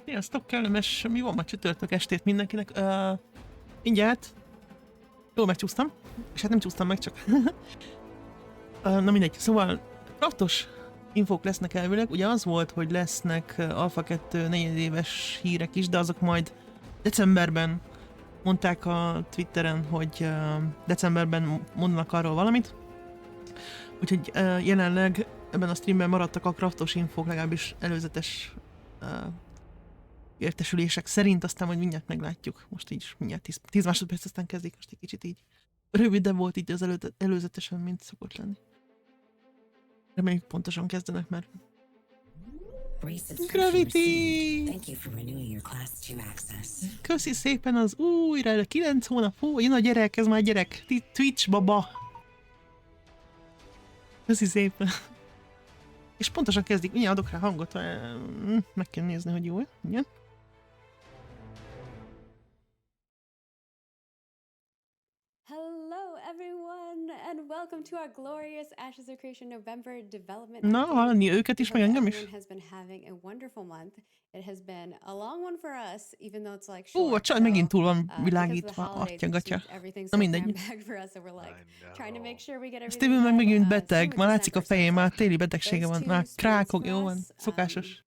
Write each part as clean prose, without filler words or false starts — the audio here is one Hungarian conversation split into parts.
Sziasztok, kellemes, mi van ma csütörtök estét mindenkinek? Mindjárt. Jól megcsúsztam. És hát nem csúsztam meg, csak... na mindegy, szóval craftos infók lesznek elvileg. Ugye az volt, hogy lesznek Alpha 2 negyedéves hírek is, de azok majd decemberben mondták a Twitteren, hogy decemberben mondanak arról valamit. Úgyhogy jelenleg ebben a streamben maradtak a craftos infók, legalábbis előzetes értesülések szerint, aztán majd mindjárt meglátjuk. Most így mindjárt 10 másodperc, aztán kezdik, most egy kicsit így rövidebb volt így az előzetesen, mint szokott lenni. Reméljük pontosan kezdenek, mert... Gravity! Köszi szépen az újra, 9 hónap, hú, jön a gyerek, ez már gyerek, Twitch baba! Köszi szépen! És pontosan kezdik, mindjárt adok rá hangot, meg kell nézni, hogy jó, igen. Hello everyone and welcome to our glorious Ashes of Creation November development. Na, hallani őket is, meg engem is. Everyone has been having a wonderful month. It has been a long one for us, even though it's like short. A csaj megint túl van világítva, atya-gatya. Na mindegy. Steven meg megint beteg, már látszik a fején, már téli betegsége van, már krákog, jó van, szokásos.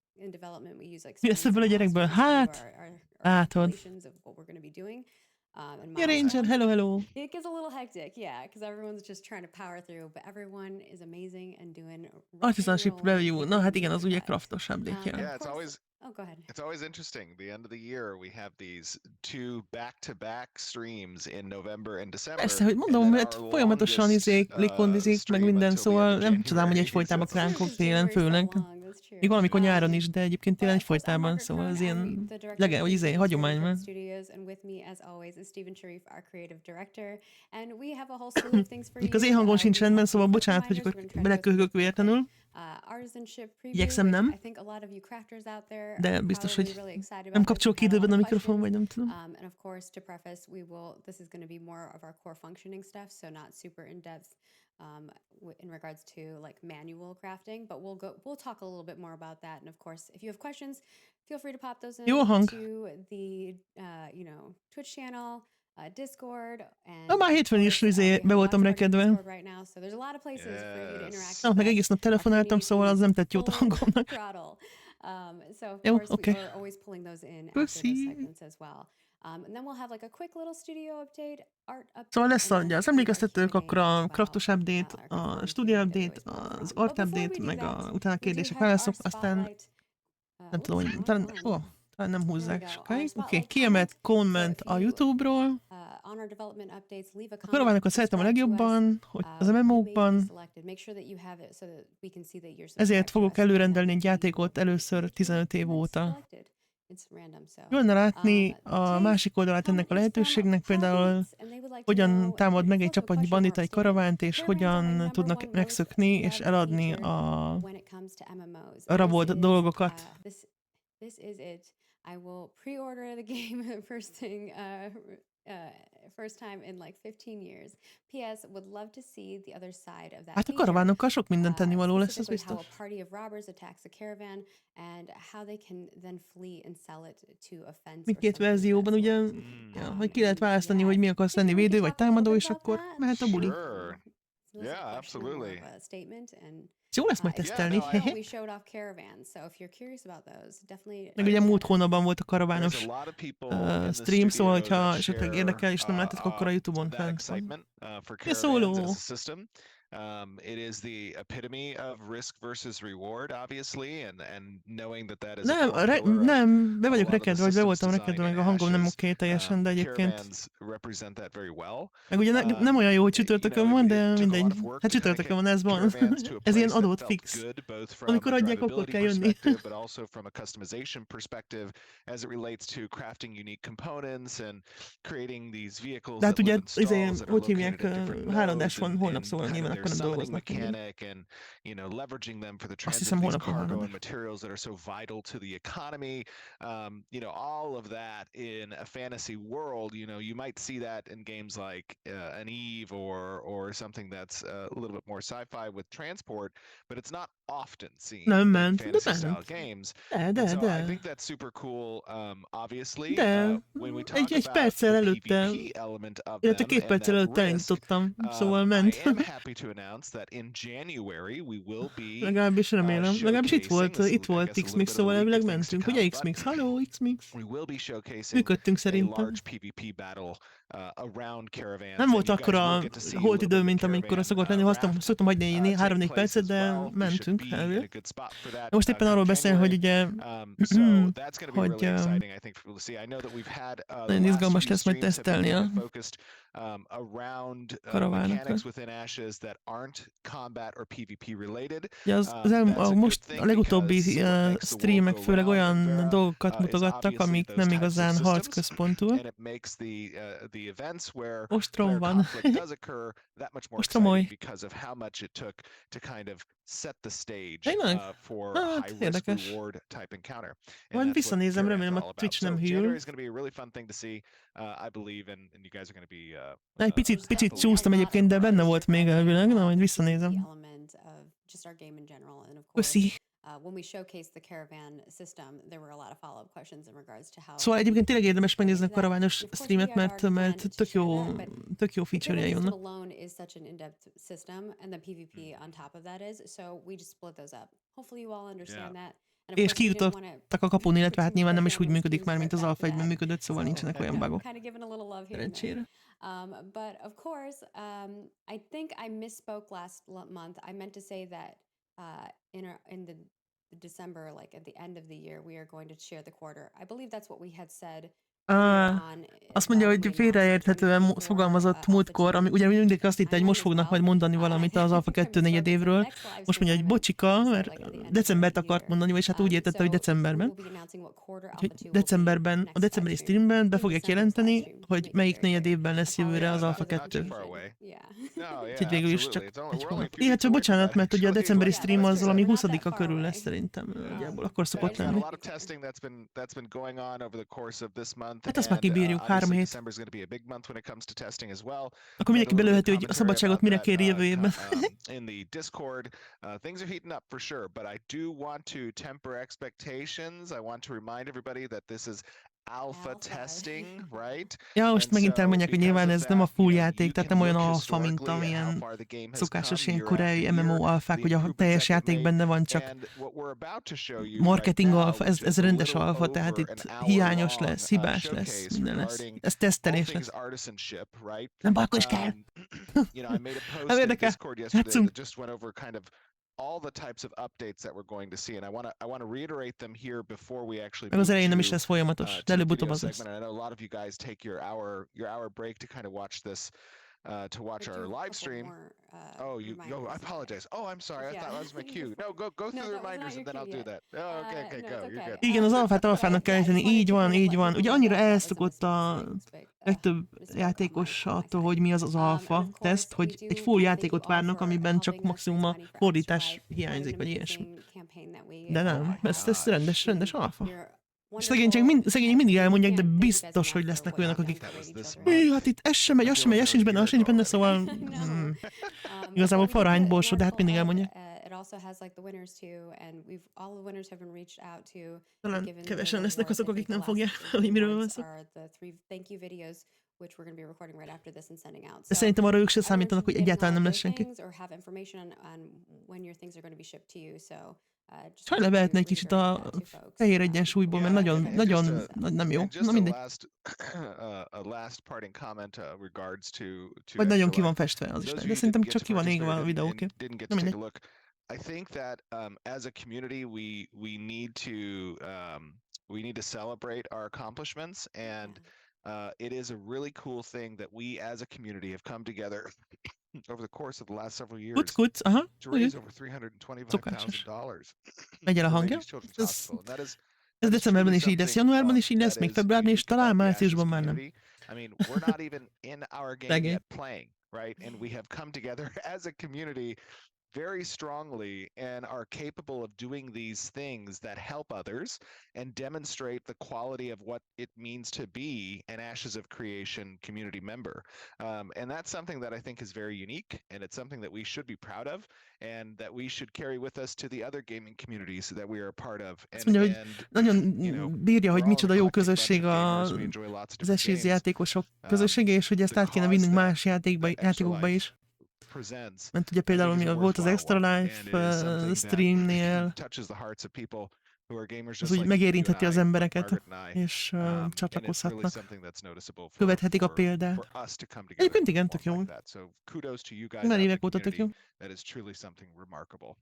Mi lesz ebből a gyerekből? Hát, látod. Yeah, Ranger, hello. It gets a little hectic, yeah, because everyone's just trying to power through, but everyone is amazing and doing. Artisanship review. Na hát igen, az ugye craftos update-ja. Yeah, it's always. Oh, go ahead. It's always interesting. The end of the year, we have these two back-to-back streams in November and December. Persze, hogy mondom, mert folyamatosan lékondizik, meg minden, szóval nem csodálom, hogy egyfolytában kránkok télen, főleg. Még valamikor nyáron is, de egyébként télen egyfolytában, szóval az ilyen hogy hagyomány van. Még az én hangom sincs rendben, szóval bocsánat, hogy akkor beleköhögök véletlenül. Igyekszem nem, de biztos, hogy nem kapcsol ki időben a mikrofon, vagy nem tudom. And of course, to preface, this is going to be more of our core functioning stuff, so not super in-depth in regards to like manual crafting, but we'll talk a little bit more about that. And of course, if you have questions, feel free to pop those into the Twitch channel, Discord, and már hétfőn is be voltam rekedve. Meg egész nap telefonáltam, szóval az nem tett jót a hangomnak. Jó, oké. Köszi. Szóval lesz az emlékeztetők, akkor a craftos update, a studio update, az art update, meg utána kérdések, válaszok, aztán nem tudom, hogy talán nem húzzák sokáig. Oké, kiemelt komment a YouTube-ról. A karaványokat szeretem a legjobban, hogy az MMO-kban. Ezért fogok előrendelni egy játékot először 15 év óta. Jó lenne látni a másik oldalát ennek a lehetőségnek, például hogyan támad meg egy csapatnyi bandita egy karavánt, és hogyan tudnak megszökni és eladni a rabolt dolgokat. I will pre-order the game first time in like 15 years. P.S. would love to see the other side of that. Hát a karavánokkal sok minden tennivaló lesz, ez biztos. How a party of robbers attacks a caravan and how they can then flee and sell it to a fence. Mindkét verzióban ugye, hogy ki lehet választani, hogy mi akarsz lenni, védő vagy támadó, és akkor mehet a buli. Yeah, absolutely. Jó lesz majd tesztelni. Meg ugye múlt hónapban volt a karavános stream, szóval hogyha esetleg érdekel és nem látod, akkor a YouTube-on fent van. Szóló! It is the epitome of risk versus reward, obviously, and knowing that is nem, be vagyok rekedve, vagy be voltam rekedve, meg a hangom nem oké teljesen, de egyébként. Meg ugye nem olyan jó, hogy csütörtökön van, de mindegy. Hát csütörtökön van, ez van. Ez ilyen adott fix. Amikor adják, akkor kell jönni. De hát ugye, hogy hívják, háladás van holnap, szóval nyilván akkor nem summoning dolgoznak még. mechanic and, you know, leveraging them for the Azt transit hiszem of these holnap van cargo valami. and materials that are so vital to the economy. You know, all of that in a fantasy world, you know, you might see that in games like an Eve or something that's a little bit more sci-fi with transport, but it's not often seen Nem in ment, de fantasy style ment. games. De, And de, so I de. think that's super cool. Obviously, De, when we talk egy about perccel the előtte, PvP element of illetve them 2 and perccel that előtt risk, elindítottam, szóval I ment. am happy to announce that in January we will be Legalábbis remélem. Legalábbis itt showcasing, volt, this is, itt I volt guess, a little X-Mix, bit of a szóval leak elvileg of things to mentünk. come, Ugye but X-Mix? Halló, X-Mix. we will be showcasing Működtünk a szerintem. large PvP battle around caravans. Nem and volt you guys will akkora get to see a holt little bit idő, of the mint amikor caravan szokott lenni. raft Szoktam hagyni take 3-4 place percet, as de well. We should mentünk be in elvileg. a good spot for that Most éppen come arról beszél, January. hogy ugye, So that's going to be hogy really exciting, I think, for people to see. I know that we've had the nagyon last izgalmas few lesz majd streams have been tesztelni kind a of focused around karavánokra. mechanics within Ashes that aren't combat or PvP related. Ugye most a legutóbbi streamek főleg olyan dolgokat mutogattak, amik nem igazán harcközpontú. Ostrom van. Ostromolj. Tényleg? Hát, érdekes. Majd visszanézem, remélem a Twitch nem hűl. Egy picit csúsztam egyébként, de benne volt még elvileg, na majd visszanézem. Köszi. Szóval egyébként tényleg érdemes megnézni a karavános streamet, mert tök jó feature-jei vannak. És kijutottak a kapun, illetve hát nyilván nem is úgy működik már, mint az Alpha 1-ben működött, szóval nincsenek olyan bugok. Szerencsére. But of course, I think I misspoke last month. I meant to say that in the December, like at the end of the year, we are going to share the quarter. I believe that's what we had said. Azt mondja, hogy félreérthetően fogalmazott múltkor, ami ugye mindig azt hitte, hogy most fognak majd mondani valamit az Alpha 2 negyedévről. Most mondja, hogy bocsika, mert decembert akart mondani, vagyis hát úgy értette, hogy decemberben. Úgyhogy decemberben, a decemberi streamben be fogják jelenteni, hogy melyik negyedévben lesz jövőre az Alpha 2. Úgyhogy végül is csak egy hónap. Igen, csak bocsánat, mert ugye a decemberi stream az valami 20-a körül lesz szerintem. Nagyjából akkor szokott lenni. Hát azt már kibírjuk, 3 hét. Akkor mindenki belőhető, hogy a szabadságot mire kéri jövő évben. Things are heating up for sure, but I do want to temper expectations. I want to remind everybody that this is alpha testing, right? Ja, most megint elmondják, hogy nyilván ez nem a full játék, tehát nem olyan alfa, mint amilyen szokásos ilyen koreai MMO alfák, hogy a teljes játék benne van, csak marketing alfa, ez rendes alfa, tehát itt hiányos lesz, hibás lesz, minden lesz. Ez tesztelés lesz. Nem baj, akkor is kell. Nem érdekel. Játszunk. All the types of updates that we're going to see, and I want to reiterate them here before we actually. Meg az elején nem is lesz folyamatos, de előbb-utóbb az lesz. I know a lot of you guys take your hour break to kind of watch this. To watch our live stream. I apologize. Oh, I'm sorry. I thought that was my cue. No, go through the reminders and then I'll do that. Oh, okay, go. You're good. Igen, az alfának kell ejteni. Így van. Ugye annyira elszokott a legtöbb játékos attól, hogy mi az az alfa teszt, hogy egy full játékot várnak, amiben csak maximum a fordítás hiányzik, vagy ilyesmi. De nem, ez rendes alfa. Szegények mindig elmondják, de biztos, hogy lesznek olyanok, akik hát itt ez sem megy, az sincs benne, szóval igazából farány borsó, de hát mindig elmondják. Talán kevesen lesznek azok, akik nem fogják fel, hogy miről van szó. De szerintem arra ők se számítanak, hogy egyáltalán nem lesz senki. Csak levehetne egy kicsit a fehér egyensúlyból, mert nagyon nem jó. Na mindegy. Vagy nagyon ki van festve, az is. De szerintem csak ki van égve a videókép. Na mindegy. I think that as a community we need to celebrate our accomplishments, and it is a really cool thing that we as a community have come together over the course of the last several years to raise over $325,000. Megy el a hangja? Ez decemberben is így lesz, januárban is így lesz, még februárban is, talán márciusban már nem. I mean, we're not even in our game yet playing. right? And we have come together as a community very strongly and are capable of doing these things that help others and demonstrate the quality of what it means to be an Ashes of Creation community member. And that's something that I think is very unique, and it's something that we should be proud of and that we should carry with us to the other gaming communities that we are a part of. Azt mondja, hogy nagyon bírja, hogy we're all micsoda an jó eclectic bunch közösség of gamers. We enjoy lots of az different esélyes games. játékosok közössége, és hogy ezt The át kéne cause vinnünk that más játékokba is. Presents, Mert ugye I think például is mi volt az worthwhile Extra one, Life and it is something streamnél, that touches the hearts of people who are gamers az just úgy like you megérintheti and az I, like embereket, Margaret and I. és And it's really csatlakozhatnak, something that's noticeable követhetik a for példát. us to come together Egyébként and igen, tök perform jó. like that. So kudos to you guys Már out in évek the óta tök community. jó. That is truly something remarkable.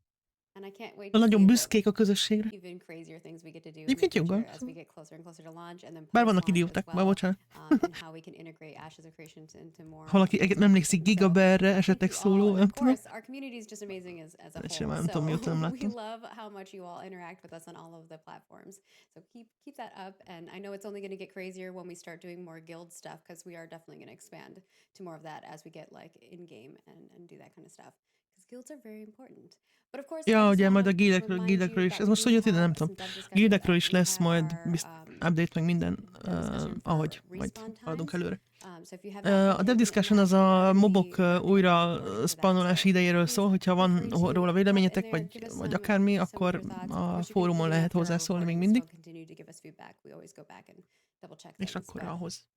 And I can't wait to Nagyon see what büszkék a közösségre. even crazier things we get to do in the Egyébként future joggal. as we get closer and closer to launch and then Bár vannak post-launch as idióták, már well, bocsánat. and how we can integrate Ashes of Creation into more. Ha valaki nem emlékszik Gigaberre, esetleg Thank you all. szóló, And nem of tudom. course, our community is just amazing as a Sem whole. nem tudom, mióta nem So we láttam. love how much you all interact with us on all of the platforms. So keep that up. And I know it's only going to get crazier when we start doing more guild stuff, because we are definitely going to expand to more of that as we get like in game and do that kind of stuff. Because guilds are very important. But of course, Ja, ugye majd a gildekről is. Ez most hogy jött ide, nem tudom. Gildekről is lesz majd update meg minden, ahogy majd haladunk előre. A Dev Discussion az a mobok újra spawnolási idejéről szól, hogyha van róla véleményetek, vagy akármi, akkor a fórumon lehet hozzászólni még mindig. És akkor ahhoz.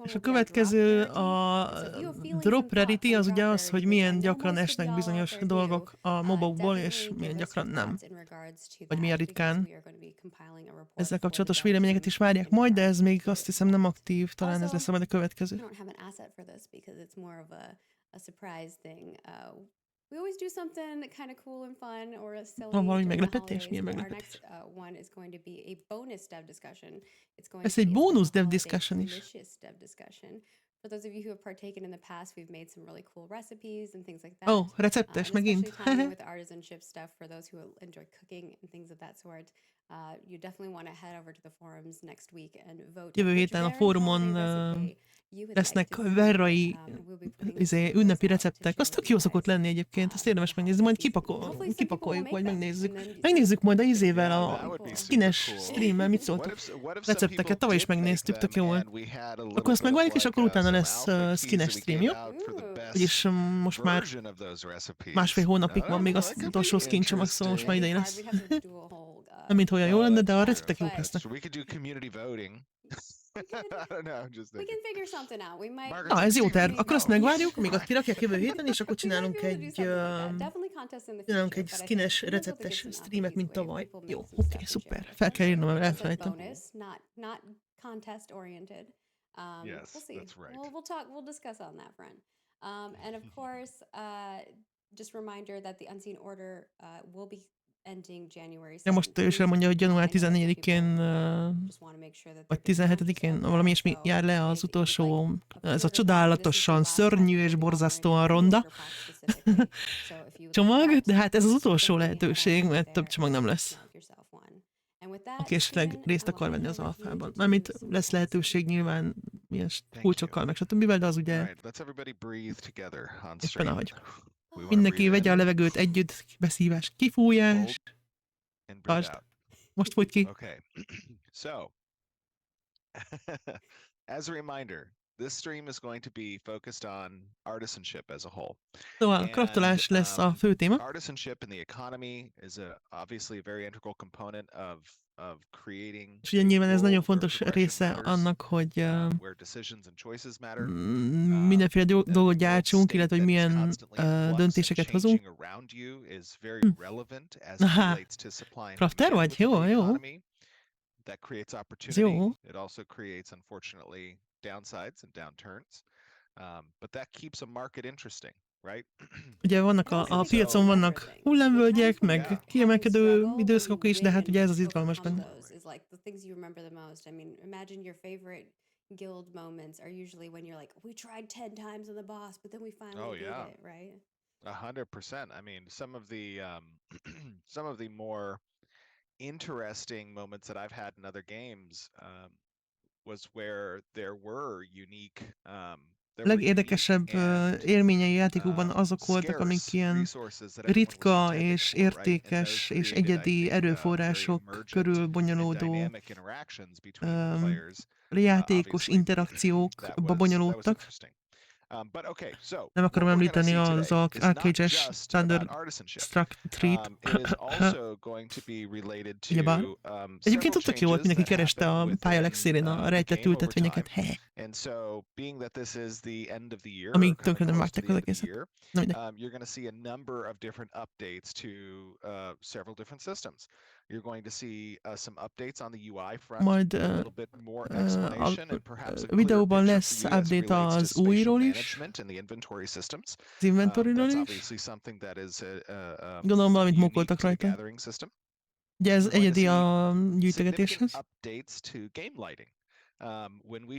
És a következő, a drop rarity, az ugye az, hogy milyen gyakran esnek bizonyos dolgok a mobokból, és milyen gyakran nem. Vagy milyen ritkán. Ezzel kapcsolatos véleményeket is várják majd, de ez még azt hiszem nem aktív, talán ez lesz majd a következő. We always do something kind of cool and fun or silly. Van valami during the meglepetés? holidays, Milyen but our meglepetés? next one is going to be a bonus dev discussion. It's going Ez to egy be bónusz dev holiday discussion is. delicious dev discussion. For those of you who have partaken in the past, we've made some really cool recipes and things like that. Ó, receptes And megint. especially tying with artisanship stuff for those who enjoy cooking and things of that sort. You definitely want to head over to the forums next week and vote. Jövő héten a fórumon lesznek verrai ünnepi receptek. Az tök jó szokott lenni egyébként, azt érdemes megnézni, majd kipakoljuk, vagy megnézzük. Megnézzük majd a izével, a skines streammel, mit szóltak. Recepteket, tavaly is megnéztük, tök jó volt. Akkor azt megvárjuk, és akkor utána lesz skines stream, jó? Vagyis most már másfél hónapig van még az utolsó skin csomag, szóval most már idején lesz. Nem mint olyan jó lenne, de a receptek jók lesznek. Ez jó terv. Akkor azt megvárjuk, míg azt kirakják jövő héten, és akkor csinálunk egy skines receptes streamet, mint tavaly. Jó, oké, szuper. Fel kell írnom, mert elfelejtem. Yes, that's right. We'll discuss on that front. And of course, just reminder that the Unseen Order will be ending January 7th. Ja, most ő is elmondja, hogy január 14-én vagy 17-én valami ilyesmi jár le az utolsó, ez a csodálatosan szörnyű és borzasztóan ronda csomag, de hát ez az utolsó lehetőség, mert több csomag nem lesz. Aki esetleg részt akar venni az alfában. Mármint lesz lehetőség nyilván ilyen kulcsokkal, meg stb. De az ugye éppen ahogy. Mindenki vegye a levegőt együtt, beszívás, kifújás. Tartsd. Most fújt ki. Okay. So, as a reminder, this stream is going to be focused on artisanship as a whole. Szóval a kraftolás lesz a fő téma. Artisanship in the economy is obviously a very integral component of creating. És ugye nyilván ez nagyon fontos része annak, hogy mindenféle dolgot gyártsunk, illetve hogy milyen döntéseket hozunk. Aha, crafter vagy? Jó, jó. Ez jó. It also creates, unfortunately, downsides and downturns, but that keeps a market interesting, right? Ugye vannak a piacon vannak hullámvölgyek, meg kiemelkedő időszakok is, de hát ugye ez az izgalmas benne. Guild moments are usually when you're like, we tried 10 times on the boss, but then we finally did it, right? 100%. I mean, some of the more interesting moments that I've had in other games legérdekesebb élményei játékokban azok voltak, amik ilyen ritka és értékes és egyedi erőforrások körül bonyolódó játékos interakciókba bonyolódtak. Nem akarom említeni az arcade-es Thunderstruck Treat. Ugyebár. Egyébként ott tök jó volt, mindenki kereste a pálya legszélén a rejtett ültetvényeket. Amíg tönkre nem vágták az egészet. Na, you're going to see a number of different updates to several different systems. You're going to see some updates on the UI front, majd a little bit more explanation and perhaps a videóban lesz update az újról is, az inventory-ról is. Gondolom valamit mókoltak rajta. Ugye ez egyedi a gyűjtögetéshez.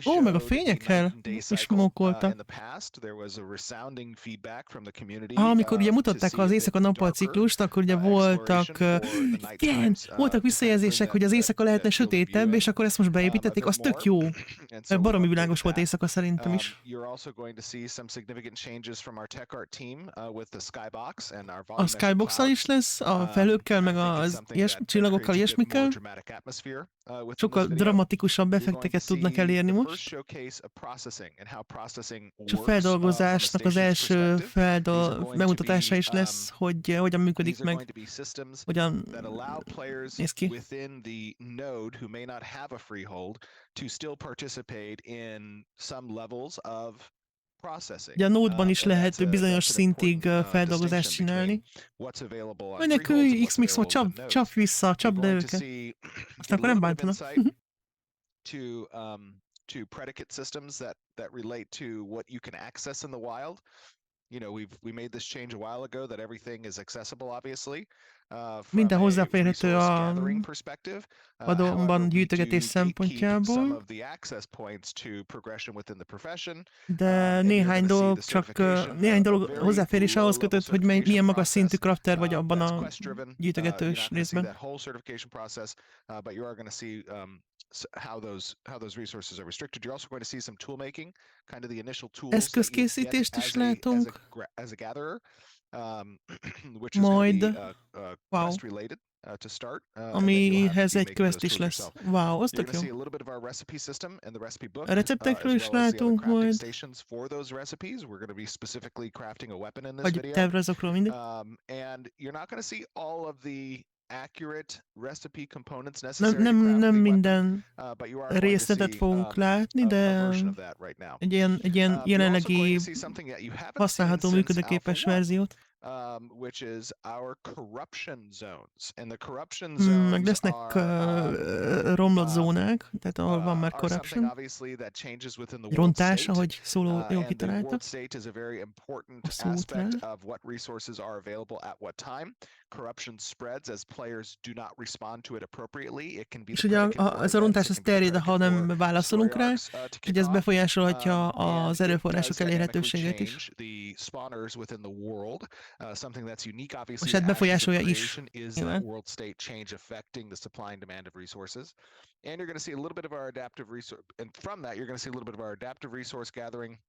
Ó, meg a fényekkel is mókoltak. Amikor ugye mutatták az éjszaka-nappal ciklust, akkor ugye voltak visszajelzések, hogy az éjszaka lehetne sötétebb, és akkor ezt most beépítették, az tök jó. Baromi világos volt éjszaka szerintem is. A skybox-al is lesz, a felhőkkel, meg az csillagokkal, ilyesmikkel. Sokkal dramatikusabb effekteket tudnak elérni most. És a feldolgozásnak az első bemutatása is lesz, hogy hogyan működik meg, hogyan néz ki. Ugye a Node-ban is lehet bizonyos szintig feldolgozást csinálni. Menekülj, X-Mix, csap vissza, csapd le őket. Aztán akkor nem bántanak. To predicate systems that relate to what you can access in the wild. You know, we made this change a while ago that everything is accessible, obviously. Minden hozzáférhető a vadonban gyűjtögetés szempontjából, de néhány dolog hozzáférés ahhoz kötött, hogy milyen magas szintű crafter vagy abban a gyűjtögetős részben. Eszközkészítést is látunk. Majd, wow, amihez egy quest is lesz. Wow, az tök jó. A receptekről is látunk majd, vagy tervrajzokról mindegy. Nem minden részletet fogunk látni, de egy ilyen jelenlegi használható működőképes verziót. Meg lesznek romlott zónák, tehát ahol van már corruption. Rontás, ahogy Szóló jól kitalálta. És ugye ez a rontás az terjed, ha nem válaszolunk rá, hogy ez befolyásolhatja az erőforrások elérhetőségét is. És hát befolyásolja is. Nyilván. And you're going to see a little bit of our adaptive resource, and from that you're going to see a little bit of our adaptive resource gathering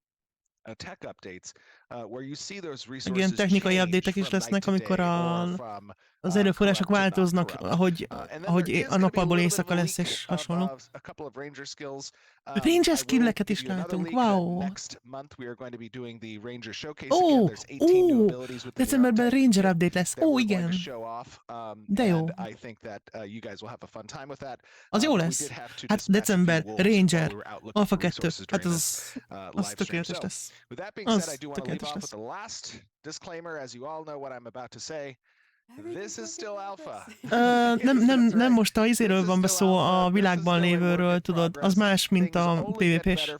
tech updates, where you see those resources. Ilyen technikai update-ek is lesznek, amikor az erőforrások változnak, ahogy a nappalból éjszaka lesz és hasonló. Ranger skill-eket is látunk, wow! Decemberben Ranger update lesz, igen! De jó! Az jó lesz! Hát december, Ranger, Alpha 2, hát az tökéletes lesz. Az tökéletes lesz. This is still alpha. Nem most a izéről van szó, a világban lévőről, tudod, az más, mint a PvP-s.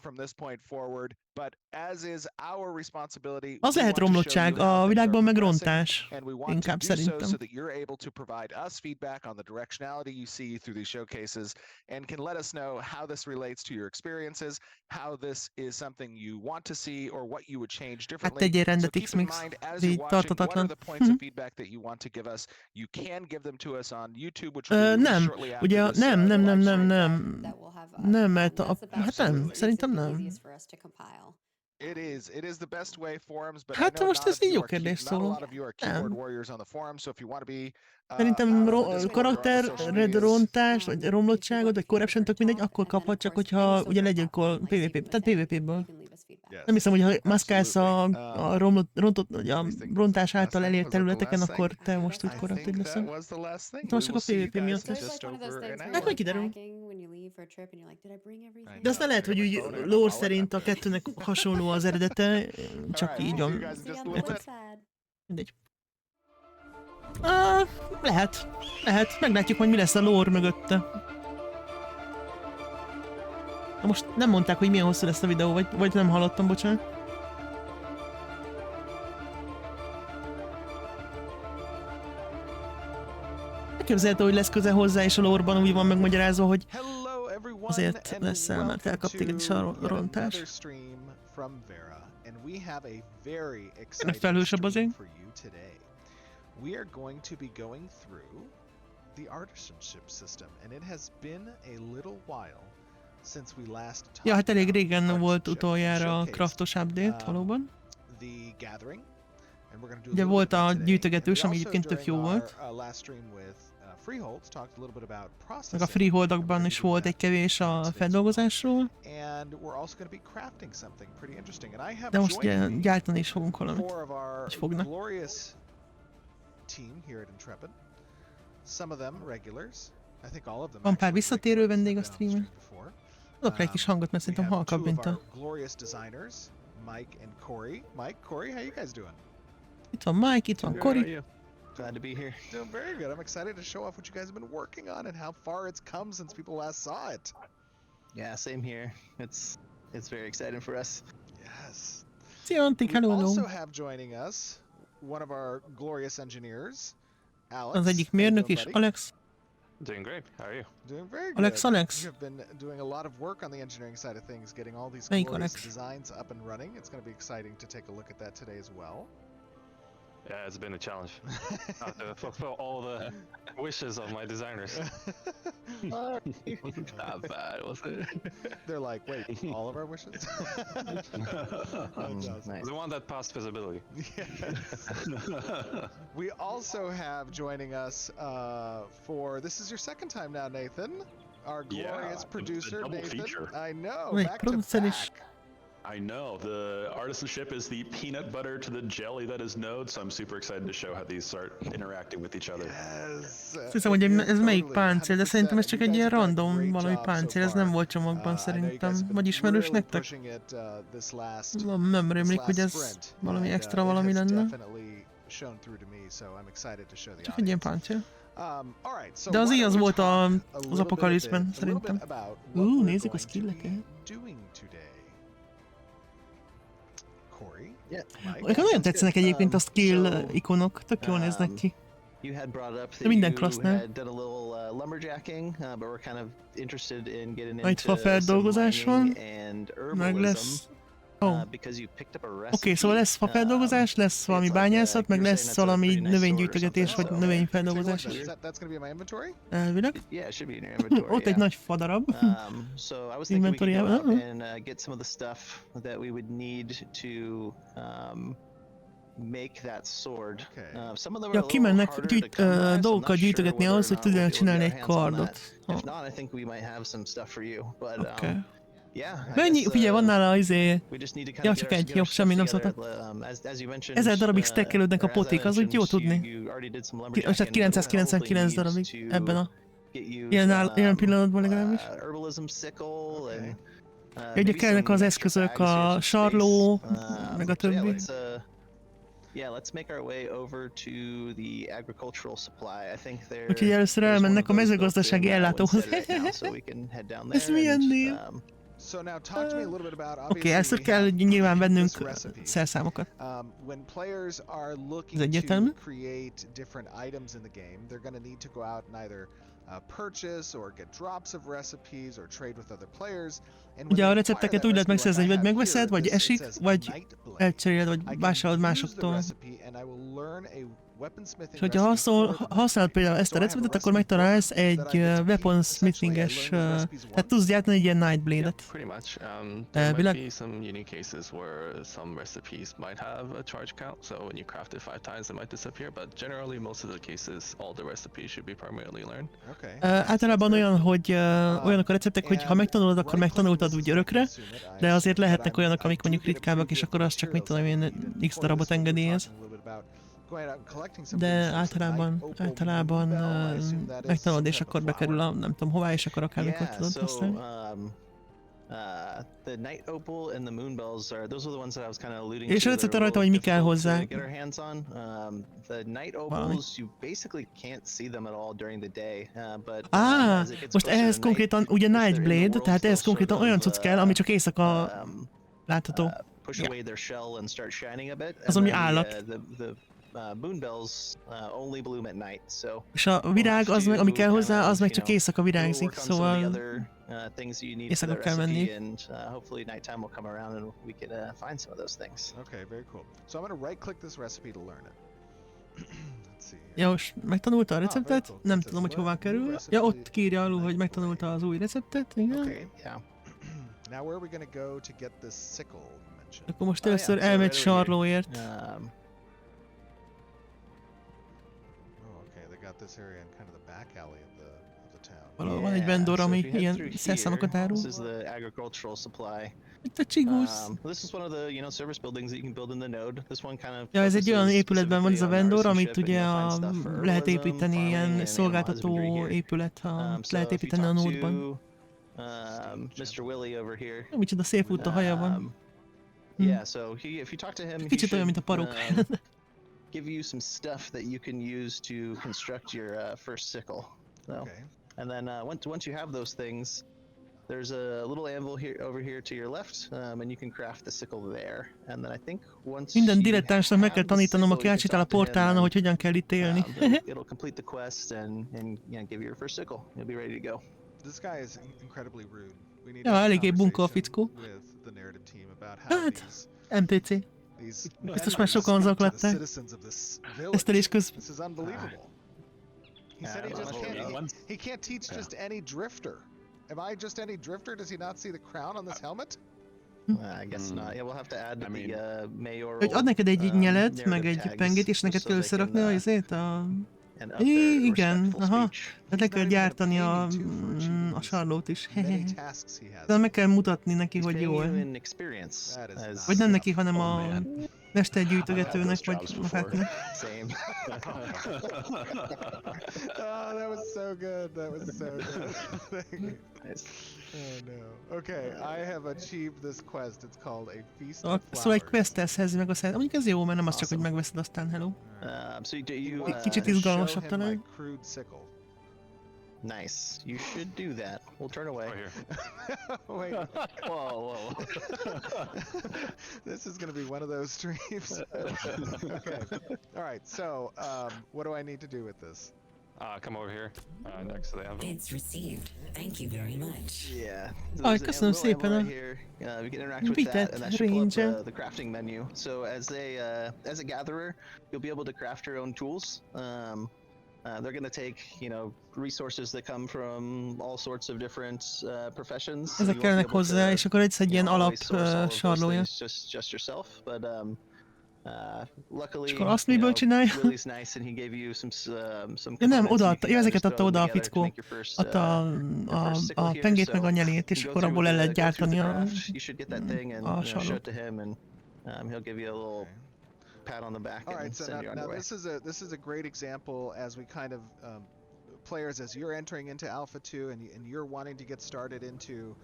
Az lehet romlottság, a világban meg rontás. Inkább szerintem. Hát tegyél rendet, X-Mix. Ez így tartatatlan. Nem. Ugye nem. Nem, mert that's about hát nem, it's szerintem the nem. easiest for us to compile. It is the best way forums, but I Hát know most not ez of így you jó are kérdés not a szóló. lot of you are keyboard Nem. warriors on the forum, so if you want to be Szerintem out on the Discord or on the social medias, rontás, vagy romlottságod, vagy corruption, tök mindegy, akkor kaphat, csak hogyha ugye legyilkol PvP, tehát PvP-ből. yes. Nem hiszem, hogy ha maszkálsz Absolutely. a rontott, vagy a rontás által elért területeken, akkor te most úgy I korruptív think that leszel. was the last thing. Itt most We csak a will see you PvP guys miatt in So is. it's just like one of those over things an where Hát hour. majd you're kiderül. packing when you leave for a trip and you're like, did I bring everything? De azt nem lehet, hogy úgy lore szerint a kettőnek hasonló az eredete, csak így we'll see you van. guys in See just on a the little flip bit. side. Mindegy. Lehet. Meglátjuk, hogy mi lesz a lore mögötte. Na most nem mondták, hogy milyen hosszú lesz a videó, vagy nem hallottam, bocsánat. Elképzelhető, hogy lesz köze hozzá, és a lore-ban úgy van megmagyarázva, hogy Hello everyone, azért and leszel, mert welcome elkap téged is to a yet rontás. another stream from Vera, and we have a very Ennek exciting felhősebb stream azért. for you today. We are going to be going through the artisanship system, and it has been a little while since we last talked Ja, hát elég about régen volt artisanship. utoljára a Showcased, craftos update, valóban. the gathering, and we're going to do a Ugye little volt bit of a that today. gyűjtögetős, And ami we also, egyébként tök jó during volt. our last stream with Freeholds, talked a little bit about processing. Meg a freeholdokban is volt egy kevés a feldolgozásról, And we're also going to be crafting something pretty interesting. And I have de most ugye joining me gyártani is fogunk valamit. four of our És fognak. glorious team here at Intrepid. Some of them regulars. I think all of them. Van pár actually visszatérő regulars vendég a have been on streamen. stream before. Adok rá egy kis hangot, mert We szerintem have halkabb, two of mint a... our glorious designers, Mike and Corey. Mike, Corey, how you guys doing? Itt van Mike, itt van Cory. Glad to be here. Doing very good. I'm excited to show off what you guys have been working on and how far it's come since people last saw it. Yeah, same here. It's very exciting for us. Yes. Szia, Antik, We hello, also hello. have joining us one of our glorious engineers, Alex. Az egyik How you mérnök doing, is, buddy? Alex. Doing great. How are you? Doing very Alex, good. Alex. You have been doing a lot of work on the engineering side of things, getting all these Melyik glorious Alex? designs up and running. It's going to be exciting to take a look at that today as well. Yeah, it's been a challenge. To fulfill all the wishes of my designers. Not bad, was it? They're like, wait, all of our wishes? That's awesome. Nice. The one that passed feasibility. Yes. We also have joining us for this is your second time now, Nathan. Our Yeah, glorious the producer, double Nathan. feature. I know. Wait, back to producer is- back. I know, the artisanship is the peanut butter to the jelly that is Node, so I'm super excited to show how these start interacting with each other. Yes. Azt hiszem, hogy ez melyik páncél, de szerintem ez 100%. csak egy ilyen random valami páncél, ez nem volt csomagban szerintem. Vagy ismerős nektek? Nem rémlik, hogy ez valami extra valami lenne. Csak egy ilyen páncél. De az így az volt az Apocalypse-ben, szerintem. Nézzük a skilleket. Yeah. Nekem nagyon tetszenek egyébként a skill ikonok, tök jól néznek ki. You had brought up De that minden you klassznál. had done a little lumberjacking, but we're kind of interested in getting Na, itt into fa feldolgozás some van, mining and meg herbalism. lesz... Ó, Because you picked up a recipe. oké, szóval lesz fa feldolgozás, lesz valami bányászat, meg lesz valami növénygyűjtögetés, vagy növényfeldolgozás is. Elvileg. Yeah, it should be in your inventory. Ott egy nagy fadarab. So I was thinking we could go Inventory, out and get some of the stuff that we would need to make that sword. Some of them are Ja, a little kimennek harder to come by, so I'm dolgokat not gyűjtögetni sure ahhoz, hogy whether or not tudjanak we'll be csinálni able to egy get our hands on kardot. that. If not, I think we might have some stuff for you. But Oké. yeah, I Mennyi, guess, figyelj, van nála izé... we just need to kind Ja, of csak get our, egy, get jó, our stuff semmi, nem together. szóltam. As you mentioned, 1000 darabig stackelődnek a or as I poték, az úgy jó mentioned, tudni. you already did some Most lumberjacking, hát but we'll 999 probably darabig need to ebben a get you ilyen pillanatban legalábbis. herbalism sickle and Ugye kellnek az eszközök, a sarló, meg a többi. Yeah, let's make our way over to the agricultural supply. I think there. Úgyhogy először elmennek a mezőgazdasági ellátóhoz. Ez milyen név? Oké, először kell nyilván vennünk szerszámokat. Ez egyértelmű. Ugye a recepteket úgy lehet megszerzni, hogy vagy megveszed, vagy esik, vagy elcseréled, vagy vásárolod másoktól. És hogyha használod például ezt a receptet, akkor megtalálsz egy weaponsmithinges, tehát tudsz gyártani egy ilyen Nightblade-et. Pretty much. There might be some unique cases where some recipes might have a charge count, so when you craft it 5 times it might disappear, but generally most of the cases all the recipes should be permanently learned. Általában olyan, hogy olyanok a receptek, hogy ha megtanulod, akkor megtanultad úgy örökre, de azért lehetnek olyanok, amik mondjuk ritkábbak, és akkor az csak mit tudom én x darabot engedélyez. De általában megtanulod, és akkor bekerül a nem tudom hová, és akkor akármikor tudod használni. The night opal and the moonbells are those are the ones that I was kind of alluding És to. recepte rajta, hogy mi kell hozzá. The night opals you basically can't see them at all during the day, but most ehhez konkrétan ugye Nightblade, tehát ehhez konkrétan olyan cucc kell, ami csak éjszaka látható. Push away their shell and start shining a bit. Az, ami állat. Moonbells only bloom at night, so. És a virág, az meg, ami kell hozzá, az meg csak éjszaka virágzik, szóval éjszaka kell menni. Hopefully nighttime will come around and we can find some of those things. Okay, very cool. So I'm going to right-click this recipe to learn it. Let's see. Ja, most megtanulta a receptet? Nem tudom, hogy hová kerül. Ja, ott kírja alul, hogy megtanulta az új receptet, igen. Okay, yeah. Now where are we going to go to get this sickle you mentioned? Akkor most először elmegy sarlóért. Got this area in kind of the back alley of the town. Valahol van egy vendor, ami ilyen szerszámokat árul. This is the agricultural supply. Itt a csigusz. This is one of the service buildings that you can build in the node. This one kind of. Ja, ez egy olyan épületben van ez a vendor, amit ugye lehet építeni ilyen szolgáltató épület, ha lehet építeni a nódban. Mr. Willie over here. Micsoda szép út a haja van. Yeah, so if you talk to him, kicsit olyan, mint a parok. Give you some stuff that you can use to construct your first sickle. So, okay. And then once you have those things, there's a little anvil here over here to your left, and you can craft the sickle there. And then I think once minden dilettánsnak meg kell tanítanom, aki átsétál a portálon, hogy hogyan kell itt élni. It'll complete the quest and give you your first sickle. You'll be ready to go. This guy is incredibly rude. We need ja, eléggé bunkó a fickó. Hát, NPC. Biztos már sokan zaklatták. Esztelés közben. This is unbelievable. He said he can't teach just any drifter. Am I just any drifter? Does he not see the crown on this helmet? I guess not. Yeah, we'll have to add the mayoral. Hogy ad neked egy nyelet, meg egy pengét, és neked kell összerakni azért a... Igen, aha. Tehát le kell gyártani a sarlót is. De meg kell mutatni neki, hogy jól. Vagy nem neki, hanem a mestergyűjtögetőnek, vagy akárkinek. That was so good. That was so good. Oh no. Okay, I have achieved this quest. It's called a feast of flowers. Szóval egy questhez szerzi meg a szerszámot. Mondjuk ez jó, mert nem az csak, hogy megveszed, aztán hello. Egy kicsit izgalmasabb talán. Nice. You should do that. We'll turn away. Wait. Whoa. This is going to be one of those streams. Okay. All right. So, what do I need to do with this? Come over here, next to the anvil. It's received. Thank you very much. Yeah. Köszönöm szépen a we can interact with that, and that should pull up the crafting menu. So as a gatherer, you'll be able to craft your own tools. They're going to take, resources that come from all sorts of different professions. Ezek kellnek hozzá, és akkor egy ilyen alap sarlója. Just yourself, but luckily, és akkor azt miből csinálja? Nem, odaadta, ezeket adta oda a fickó. Adta a pengét meg a nyelét, és akkor abból el lehet gyártani a sarlót. Pat on the back. All right, so now this is a great example as we kind of players as you're entering into Alpha 2 and you're wanting to get started into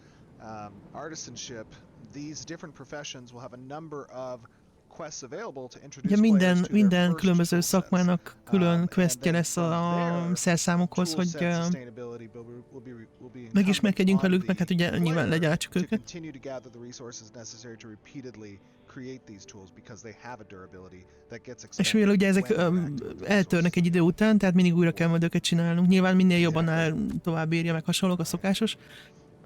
artisanship. These different professions will have a number of quests available to introduce players to minden különböző szakmának külön questje lesz a szerszámokhoz, hogy megismerkedjünk velük, meg hát ugye nyilván legyártsuk őket. És mivel ugye ezek eltörnek egy idő után, tehát mindig újra kell majd őket csinálnunk. Nyilván minél jobban tovább érje meg hasonlók a szokásos,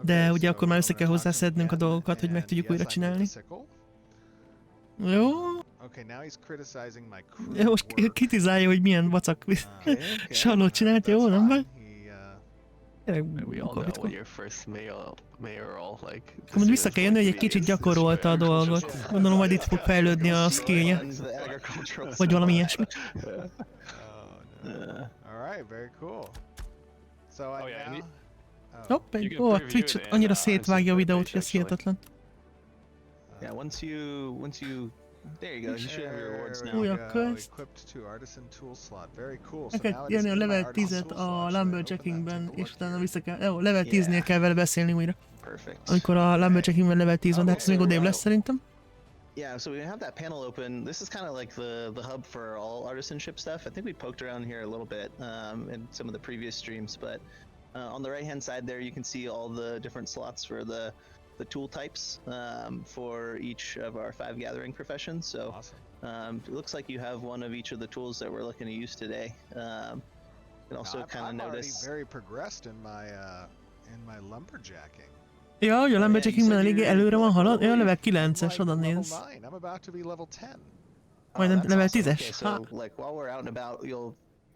de ugye akkor már össze kell hozzászednünk a dolgokat, hogy meg tudjuk újra csinálni. Jó. Okay, now he's criticizing my Ja, most kritizálja, hogy milyen vacak sarlót csinált, jó, nem baj? We all know when your first mayoral, like... Akkor vissza kell jönni, hogy egy kicsit gyakorolta a dolgot. Gondolom, majd itt fog fejlődni a skillje. Vagy valami ilyesmi. Alright, very cool. So I now... Hopp, a Twitch annyira szétvágja a videót, hogy ez hihetetlen. Yeah, once you there you go. You should have your rewards now. Újabb közt. Meg kell jönni a level 10-et a lumberjackingben, és utána vissza kell... Jó, level 10-nél kell vele beszélni újra. Perfect. Amikor a lumberjackingben level 10 van, de hát ez még odébb lesz szerintem. Yeah, so we have that panel open. This is kind of like the hub for all artisanship stuff. I think we poked around here a little bit in some of the previous streams, but on the right-hand side there, you can see all the different slots for the tool types for each of our 5 gathering professions. So awesome. It looks like you have one of each of the tools that we're looking to use today. You can also kind of notice. I'm very progressed in my lumberjacking. Ja, a lumberjackingben eléggé előre van halad. Ja, level 9-es, oda néz. I'm about to be level 10. Majdnem level 10-es.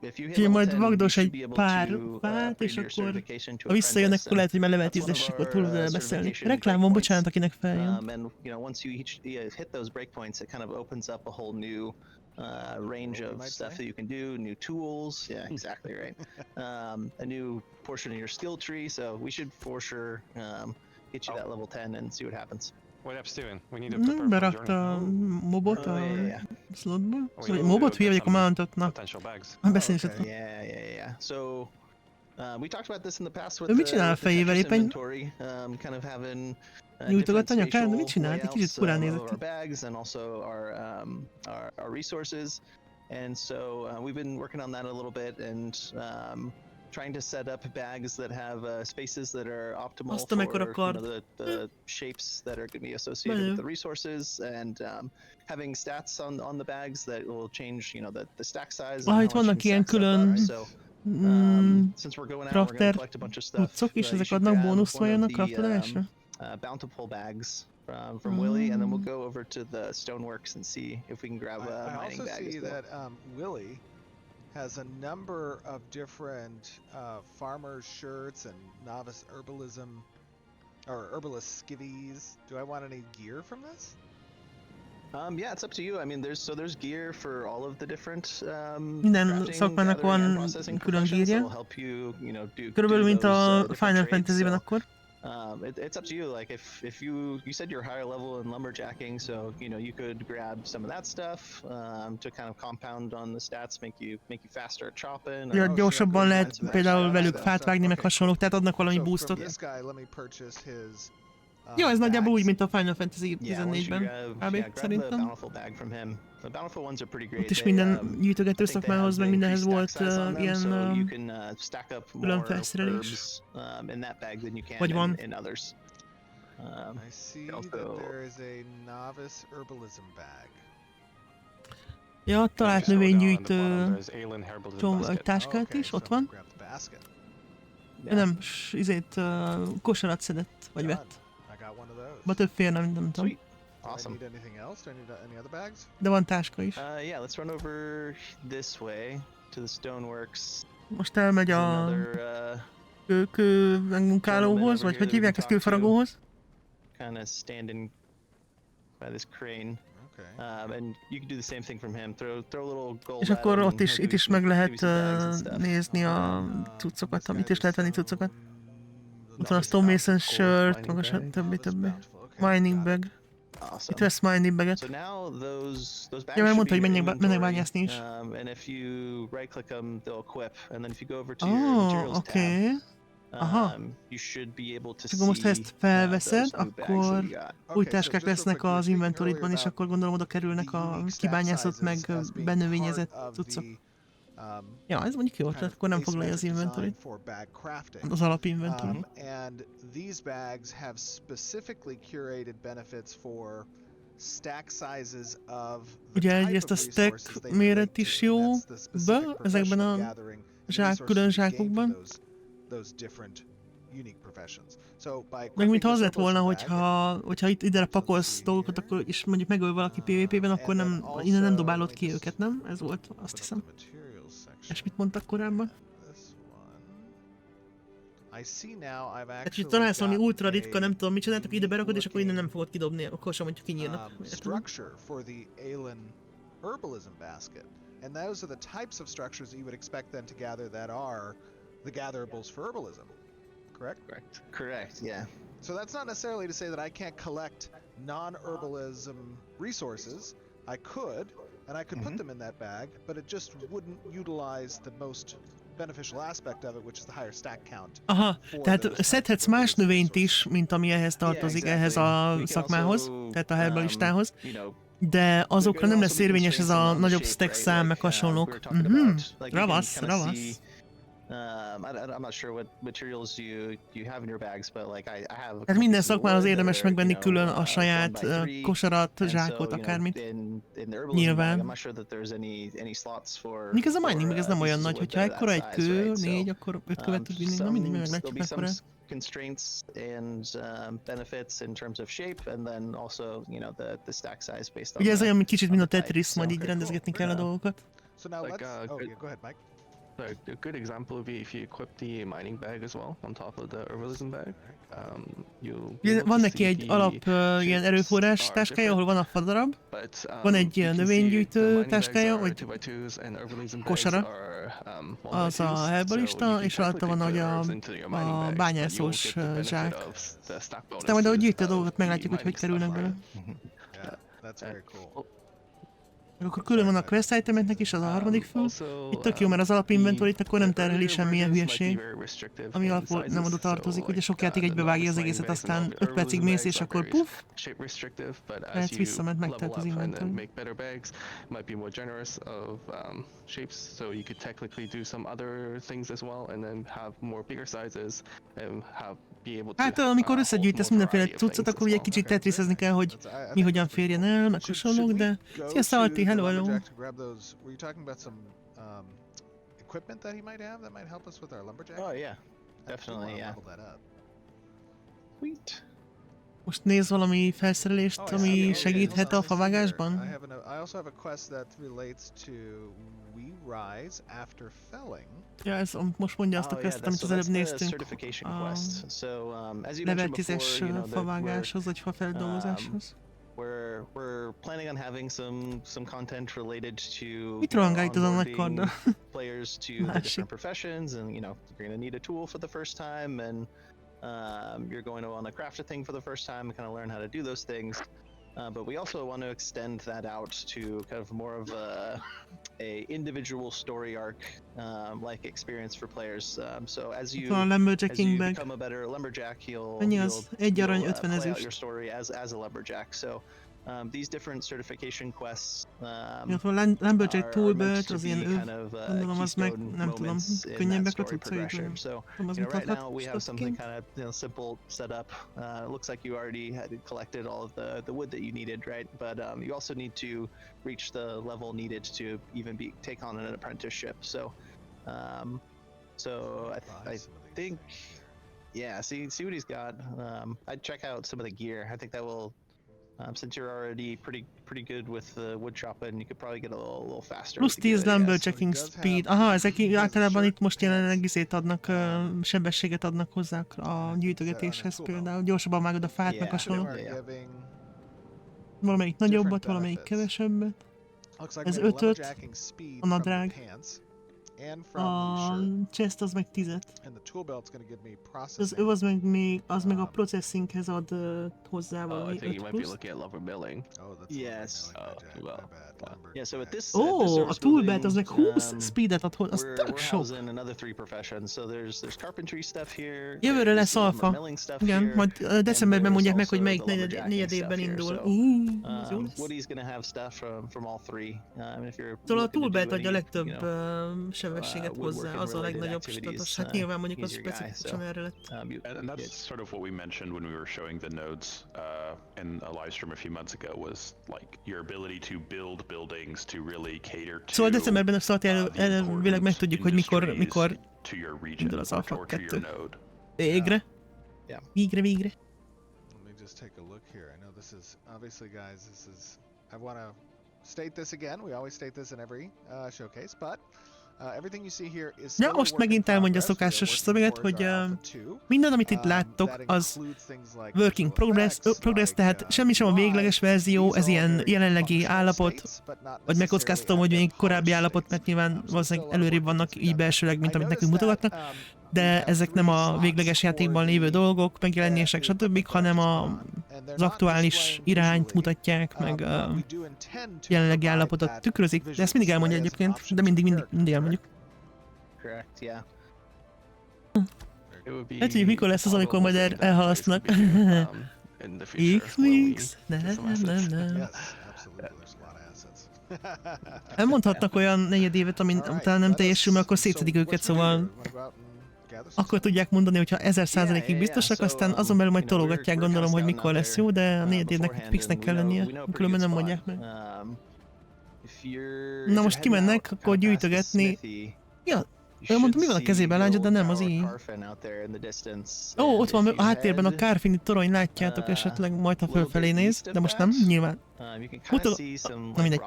Úgyhogy majd vagdos egy pár fát, és akkor ha visszajönnek, akkor lehet, hogy már level 10-es, akkor túl vele beszélni. Reklám van, bocsánat, akinek feljön. Range of stuff that you can do, new tools. Yeah, exactly right. A new portion of your skill tree. So we should for sure get you that level 10 and see what happens. What app's doing? We need to prepare for berakta mobot a slotba. Szóval mobot hülye vagyok a mountot, na. Beszélni se tudom. Yeah. So we talked about this in the past with mit csinál a fejével éppen? Kind of having nyújtogat a nyakán, de mit csinált? Egy kicsit furán nézett ki. Bags and also our resources. And so we've been working on that a little bit and trying to set up bags that have spaces that are optimal for the shapes that are going to be associated with the resources, and having stats on the bags that will change, the stack size. Itt vannak ilyen külön since we're going out, we're going to collect a bunch of stuff. Cuccok, és ezek adnak bónusz vajon a craftolásra? Bountiful bags from Willie, and then we'll go over to the stoneworks and see if we can grab a mining bag. I also see that Willie has a number of different farmer shirts and novice herbalism or herbalist skivvies. Do I want any gear from this? Yeah, it's up to you. I mean, there's gear for all of the different minden szakmának van külön gírja. Körülbelül mint a Final Fantasy-ben akkor. It's up to you. Like if you said you're higher level in lumberjacking, so you could grab some of that stuff to kind of compound on the stats, make you faster at chopping. Ja, gyorsabban lehet például velük fát vágni, meg hasonlók, tehát adnak valami boostot. Jó, ez nagyjából úgy, mint a Final Fantasy 14-ben, szerintem. Ott is minden gyűjtögető szakmához, meg mindenhez volt ilyen külön felszerelés. Vagy van. Ja, talált növénygyűjtő táskát is, ott van. Nem, kosarat szedett, vagy vett. Ma több fér, nem tudom. Awesome. De van táska is. Yeah, let's run over this way to the stoneworks. Most elmegy a kőmunkálóhoz, vagy hogy hívják ezt, kőfaragóhoz? Kind of standing by this crane. And you can do the same thing from him. Throw a little gold. És akkor itt is meg lehet nézni a cuccokat, amit is lehet venni cuccokat. Ott van a stonemason shirt, meg a többi. Mining bag. Itt vesz mining baget. Ja, mert mondta, hogy mennek bányászni is. Oké. Aha. És akkor most, ha ezt felveszed, akkor új táskák lesznek az inventory-ban, és akkor gondolom oda kerülnek a kibányászott meg benövényezett cuccok. Ja, ez mondjuk jó, tehát akkor nem foglalja az inventory. Az alapinventory. And these bags have specifically curated benefits for stack sizes of ugye ezt a stack méret is jó ezekben a külön zsákokban. unique professions. So by Meg mintha az lett equipping volna, this herbalism hogyha itt ide pakolsz dolgokat, akkor és mondjuk megöl valaki PvP-ben, akkor nem, innen nem dobálod ki őket, nem? Ez volt, azt hiszem. És mit mondtak korábban? Tehát, hogy találsz valami ultra ritka, nem tudom mit csináltak, ide berakod, és akkor innen nem fogod kidobni, akkor sem mondjuk kinyírnak. Structure for the Alien herbalism basket. And those are the types of structures that you would expect them to gather that are the gatherables for herbalism. Correct? Correct, yeah. So that's not necessarily to say that I can't collect non-herbalism resources. I could, and I could put them in that bag, but it just wouldn't utilize the most beneficial aspect of it, which is the higher stack count. Aha, tehát szedhetsz más növényt is, mint ami ehhez tartozik, ehhez a szakmához, tehát a herbalistához. De azokra nem lesz érvényes ez a nagyobb stack szám, meg hasonlók. Ravasz. Hát minden szakmához érdemes megvenni külön a saját kosarat, zsákot, akármit. Nyilván. Míg ez a mining, meg ez nem olyan nagy, hogyha ekkora egy kő, 4, akkor 5 követ tud vinni, na mindig meglátjuk mekkora. Constraints and benefits in terms of shape, and then also, you know, the stack size based on. Ugye ez olyan kicsit, mint a Tetris, majd így rendezgetni kell a dolgokat. So now let's. Oh, yeah, go ahead, Mike. So a good example would be if you equip the mining bag as well on top of the herbalism bag. Van neki egy alap ilyen erőforrás táskája, ahol van a fadarab, van egy ilyen növénygyűjtő táskája, vagy kosara, az a herbalista, és alatta van a bányászós zsák. Aztán majd ahogy gyűjtő a dolgokat, meglátjuk, hogy kerülnek bele. Akkor külön van a quest itemeknek is, az a harmadik fő. Itt tök jó, mert az alapinventorit akkor nem terheli semmilyen hülyeség, ami alapból nem oda tartozik. Ugye sok játék egybevágja az egészet, aztán 5 percig mész, és akkor puff, lehetsz vissza, mert megtelt az inventory. Hát amikor összegyűjtesz mindenféle cuccot, akkor ugye kicsit tetriszezni kell, hogy mi hogyan férjen el, meg hasonlók, de... Szia Szalti, hello! Equipment that he might have that might help us with our lumberjack? Oh yeah, definitely, yeah. Sweet. Most néz valami felszerelést, ami segíthet a favágásban? I also have a quest that relates to we rise after felling. Ja, ez most mondja azt a questet, amit az előbb néztünk. Level 10-es favágáshoz, vagy fafeldolgozáshoz. We're planning on having some content related to mit rohangálít az a nagy karddal? players to the different professions, and you know you're going to need a tool for the first time, and you're going to want to craft a thing for the first time and kind of learn how to do those things. But we also want to extend that out to kind of more of a individual story arc like experience for players. So as you become a better lumberjack, you'll play out your story as a lumberjack. So these different certification quests a Lumberjack Toolbelt, az ilyen gondolom az meg, nem tudom, könnyebbek a cuccait. So right now we have something kind of simple setup. Looks like you already had collected all of the wood that you needed, right? But you also need to reach the level needed to even take on an apprenticeship. So I think, yeah, see what he's got. I'd check out some of the gear. I think that will. Since you're already pretty good with the wood chopping, you could probably get a little faster. Plusz 10 lumberjacking speed. Aha, ezek általában itt most jelenleg izét adnak, sebességet adnak hozzá a gyűjtögetéshez például. Gyorsabban vágod a fát, meg hasonló. Valamelyik nagyobbat, valamelyik kevesebbet. Ez 5-öt, a nadrág. A chest az meg 10-et. Az meg a processinghez ad hozzá valami 5 plusz. A toolbelt az meg 20 speedet ad hozzá, az tök sok. Jövőre lesz alfa. Igen, majd decemberben mondják meg, hogy melyik negyedévben indul. Az jó lesz. Szóval a toolbelt adja a legtöbb sebességet hozzá, az a legnagyobb status. Hát nyilván mondjuk az specifikusan erre lett. And that's sort of what we mentioned when we were showing the nodes in a live stream a few months ago, was like your ability to build buildings to really cater to. Szóval decemberben a elvileg megtudjuk, hogy mikor indul az Alpha 2. Végre. Yeah. Végre. Let me just take a look here. I know this is obviously, guys. I want to state this again. We always state this in every showcase, but everything you see here is. Ja, most megint elmondja a szokásos szöveget, hogy minden, amit itt láttok, az work in progress, tehát semmi sem a végleges verzió, ez ilyen jelenlegi állapot, vagy megkockáztatom, hogy még korábbi állapot, mert nyilván valószínűleg előrébb vannak így belsőleg, mint amit nekünk mutogatnak, de ezek nem a végleges játékban lévő dolgok, megjelenések, stb., hanem az aktuális irányt mutatják, meg jelenlegi állapotot tükrözik, de ezt mindig elmondja egyébként, de mindig elmondjuk. Hát tudjuk, mikor lesz az, amikor majd elhalasztanak. X-Weeks? Nem. Elmondhatnak olyan negyedévet, amin utána nem teljesül, mert akkor szétszedik őket, szóval akkor tudják mondani, hogyha 1000%-ig biztosak, aztán azon belül majd tologatják, gondolom, hogy mikor lesz jó, de a negyedévnek fixnek kell lennie, különben nem mondják meg. Na most kimennek, akkor gyűjtögetni. Ja, ő mondta, mi van a kezében, látja, de nem az így. Ó, ott van a háttérben a Kárfini torony, látjátok esetleg majd, ha fölfelé néz, de most nem, nyilván. Na mindegy.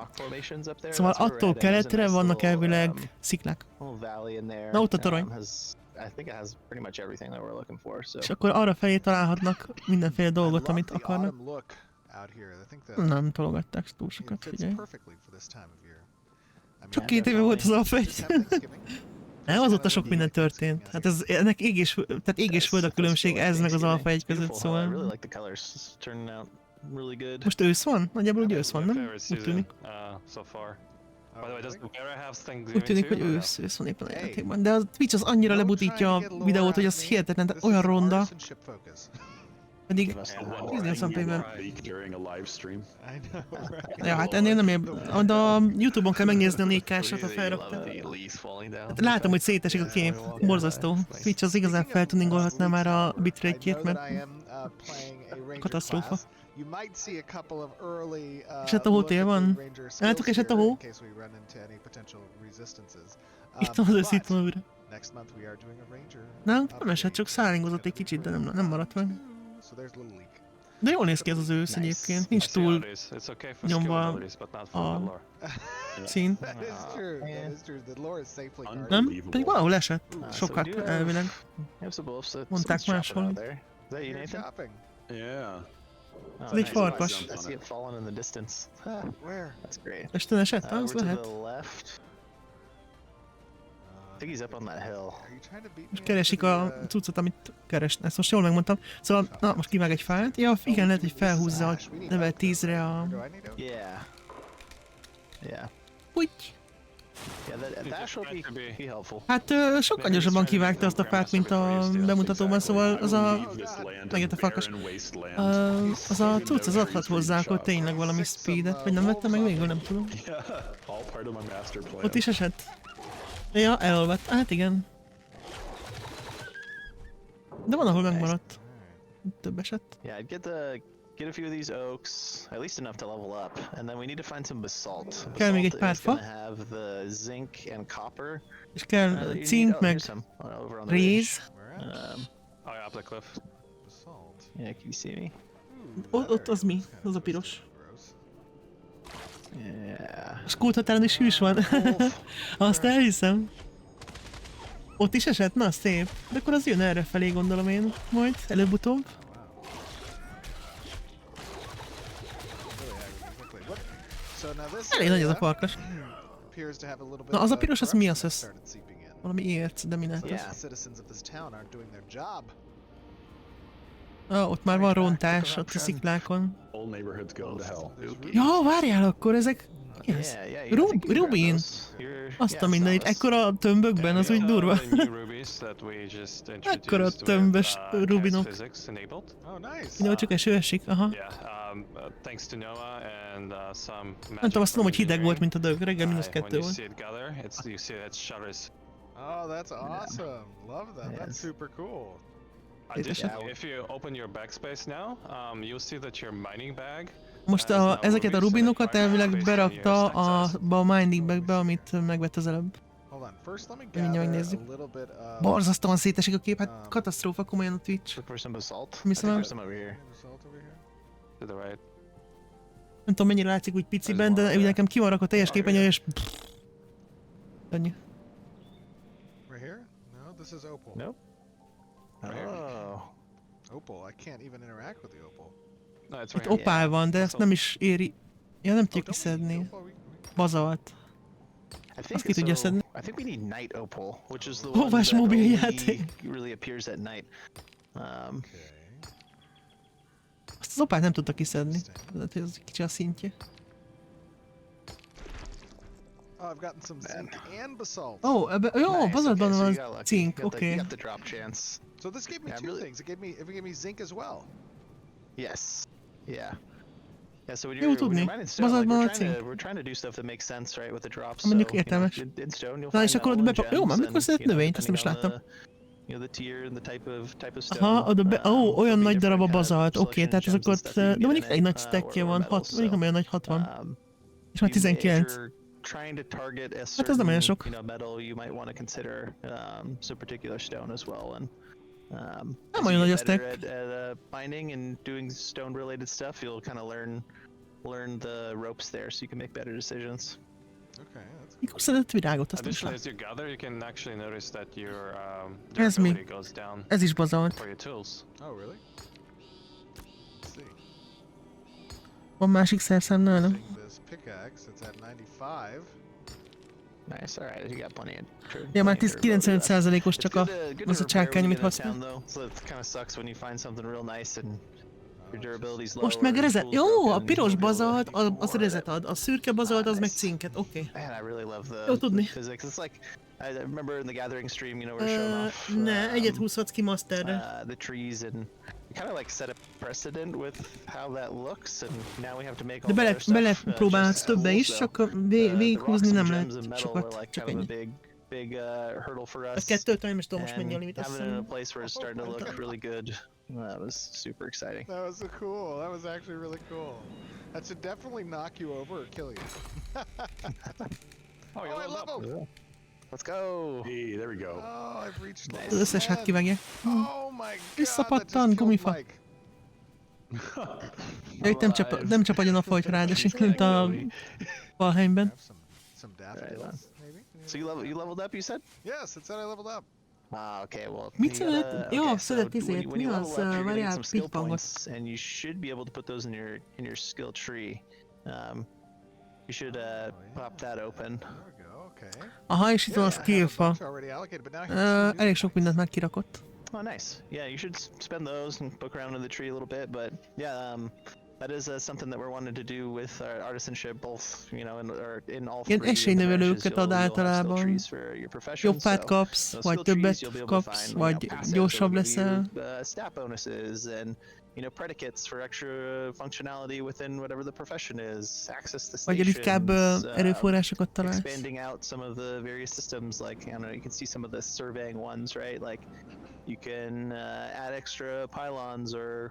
Szóval attól keletre vannak elvileg sziklák. Na ott a torony. És akkor arra felé találhatnak mindenféle dolgot, amit akarnak. Nem tologatták túl sokat, figyelj. Csak 2 éve volt az alapvegy. Nem, azóta sok minden történt. Hát ennek ég és föld a különbség, ez meg az alfa egy között, szóval... Most ősz van? Nagyjából úgy ősz van, nem? Úgy tűnik. Úgy tűnik, hogy ősz van éppen a játékban. De a Twitch az annyira lebutítja a videót, hogy az hihetetlen, de olyan ronda. Pedig Disney Szempében. Ja, hát ennél nem ér... De a Youtube-on kell megnézni a 4K-sat, ha felrakta. Hát látom, hogy szétesik a kép. Borzasztó. Twitch az igazán feltuningolhatná már a bitrate-jét, mert... katasztrófa. Eset a hótél van? Látok eset a hó? Itt van az ősz, itt van újra. Nem esett, csak szállingozott egy kicsit, de nem maradt meg. De jól néz ki ez az ősz egyébként, nincs túl nyomva a szín. Nem? Pedig valahol esett. Sokat elvileg. Mondták máshol. Ez egy farkas. Esten esett? Az lehet. Most keresik a cuccot, amit keresne. Ezt most jól megmondtam. Szóval, na, most kivág egy fát. Ja, igen, lehet, hogy felhúzza a level 10-re a... Úgy. Hát sokkal gyorsabban kivágta azt a fát, mint a bemutatóban, szóval az a... Megjött a farkas. Az a cucc, az adhat hozzá akkor tényleg valami speedet, vagy nem vettem meg végül, nem tudom. Ott is esett. Ja, elolvadt. Hát igen. De van, ahol megmaradt. Több esett. Get a few of these oaks, at least enough to level up, and then we need to find some basalt. Kell még egy pár fa. Have the zinc and copper. És kell cink meg réz. Up the cliff. Yeah, can you see me? Ott az mi? Az a piros. Yeah. A skóthatáron is hűs van. Azt elhiszem. Ott is esett? Na, szép. De akkor az jön erre felé, gondolom én. Majd, előbb-utóbb. Elég nagy az a farkas. Na, az a piros, az mi az össz? Valami érc, de mi lehet az? Ott már van rontás, ott a sziklákon. Ja, várjál akkor, ezek... Mi ez? Rubin! Azt a mindenit, ekkora tömbökben, az úgy durva. Ekkora tömbös rubinok. Jó, csak eső esik, aha. Nem tudom, azt tudom, hogy hideg volt, mint a dög, reggel -2 volt. Oh, that's awesome. Love that. That's super cool. Additionally, if you open your backspace now, you'll see that your mining bag. Most ezeket a rubinokat elvileg berakta a mining bagbe, amit megvett az előbb. on. First, let me Mindjárt gather megnézzük. a little bit of Borzasztóan szétesik a kép, hát katasztrófa komolyan a Twitch. Look for some basalt. I Mi think szóval- there's some over here. result over here. To the right. Nem tudom mennyire látszik úgy piciben, de úgy nekem ki van rakva teljes képernyő és... Ennyi. Right here? No, this is opal. Nope. Oh. Opal. I can't even interact with the opal. No, it's Itt right here. opál van, de ezt nem is éri... Ja, nem tudjuk Oh, don't we need kiszedni. opal? Bazalt. I think ki tudja szedni. I think we need night opal, which is the Oh, one vas that mobil only játék. really appears at night. Okay. Azt az opát nem tudta kiszedni. Tehát ez kicsi a szintje. Oh, I've gotten some zinc and basalt. Ó, jó, Nice, bazaltban okay, so van you got lucky. cink, You got the- oké. You got the drop chance. So this gave me Yeah, two really- things. It gave me zinc as well. Yes. Yeah. Yeah, so when Jó you're, tudni. mining stone, like, Bazaltban a we're trying to do stuff that makes sense, right, with the drops. Mondjuk So, you know, értelmes. in stone you'll Na és find akkor metal ott and be... Jó, már gems mikor and, szedett you know, növényt, azt nem is depending láttam. on the, you know, the tier and the type of stone. Aha, oda be... Ó, there'll olyan be nagy darab a different kind of bazalt, oké, selection tehát ezek gems and ott... stuff you De can mondjuk get egy in nagy it, stackje or van, metals, mondjuk nem olyan nagy 60. És már 19. If you're trying to target a Hát ez nem olyan certain, sok. you know, metal, you might want to consider some particular stone as well. And Nem as olyan you nagy a get better stack. at mining and doing stone-related stuff, you'll kind of learn the ropes there, so you can make better decisions. Okay, that's Mikor szedett virágot, azt nem is Additionally, láttam. as you gather, you can actually notice that your Ez mi? durability goes down Ez is bazalt. for your tools. Oh, really? Let's see. Van másik szerszám nálam. Using this pickaxe, it's at 95. Nice, alright, you got plenty of Ja, már plenty of durability left. 95%-os It's csak good a... to- good to az a repair csákány, when amit you get in használ. town, though, so it kind of sucks when you find something real nice and your durability's low. Most or meg your rezet. tool's Jó, broken a and piros you don't be able to bazalt, az use rezet it. ad. A szürke bazalt, az meg Nice. cinket, oké. Man, I really love Jó the tudni. physics. It's like I remember in the gathering stream, you know, we're showing off Ne, egyet húzhatsz ki masterre. the trees, and we kind of like set a precedent with how that looks, and now we have to make all De the other stuff, bele próbálhatsz just többe cool, is, so, csak the végighúzni rocks nem and lehet gems and metal sokat, were like csak kind of a ennyi. big hurdle for A us. kettőt nem is tudom most mennyi a And limit, azt having it in a hiszem. place where it's starting to look really good, that was super exciting. That was so cool. That was actually really cool. That should definitely knock you over or kill you. Oh, Oh, I you're leveled up. leveled! Let's go! Hey, there we go. Oh, I've reached level Az összes hát 10. kivágja. Oh my god, that Visszapattan, just killed gumifa. Mike. Ja, itt nem csapagyon a folyt rád, esik, mint a Valheimben. Have some daffodils, maybe? So you leveled up, you said? Yes, it said I leveled up. Ah, okay, well. Mit you gotta- szedett? Jó, okay, szedett so izét. when Mi you az? level up, you're gonna get Várjál, some skill pingpongot. points, and you should be able to put those in your skill tree. You should pop that open. There we go, okay. Aha, és itt van a I have a skillfa. bunch already allocated, but now here's some Elég sok mindent már kirakott. Oh, nice. Yeah, you should spend those and poke around in the tree a little bit. But yeah, that is something that we're wanting to do with our artisanship, both you know, in all three. Ilyen of the esélynövelőket branches, ad you'll have skill általában. trees for your profession, Jobb fát so kapsz, those vagy skill trees, többet you'll be able to kapsz, find, vagy passives that'll gyorsabb give leszel. you, stat bonuses and you know predicates for extra functionality within whatever the profession is. Access to Vagy ritkább stations, erőforrásokat találsz. expanding out some of the various systems, like I don't know, you can see some of the surveying ones, right? Like you can add extra pylons or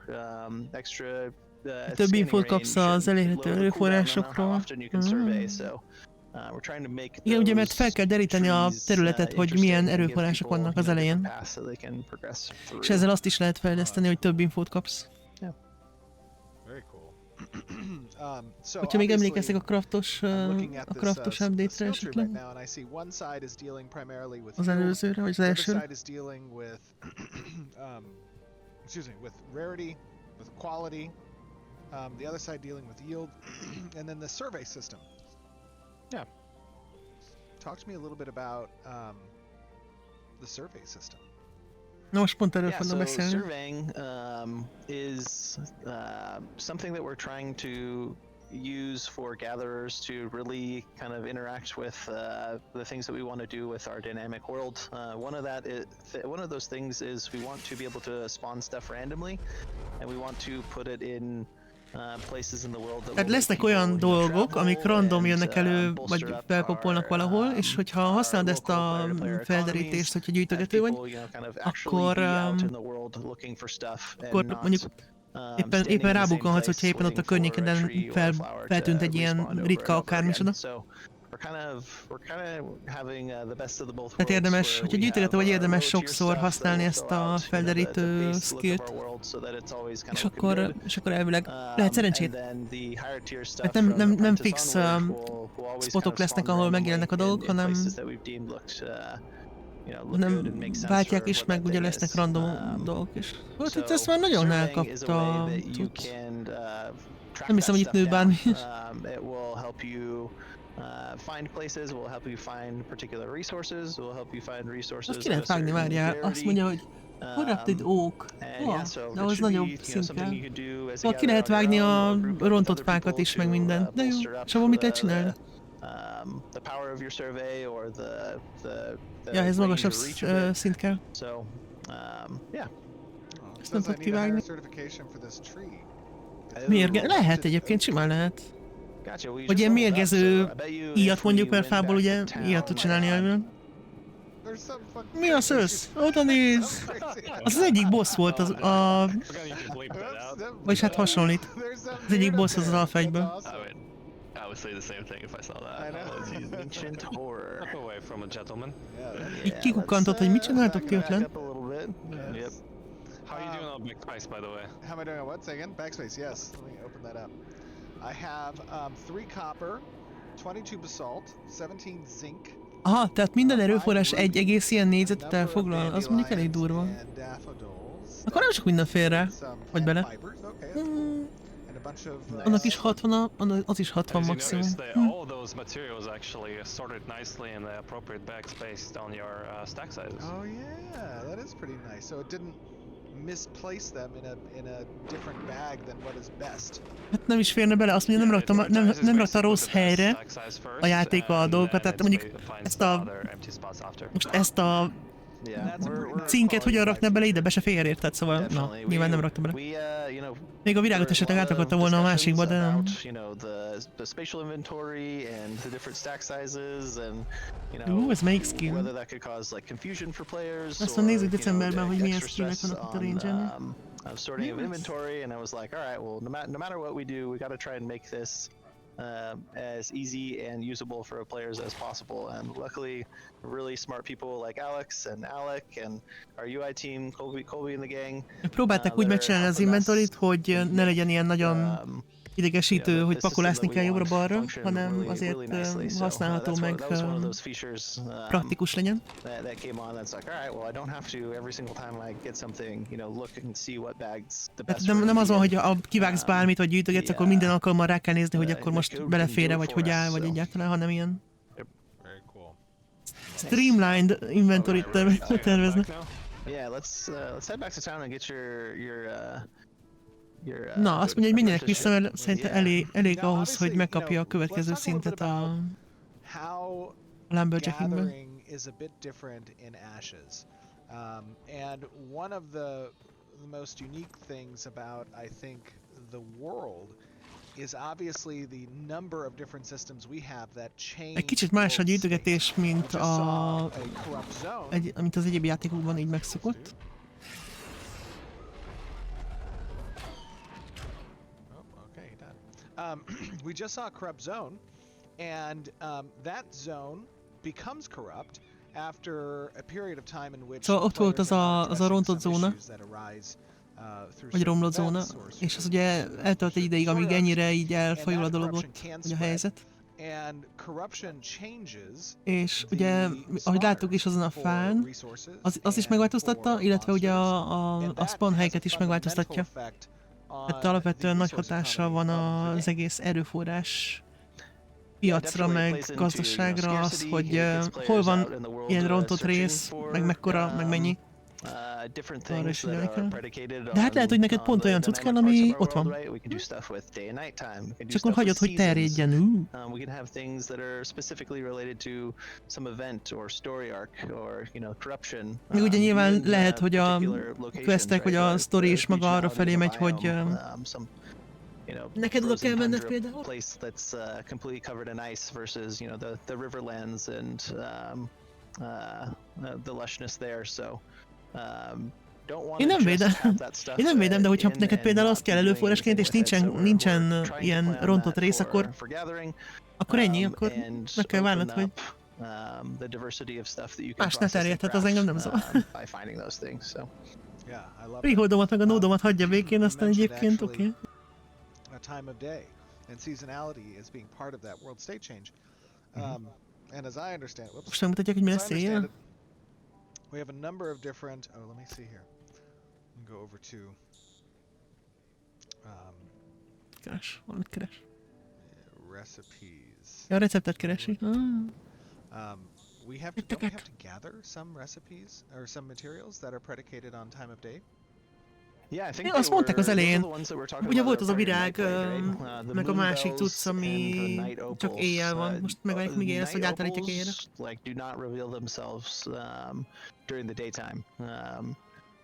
extra Több infót kapsz az elérhető erőforrásokról. Igen, ugye, mert fel kell deríteni a területet, hogy milyen erőforrások vannak az elején. És ezzel azt is lehet fejleszteni, hogy több infót kapsz. Very cool. So Hogyha még emlékeztek a obviously, I'm looking at this, craftos skill update-re tree right esetleg? now, and I see one side is dealing primarily with Az yield, előzőre, vagy az the other elsőre? side is dealing with, excuse me, with rarity, with quality. The other side dealing with yield, and then the survey system. Yeah. Talk to me a little bit about the survey system. Na most pont erről Yeah, fognak so beszélni. surveying is something that we're trying to use for gatherers to really kind of interact with the things that we want to do with our dynamic world. One of those things is we want to be able to spawn stuff randomly, and we want to put it in places in the world that Tehát will lesznek let olyan people, you know, dolgok, amik travel random and, jönnek elő, bolster vagy up felpopolnak our, valahol, és hogyha használod ezt a local player-to-player felderítést, economies, hogyha gyűjtögető vagy, people, you know, kind of actually akkor, be out in the world looking for stuff and akkor not, mondjuk éppen rábukkanhatsz, hogyha éppen ott a környéken feltűnt egy ilyen ritka akármicsoda. Tehát érdemes, hogyha gyűjtögető vagy, érdemes sokszor használni ezt a felderítő skillt, és akkor elvileg lehet szerencsét. Tehát nem fix spotok lesznek, ahol megjelennek a dolgok, hanem váltják is, meg ugye lesznek random dolgok is. Hát itt ezt már nagyon elkapta cucc. Nem hiszem, hogy itt nő bármi is. Azt ki lehet vágni, várjál. Azt mondja, hogy corrupted oak. De az nagyobb szint kell. Szóval ki lehet vágni a rontott fákat is, meg mindent. De jó. És abban mit lehet csinálni? Ja, ez magasabb szint kell. Ezt nem tudod kivágni. Lehet egyébként, simán lehet. Hogy ilyen mérgező íjat mondjuk, mert fából ugye íjat tud csinálni elvileg. Mi a szősz? Oda néz! Az egyik boss volt vagyis hát hasonlít. Az egyik boss az alfegyből. Így kikukkantott, hogy mit csináltok ti ott lent? How are you doing on backspace, by the way? How am I doing on what? Say again? Backspace, yes. Let me open that up. I have 3 copper, 22 basalt, 17 zinc. Aha, tehát minden erőforrás egy egész ilyen négyzetet elfoglal, az mondjuk elég durva. Akkor nem csak minden félre, vagy bele. Annak is 60, az is 60 maximum. All those materials actually sorted nicely in the appropriate bags based on your stack sizes. Oh yeah, that is pretty nice. So it didn't misplace them in a different bag than what is best. Hát nem is férne bele, azt mondja, nem rakta rossz helyre a játék a dolgokat, tehát mondjuk ezt a cinket hogyan rakna bele ide, be se fér, érted, szóval na, nyilván nem rakta bele. Még a virágot esetleg átrakta volna a másikba, de nem. Ez melyik skill? Azt mondom, nézzük decemberben, hogy milyen skillek vannak itt a range-en. I was sorting of inventory, and I was like, all right, well, no matter what we do, we got to try and make this as easy and usable for our players as possible. And luckily, really smart people like Alex and Alec and our UI team, Colby and the gang. Próbálták úgy megcsinálni az inventoryt, hogy ne legyen ilyen nagyon idegesítő, hogy pakolászni kell jobbra-balra, hanem azért használható meg praktikus legyen. Nem az van, hogy kivágsz bármit, vagy gyűjtögetsz, akkor minden alkalommal rá kell nézni, hogy akkor most belefér-e, vagy hogy áll, vagy egyáltalán, hanem ilyen streamlined inventoryt tervezne. Na, azt mondja, hogy menjenek vissza, mert szerintem elég ahhoz, hogy megkapja a következő szintet a lumberjackingben. And one of the most unique things about, I think, the world is obviously the number of different systems we have that change. Egy kicsit más a gyűjtögetés, mint mint az egyéb játékokban így megszokott. We just saw a corrupt zone, and that zone becomes corrupt after a period of time in which szóval ott volt az a rontott zóna, vagy romlott zóna, és az ugye eltelt egy ideig, amíg ennyire így elfajul a dolog ott, vagy a helyzet. És ugye, ahogy láttuk is azon a fán, az is megváltoztatta, illetve ugye a spawn helyeket is megváltoztatja. Tehát alapvetően nagy hatással van az egész erőforrás piacra, meg gazdaságra az, hogy hol van ilyen rontott rész, meg mekkora, meg mennyi. Arra is figyelni kell. De hát lehet, hogy neked pont olyan cucc kell, ami ott van. És akkor hagyod, hogy terjedjen. Még ugye nyilván lehet, hogy a questek, vagy a story is maga arra felé megy, hogy neked oda kell menned például? Én nem védem, de hogyha neked például az kell előforrásként, és nincsen ilyen rontott rész, akkor Akkor ennyi, akkor meg kell várnod, hogy the diversity of stuff that you can más ne process and terjedhet, az engem nem craft, zavar. by finding those things. So Yeah, I love that. Freeholdomat meg a nódomat hagyja békén, You aztán mentioned egyébként actually oké. a time of day and seasonality as being part of that world state change. And as I understand, whoops, Most megmutatják, hogy mi as I lesz understand éjjel. it, we have a number of different. Oh, let me see here. Go over to. Keres, valamit keres. Recipes. Ja, a receptet keresi. We have to, don't we have to gather some recipes or some materials that are predicated on time of day? yeah, I think Ja, they azt mondták az those are elején. the ones that we're talking Ugye about volt that az a are part of virág, Night Blade, right? The meg a moon másik bells cucc, ami and the night csak opals. éjjel van. Most megvárjuk, míg éjjel lesz, hogy Night átállítják éjjelre. opals, like, do not reveal themselves during the daytime.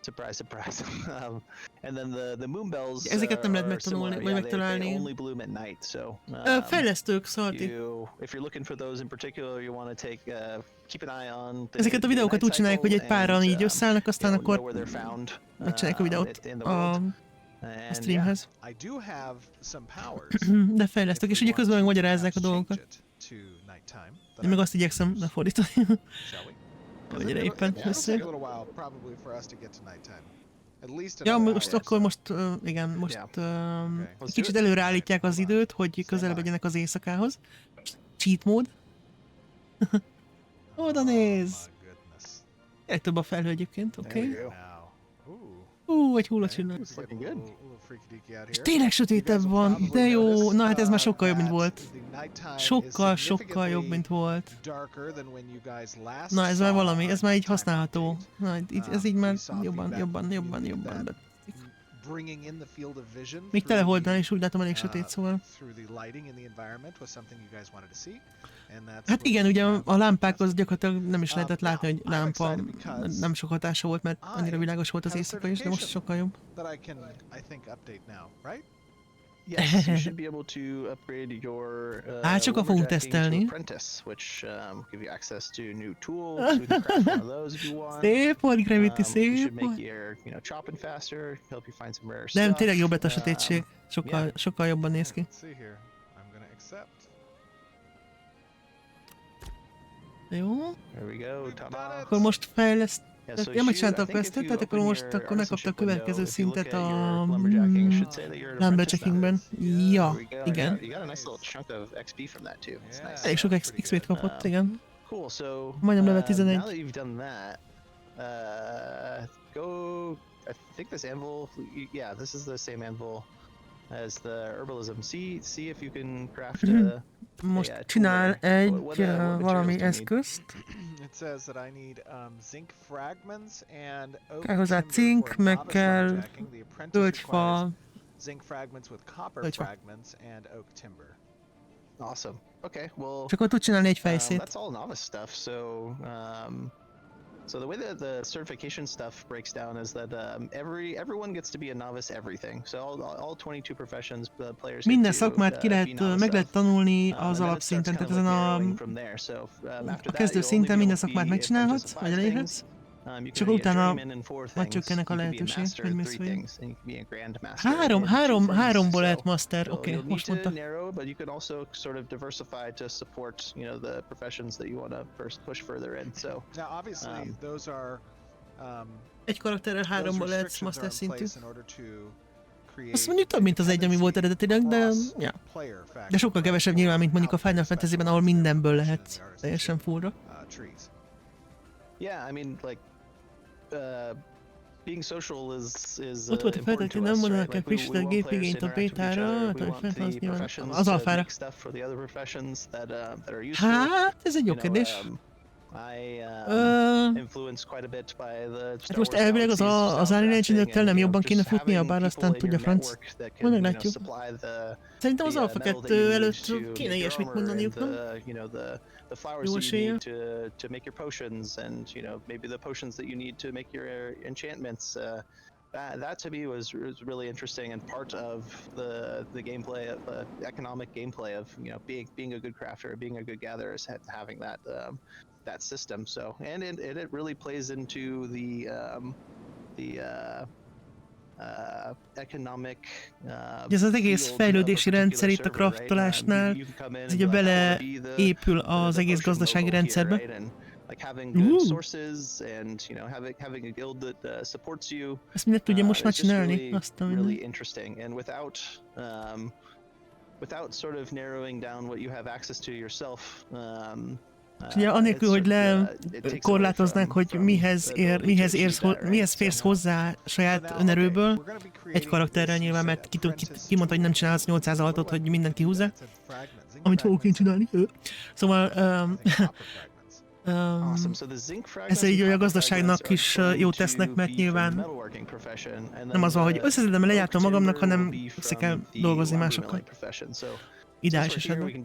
Surprise, surprise. And then the moon bells Ezeket nem lehet are megtanulni, similar. vagy Yeah, they megtalálni. only bloom at night, so Fejlesztők, Szalti. if you're looking for those in particular, you want to take keep an eye on the Ezeket a videókat night úgy csinálják, hogy egy cycle páran and, így összeállnak, aztán know akkor where they're found megcsinálják a videót in the a world. a streamhez. I do have some powers. De fejlesztők, és ugye közben meg magyarázzák a dolgokat. Én meg azt igyekszem lefordítani. Hogy éppen beszél. Ja, most akkor most, igen, most egy kicsit előre állítják az időt, hogy közelebb legyenek az éjszakához. Cheat mód. Oda néz! Egy több a felhő egyébként, oké. Egy hullacsillag. És tényleg sötétebb van, de jó, na hát ez már sokkal jobb, mint volt. Sokkal jobb, mint volt. Na ez már valami, ez már így használható. Na, ez így már jobban be. Még teleholdnál is úgy látom elég sötét, szóval. Hát igen, ugye a lámpákhoz gyakorlatilag nem is lehetett látni, hogy lámpa nem sok hatása volt, mert annyira világos volt az éjszaka is, de most sokkal jobb. Yes, you should be able to upgrade your Hát sokkal fogunk lumberjacking tesztelni. to apprentice, which give you access to new tools. We can craft one of those if you want. Szép volt, Gravity, You szép should make volt. your, chopping faster, help you find some rare Nem, stuff. tényleg jobb lett a sötétség. Sokkal jobban néz ki. Jó. There we go, tada. Akkor most fejleszt... Yeah, so Ja, megcsináltam a I think if questet, you tehát akkor open most your akkor megkapta a artisanship window, következő if you look szintet at a your lumberjacking, it should say that you're an lumberjackingben. Ja, There we go. igen. You got a nice little chunk of XP from that too. It's nice. Elég sok XP-t kapott, igen. Cool, so Majdnem level 11. now that you've done that, go. I think this anvil. Yeah, this is the same anvil as the herbalism. See if you can craft Most csinál egy valami eszközt. It says that I need zinc fragments and oak Kell hozzá timber cink, for meg novice kell lumberjacking. The apprentice tölgyfa. requires zinc fragments with copper Tölgyfa. fragments and oak timber. Awesome. Okay, well. És akkor tud csinálni egy fejszét. That's all novice stuff. So the way that the certification stuff breaks down is that everyone gets to be a novice everything. So all 22 professions players. Minden szakmát ki lehet, meg lehet tanulni az alapszinten, tehát ezen a kezdő szinten minden szakmát megcsinálhatsz, vagy elérhetsz, és akkor utána majd csökkennek a lehetőség, hogy mi szóljon. Háromból lehet master, oké, most mondta. But you can also sort of diversify to support, the professions that you want to push further in. So Now, obviously, those are Egy karakterrel those háromból lehetsz restrictions are master in szintű. place in order to create Azt mondjuk több, mint az egy, ami volt eredetileg, de ja. player factor. De sokkal kevesebb nyilván, mint mondjuk a Final Fantasy-ben, ahol mindenből lehetsz teljesen fullra. Trees. yeah, I mean, like, being social is Ott volt a feltétlenül, important to nem us, mondanak right? el Like, we frissített want players to gépigényt a interact with each bétára, other. We vagy want fent the az nyilván professions az to alfára. make stuff for the other professions that are useful. Hát, ez egy jó kérdés. I influenced quite a bit by the Hát Star most Wars elvileg Galaxies az Alien crafting Engine-ökkel nem and, jobban just kéne futnia, having bár aztán people in tudja your franc. network that Majd can, meglátjuk. supply the Szerintem az the, Alpha metal that 2 you need előtt to kéne make ilyesmit your armor mondaniuk, and nem? the flowers Jó that you esélye. need to make your potions, and maybe the potions that you need to make your enchantments. That to me was really interesting and part of the gameplay, of economic gameplay of being a good crafter, being a good gatherer, is having that system. So and it really plays into the economic. Ez az egész fejlődési rendszer itt a craftolásnál, ez ugye beleépül az egész gazdasági rendszerbe. Like having good sources and having a guild that supports you. Ezt mindent tudja most már csinálni, azt a really interesting, and without sort of narrowing down what you have access to yourself. Ugye anélkül, hogy lekorlátoznánk, hogy mihez férsz hozzá saját önerőből, egy karakterrel nyilván, mert kimondta, hogy nem csinálsz 800 altot, hogy mindent kihúzza, amit fogok én csinálni. Szóval ez így a gazdaságnak is jót tesznek, mert nyilván nem az van, hogy összeszedem, lejártam magamnak, hanem össze kell dolgozni másokkal. Ideális esetben.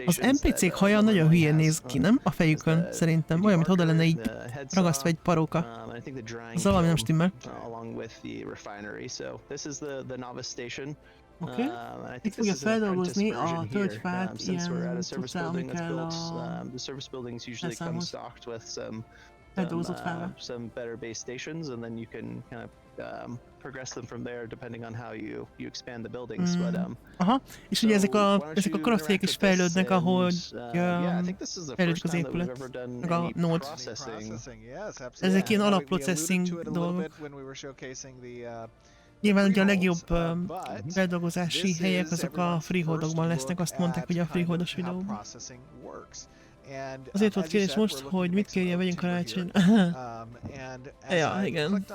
Az NPC-k haja nagyon hülyén néz ki, nem? A fejükön szerintem. Olyan, mint oda lenne így ragasztva egy paróka. Az valami nem stimmel. Oké. Itt fogja feldolgozni a tölgyfát ilyen cuccá, ami kell a felszámhoz. Feldolgozott fára. Progress them from there depending on how you expand the buildings. Aha, és ugye ezek a crafték is fejlődnek, ahogy fejlődik az épület, meg a node. Ezek ilyen alapprocesszing dolgok. Nyilván ugye a legjobb feldolgozási helyek azok a freeholdokban lesznek, azt mondták ugye a freeholdos videóban. Azért volt kérdés most, hogy mit kérjen vegyünk karácsony. Ja, igen.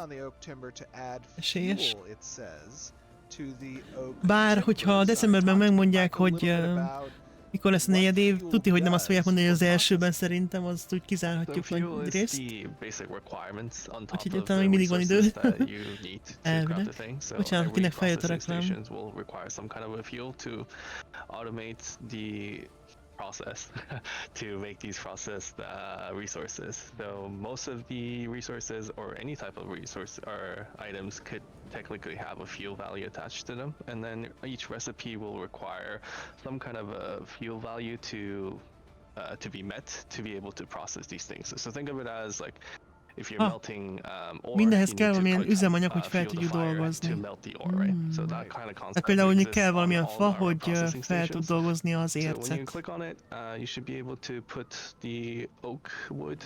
Esélyes. Bár, hogyha decemberben megmondják, hogy mikor lesz a negyed év, tudni, hogy nem azt fogják mondani, hogy az elsőben szerintem, azt úgy kizárhatjuk nagy részt. Úgyhogy utána még mindig van idő. Elvileg. Bocsánat, akinek feljött a reklám. Process to make these processed resources. So most of the resources or any type of resource or items could technically have a fuel value attached to them, and then each recipe will require some kind of a fuel value to be met to be able to process these things. So think of it as like if you're melting ore, mindenhez kell valamilyen üzemanyag, hogy fel tudjuk dolgozni. Tehát például, hogy kell valamilyen fa, hogy fel tud dolgozni az ércet.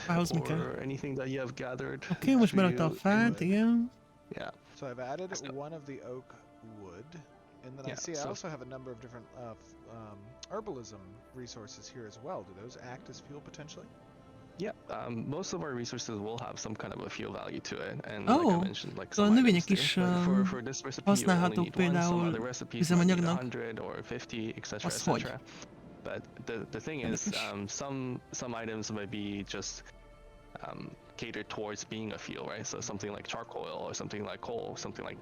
Ahhoz mi kell? Oké, most berakta a fát, igen. So I've added one of the oak wood, and then I also have a number of different herbalism resources here as well. Do those act as fuel potentially? Yeah, most of our resources will have some kind of a fuel value to it, and like I mentioned, like some növények is használhatók például üzemanyagnak. 100 or 50, etc. But the thing is, some items might be just catered towards being a fuel, right? So something like charcoal or something like coal, something like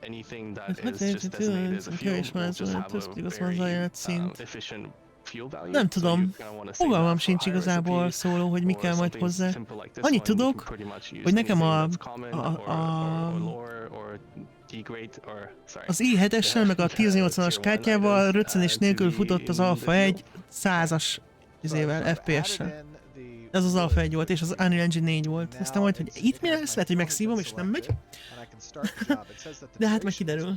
anything that is just designated as a fuel will just have a very efficient. Nem tudom, fogalmam sincs igazából szóló, hogy mi kell majd hozzá. Annyit tudok, hogy nekem az i7-essel meg a 1080-as kártyával röccenés nélkül futott az Alpha 1 100-as FPS-sel. Ez az Alpha 1 volt, és az Unreal Engine 4 volt. Aztán majd, hogy itt mi lesz, lehet, hogy megszívom és nem megy. De hát meg kiderül.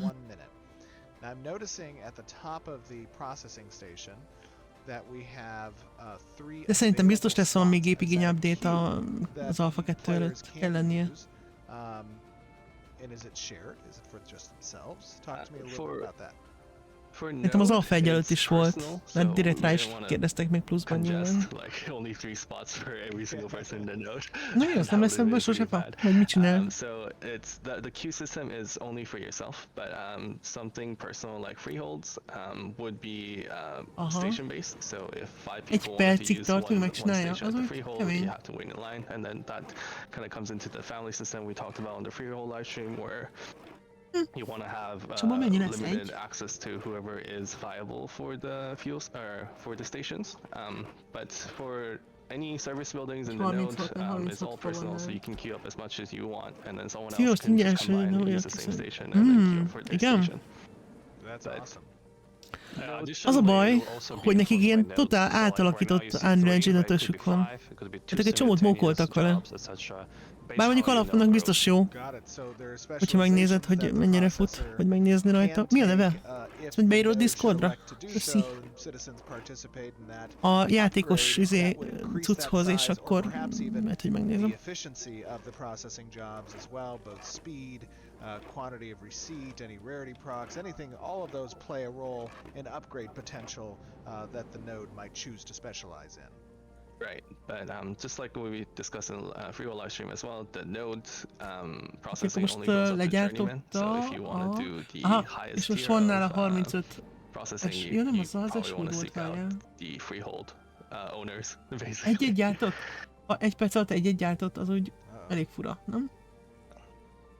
De szerintem biztos lesz valami gépigény update az Alpha 2 előtt, kell lennie. Szerintem az Alpha 1 előtt is volt, mert direkt rá is kérdeztek még pluszban nyilván. Na jó, azt nem lesz ebből sose fa? Vagy mit csinál? The queue system is only for yourself, but something personal like freeholds would be station based. So if 5 people want to use one station at the freehold, you have to wait in line, and then that kind of comes into the family system we talked about on the freehold live stream, where you want to have limited access to whoever is viable for the fuels or for the stations. But for any service buildings in the node, it's all personal, so you can queue up as much as you want, and then someone else can just come by and use the same station and then queue up for their station. That's awesome. Az a baj, hogy nekik ilyen totál átalakított Unreal Engine 5-ösük van. Tehát egy csomót mókoltak vele. Bár mondjuk alapnak biztos jó, hogyha megnézed, hogy mennyire fut, hogy megnézni rajta. Mi a neve? Ezt mondjuk beírod Discordra? Köszi. A játékos cucchoz, és akkor mert hogy megnézem. Quantity of receipt, any rarity procs, anything, all of those play a role in upgrade potential that the node might choose to specialize in. Right, but just like what we discussed in free live stream as well, the node processing only goes up to journeyman. So if you want to do the highest tier of processing, you probably want to seek out the freehold owners, basically. Egy-egy gyártott? Egy perc alatt egy-egy gyártott, az úgy elég fura, nem?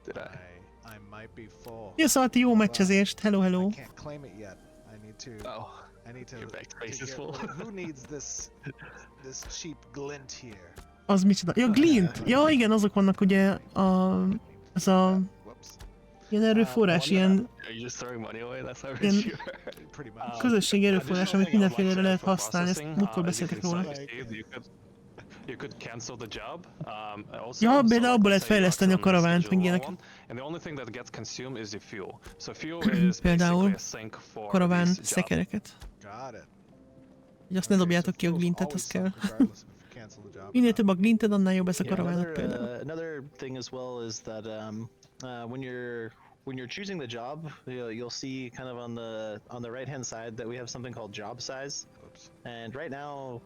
Did I? Ja, szóval jó meccsezést, hello, hello. I can't claim it yet. I need to your backspace is full. Who needs this cheap glint here? Az micsoda? Ja, glint! Ja, igen, azok vannak ugye az a ilyen erőforrás, ilyen közösségi erőforrás, amit mindenfélére lehet használni, ezt múltkor beszéltek róla. Ja, például abból lehet fejleszteni a karavánt, meg ilyenek. Például karaván szekereket. Hogy azt ne dobjátok ki a glintet, az kell. Minél több a glinted, annál jobb ez a karavánok például. Another thing as well is that when you're choosing the job, you'll see kind of on the right hand side that we have something called job size. And right now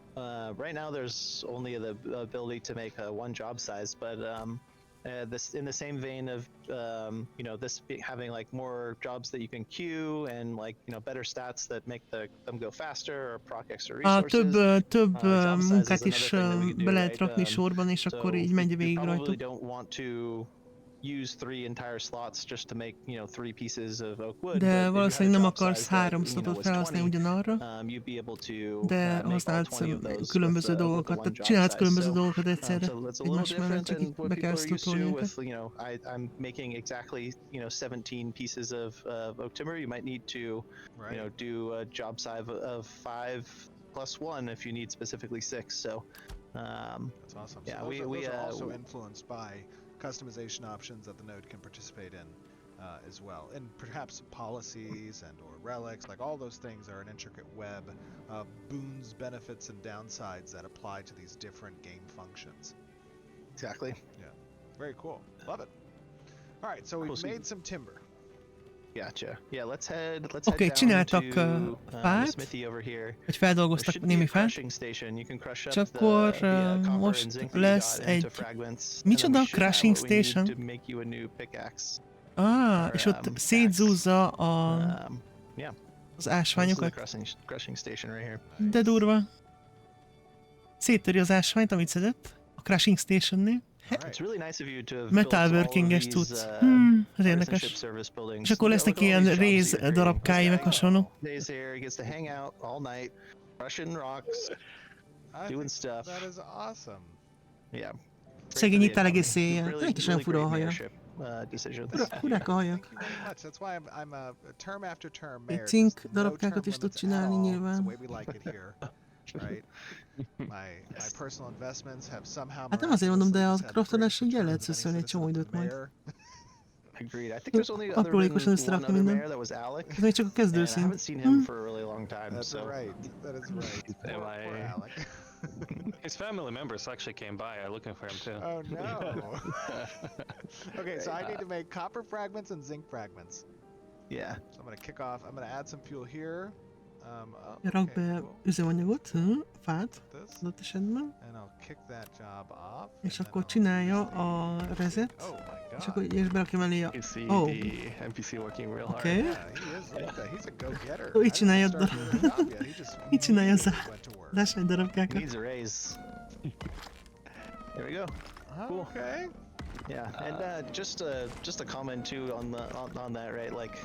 there's only the ability to make one job size, but this in the same vein of this having like more jobs that you can queue and like better stats that make them go faster or proc extra resources. Több munkát is be lehet rakni sorban, és akkor így megy végig rajta. Use 3 entire slots just to make, 3 pieces of oak wood. De valószínűleg nem akarsz 3 slotot felhasználni ugyanarra, de használsz különböző dolgokat, tehát csinálsz különböző dolgokat egyszerre, egymás mellett, csak itt be kell sztotolni őket. I'm making exactly, 17 pieces of oak timber. You might need to, do a job size of 5 plus 1 if you need specifically 6. So, that's awesome. Yeah, so those are also influenced by customization options that the node can participate in as well, and perhaps policies and or relics, like all those things are an intricate web of boons, benefits, and downsides that apply to these different game functions. Exactly. Yeah. Very cool. Love it. All right, so we've made some timber. Gotcha. Yeah, let's head Oké, csináltak fát, vagy feldolgoztak némi fát, és akkor most lesz egy... Micsoda? Crafting station? És ott szétzúzza az ásványokat. De durva. Széttöri az ásványt, amit szedett a crafting stationnél. Metalworking-es tudsz. Ez érdekes. És akkor lesznek ilyen réz darabkái, meg hasonló. Szegény itt el egész éjjel. Neki is olyan fura a haja. Furák a hajak. Egy cink darabkákat is tud csinálni nyilván. Hát nem azért mondom, de a craftolás így el lehet szöszölni egy csomó időt majd. Aprólékosan összerakni minden. Ez még csak a kezdőszín. His family members actually came by looking for him too. Oh no. Okay, so I need to make copper fragments and zinc fragments. Yeah. So I'm gonna kick off. I'm gonna add some fuel here. Rak be üzemanyagot, fát, adott esetben. És akkor csinálja a rezet, és akkor és berakja mellé a... Oké. Így csinálja a így csinálja az ásvány darabkákat. There we go. Cool. Okay. Yeah, and just a comment too on that, right? Like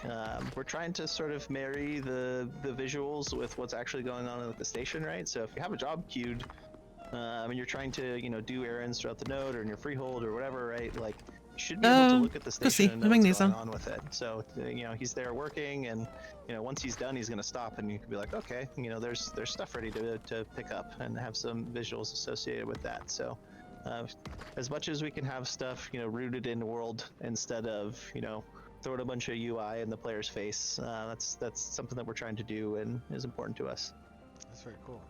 we're trying to sort of marry the visuals with what's actually going on at the station, right? So if you have a job queued, and you're trying to do errands throughout the node or in your freehold or whatever, right? Like should be able to look at the köszi, station and know what's megnézem. going on with it. So he's there working, and once he's done, he's going to stop, and you can be like, okay, there's stuff ready to pick up, and have some visuals associated with that. So as much as we can have stuff rooted in the world instead of throwing a bunch of UI in the player's face, that's something that we're trying to do and is important to us. That's very cool.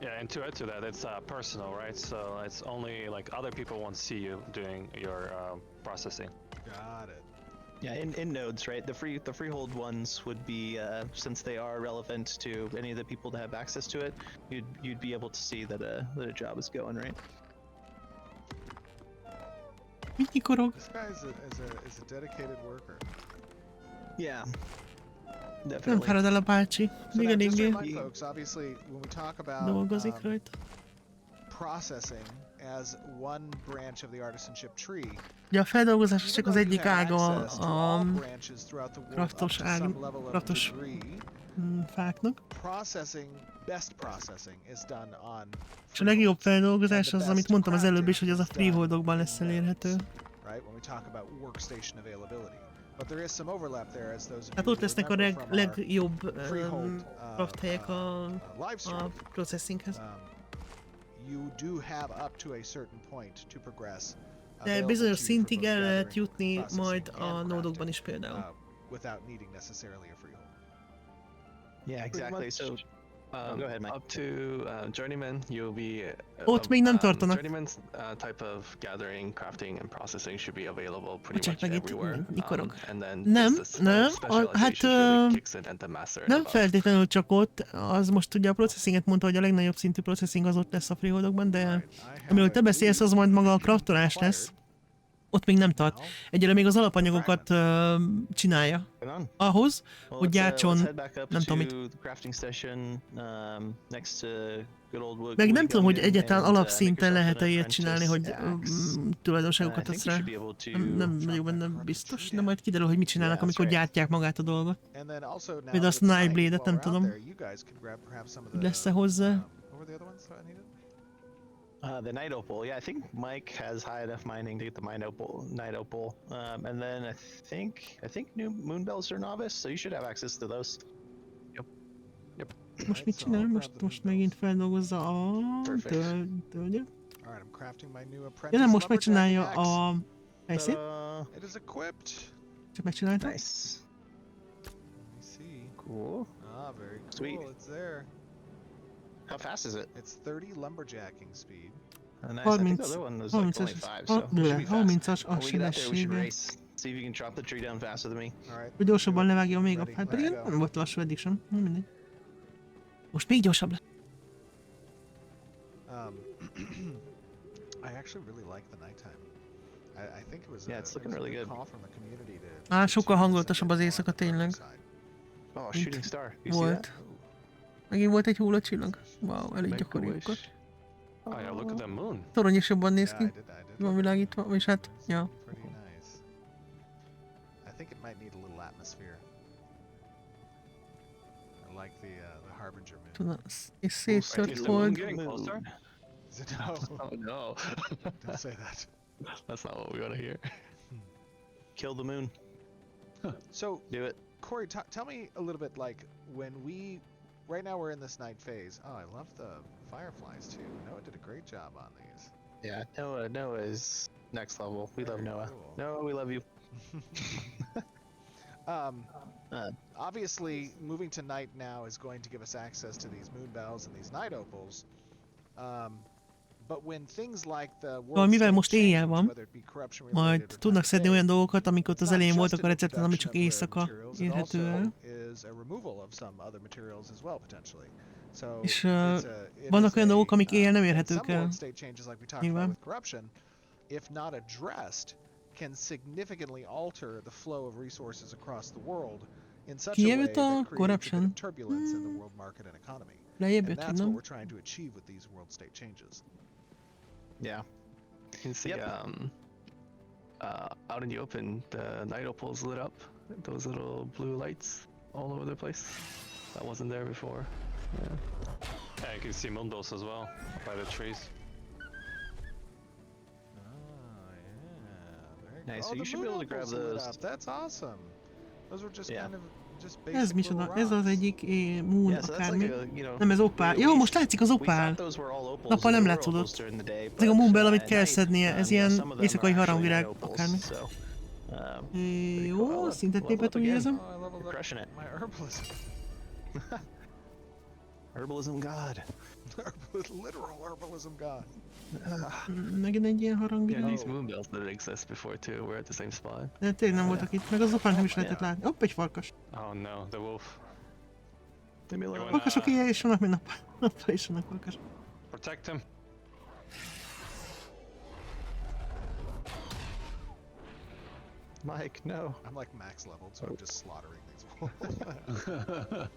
Yeah, and to add to that, it's personal, right? So it's only like other people won't see you doing your processing. Got it. Yeah, in nodes, right? The freehold ones would be, since they are relevant to any of the people that have access to it, you'd be able to see that a job is going, right? Mikikorog. This guy is a dedicated worker. Yeah. Nem Definitely. fárad el a bácsi. So Még now, just to eléggé remind folks, obviously, when we talk about dolgozik rajta. processing as one branch of the artisanship tree, Ugye a feldolgozás az even csak az though you egyik have ága access to all a branches throughout the world up to craftos some level of craftos degree, fáknak. best processing is done on És a legjobb feldolgozás And the az, amit best mondtam az előbb is, hogy az a crafting is done freeholdokban lesz in elérhető. nodes, right? When we talk about workstation availability. But there is some overlap there, as those of Hát you ott lesznek a remember from our legjobb freehold craft helyek a live stream. processinghez. You do have up to a certain point to progress. De bizonyos szintig el lehet jutni majd a nódokban is például. Without needing necessarily a freehold. Yeah, exactly. So go ahead, Mike. Up to journeyman, you'll be. Ott még nem tartanak. Journeyman's type of gathering, crafting, and processing should be available pretty Bocsánat, much meg itt everywhere. nyikorog. And then Nem, nem, hát nem above. feltétlenül csak ott, az most ugye a processinget mondta, hogy a legnagyobb szintű processing az ott lesz a freeholdokban, de amiről te beszélsz, az majd maga a craftolás lesz. Ott még nem tart. Egyelőre még az alapanyagokat csinálja. Ahhoz, hogy gyártson, nem tudom mit. Meg nem tudom, hogy egyáltalán alapszinten lehet-e ilyet csinálni, hogy tulajdonságokat adsz rá. Nem vagyok benne biztos, de majd kiderül, hogy mit csinálnak, amikor gyártják magát a dolgot. Például azt a Nightblade-et nem tudom, lesz-e hozzá. The night opal, yeah, I think Mike has high enough mining to get the night opal, and then I think new moon bells are novice, so you should have access to those. Yep. Most mit csinál? Most megint feldolgozza a tölgyet. Ja nem, most megcsinálja a helyszínt. Csak megcsinálta. Nice. Cool. Very Sweet. cool. It's there. How fast is it? It's 30 lumberjacking speed. Nice. I think the other one was like only 5, so it should be fast. 30-as a When we get out there, we should sebessége. race. See if you can chop the tree down faster than me. All right. Hogy gyorsabban levágja még a... Ready, Hát pedig let's go. nem volt lassú eddig sem. Mindegy. Most még gyorsabb lett. I actually really like the nighttime. I think it was Yeah, it's looking really good. call from the community to Á, sokkal hangulatosabb az éjszaka tényleg. Oh, shooting star. You see Volt. that? Megint volt egy hullacsillag. Wow, elég gyakori akkor. Oh yeah, look at the moon. Torony is jobban néz Yeah, ki. I did Van világítva, és hát, ja. Pretty nice. I think it might need a little atmosphere. I like the Harbinger moon. Tudom, és Is széttört the moon hold. getting closer? Is it? No, Oh no, don't say that. that's not what we want to hear. Kill the moon. So, Do it. Corey, tell me a little bit, like, when we... Right now we're in this night phase. Oh, I love the fireflies too. Noah did a great job on these. Yeah, Noah is next level. We love Very Noah. cool. Noah, we love you. Obviously, moving to night now is going to give us access to these moon bells and these night opals. But when things like the world mivel most state éjjel change, van, whether it be corruption majd related or tudnak time szedni of olyan day, dolgokat, amik ott it's az not elején just voltak a an recepten, ami csak introduction of éjszaka materials, it érhető el. also is a removal of some other materials as well, potentially. So És it vannak is olyan dolgok, amik éjjel nem and érhetők some el. world state changes, like we talked Nyilván. about with corruption, if not addressed, can significantly alter the flow of resources across the world in such a way Kijött a that creates a bit corruption. of turbulence in the world market and economy. Lejjebb And jött, hogy that's what nem? we're trying to achieve with these world state changes. Yeah. You can see Yep. out in the open, the night opals lit up. Those little blue lights all over the place. That wasn't there before. Yeah. Yeah, you can see moonbills as well by the trees. Oh, yeah, very Nice. Oh, So you the should be able to grab moon opals lit those. up. That's awesome. Those were just kind of just Ez basic micsoda? little Ez az rocks. egyik moon Yeah, so that's akármi. like a, you know, Nem, ez opál. Jó, most látszik az we opál. thought those were all opals, Nappal and nem they were opals látszódott. during the day, Ezek a but, moonbell, amit at kell night, szednie, ez you know, ilyen some of them éjszakai are actually harangvirág white opals, akármi. so, pretty Jó, cool. szintet Level lépett, up úgy again. érzem. Oh, I leveled You're up crushing it. my herbalism. Herbalism god. Literal herbalism god. Megint egy ilyen Yeah, harangvirág. these moonbells that exist before too. We're at the same spot. De tényleg nem voltak itt, meg az opánt nem is lehetett látni. Hopp, egy farkas. Oh no, the wolf. Leave me alone. Farkasok éjjel is vannak, mint nappal is vannak farkasok. Protect him. Mike, no. I'm like max leveled, so I'm just slaughtering these wolves.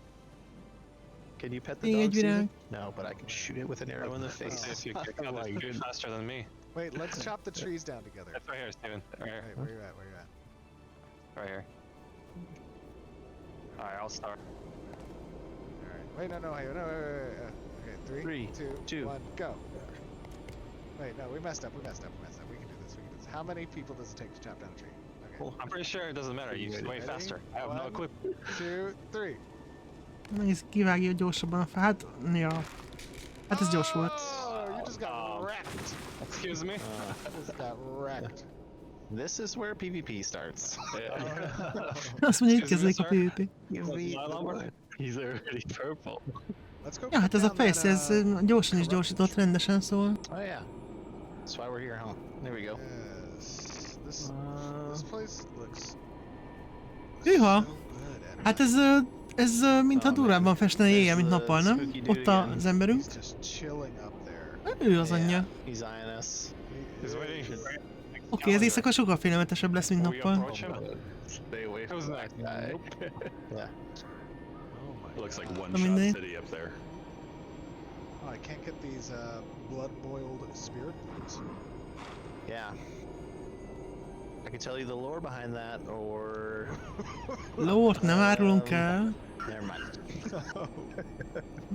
Can you pet the Még dog, egy virág. Steven? No, but I can shoot it with an arrow in the See face. if you can kill this dude faster than me. Wait, let's chop the trees down together. It's right here, Steven. Right here. Hey, where you at? Where you at? Right here. Alright, I'll start. Alright. Wait, no, hey, no, wait. Okay, Three, two, two. 1, go. Wait, no, we messed up. We can do this. How many people does it take to chop down a tree? Okay. I'm pretty sure it doesn't matter. You just way Ready? faster. I have no 1, clue. 2, 3. Nézd, kivágja gyorsabban a fát. Ja. Hát ez gyors volt. Oh, you just got wrecked. Excuse me? Just got wrecked. This is where PvP starts. Azt mondja, itt Excuse me, kezdődik a sir? PvP. Give me My lumber? He's already purple. Let's go. Ja, hát cut ez a down that, fejsz, ez gyorsan is gyorsított rendesen, szóval. Oh yeah. That's why we're here, huh? There we go. Yes. This place looks Hűha! so good. And Hát ez mintha durvábban festene éjjel, mint nappal, nem? Ott az emberünk. he's just chilling up there. Ő az anyja. He's eyeing us. He's waiting. Oké, ez éjszaka sokkal félelmetesebb lesz, mint Will we nappal. approach him? Stay away from Who's that guy. Yeah. Oh my It looks like God. one I mean, shot they- city up there. Oh, I can't get these blood-boiled spirit foods. Yeah. I can tell you the lore behind that, or... Lórt nem árulunk el. Never mind.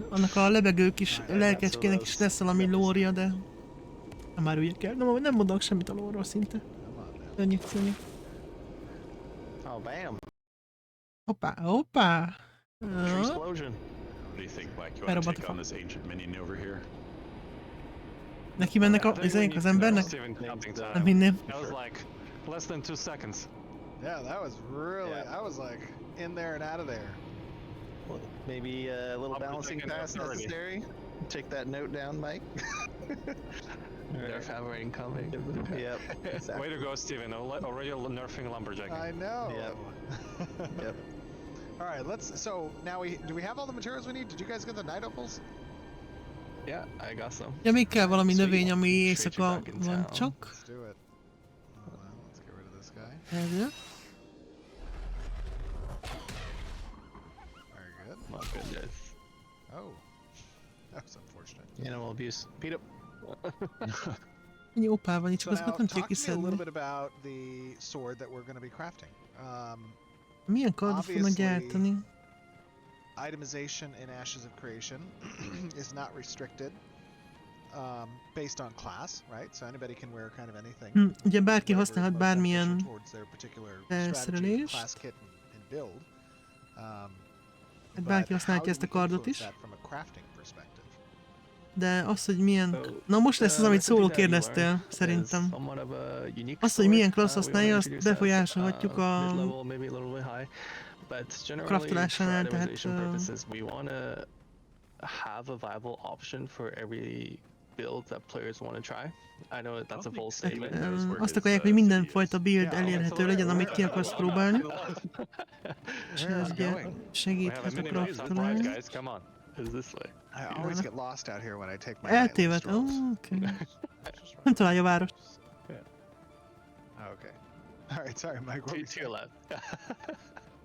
Annak a lebegő kis lelkecskének is lesz valami lórja, de... Nem áruljak el. Nem mondok semmit a lórról szinte. Come on now. Szörnyű. Oh, bam. Hoppá, hoppá! Tree explosion. What do you think, Mike? You Better want to about take the on this ancient minion over here? Neki mennek I think we ezek need az to know embernek? Steven counting Nem time. hinném. That was like less than 2 seconds. Yeah, that was really. Yeah. I was like in there and out of there. Well, maybe a little I'll be balancing taking pass notes already. necessary. Take that note down, Mike. Nerf hammer incoming. Yep. Exactly. Way to go, Steven. Already nerfing lumberjack. I know. Yep. Yep. All right, let's. So now do we have all the materials we need? Did you guys get the night opals? Yeah, I got some. Ja, még kell valami Sweet. növény, ami Trade you éjszaka back in van town. csak. Let's do it. Hold on, let's get rid of this guy. Ezzel. Very good. My goodness. Oh, that was unfortunate. Animal abuse. Beat up. Ennyi opál van itt, csak So azokat now, nem tudja talk to me a little kiszedni. bit about the sword that we're going to be crafting. Milyen kardot fognak obviously- gyártani? Itemization in Ashes of Creation is not restricted based on class, right? So anybody can wear kind of anything. Ugye bárki whatever is használhat most bármilyen beneficial towards their particular strategy, felszerelést. class kit and build. Hát bárki but használhatja how ezt a do we kardot influence is. that from a crafting perspective? De az, hogy milyen... So, Na most lesz az, amit recipe szóló that you kérdeztél, learned szerintem. is somewhat of a unique Azt, hogy milyen sword. klassz We használja, wanna azt introduce as, befolyásolhatjuk a mid-level, maybe a little bit high. But generally, for kraftolásánál, tehát itemization purposes, we want to have a viable option for every build that players want to try. I know that that's a bold statement. azt akarják, hogy mindenfajta build elérhető legyen, amit ki akarsz próbálni. És ez ugye segíthet a kraftolás. guys. Come on. Is this way? I always get lost out here when I take my Eltévedt. nightly Ó, strolls. oké. Nem találja a várost. Oh, okay. All right, sorry, Mike. What were you To your saying? left.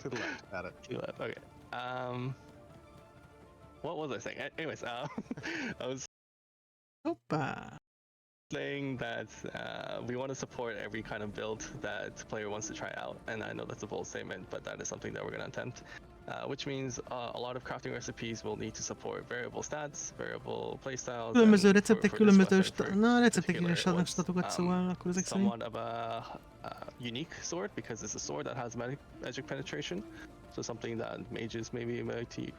To the left. Got it. To your left. Okay. What was I saying? Anyways, I was Hoppá. saying that we want to support every kind of build that the player wants to try out, and I know that's a bold statement, but that is something that we're going to attempt. which means a lot of crafting recipes will need to support variable stats, variable playstyles. Különböző receptek, különböző receptek is adnak statokat, szóval akkor ezek szerint. Somewhat of a unique sword because it's a sword that has magic penetration. So something that mages maybe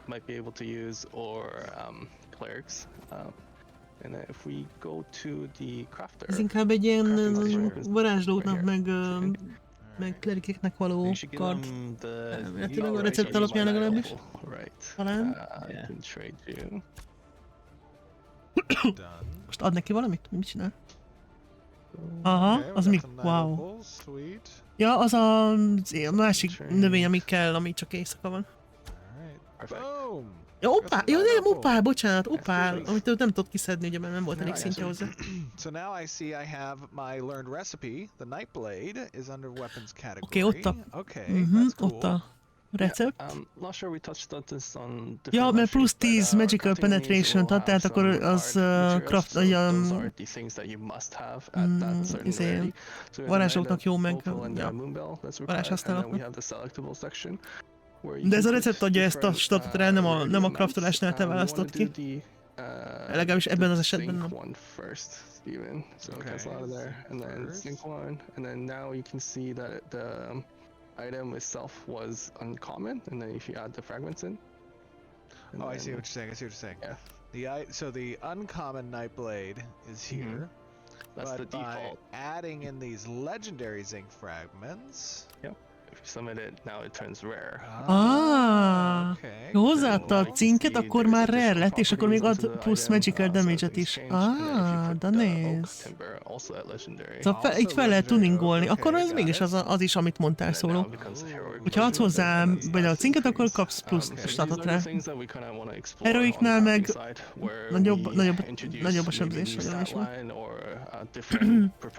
might be able to use, or clerics. And then if we go to the crafter. Ez inkább egy ilyen varázslóknak meg klerikeknek való kard. Elméletileg a recept alapján legalábbis. Talán. Most ad neki valamit? Mit csinál? Aha, az mi? Wow. Ja, az a másik növény, ami kell, ami csak éjszaka van. Ja, opál, bocsánat, opál, amit nem tudott kiszedni, ugye, mert nem volt elég szintje hozzá. So now I see I have my learned recipe. The Night Blade is under weapons category. Oké, ott a recept. Ja, mert plusz 10 magical penetration-t ad, tehát akkor az craft, varázslóknak jó, meg varázshasználatnak. De ez a recept adja ezt a statot rá, nem a craftolásnál te választott ki. Legalábbis ebben az esetben nem. Item itself was uncommon, and then if you add the fragments in. Oh, I see what you're saying. Yeah. So the uncommon Night Blade is here. That's the default. Adding in these legendary zinc fragments. Yep. If you summon it, now it turns rare. Hozzáadta a cinket, akkor már rare lett, és akkor még ad plusz magical damage-et is. De nézd. Szóval itt fel lehet tuningolni, akkor ez mégis az is, amit mondtál, Szóló. Hogyha adsz hozzá vagy a cinket, akkor kapsz plusz statot rá. Heroiknál meg nagyobb a sebzés, vagy nem is van.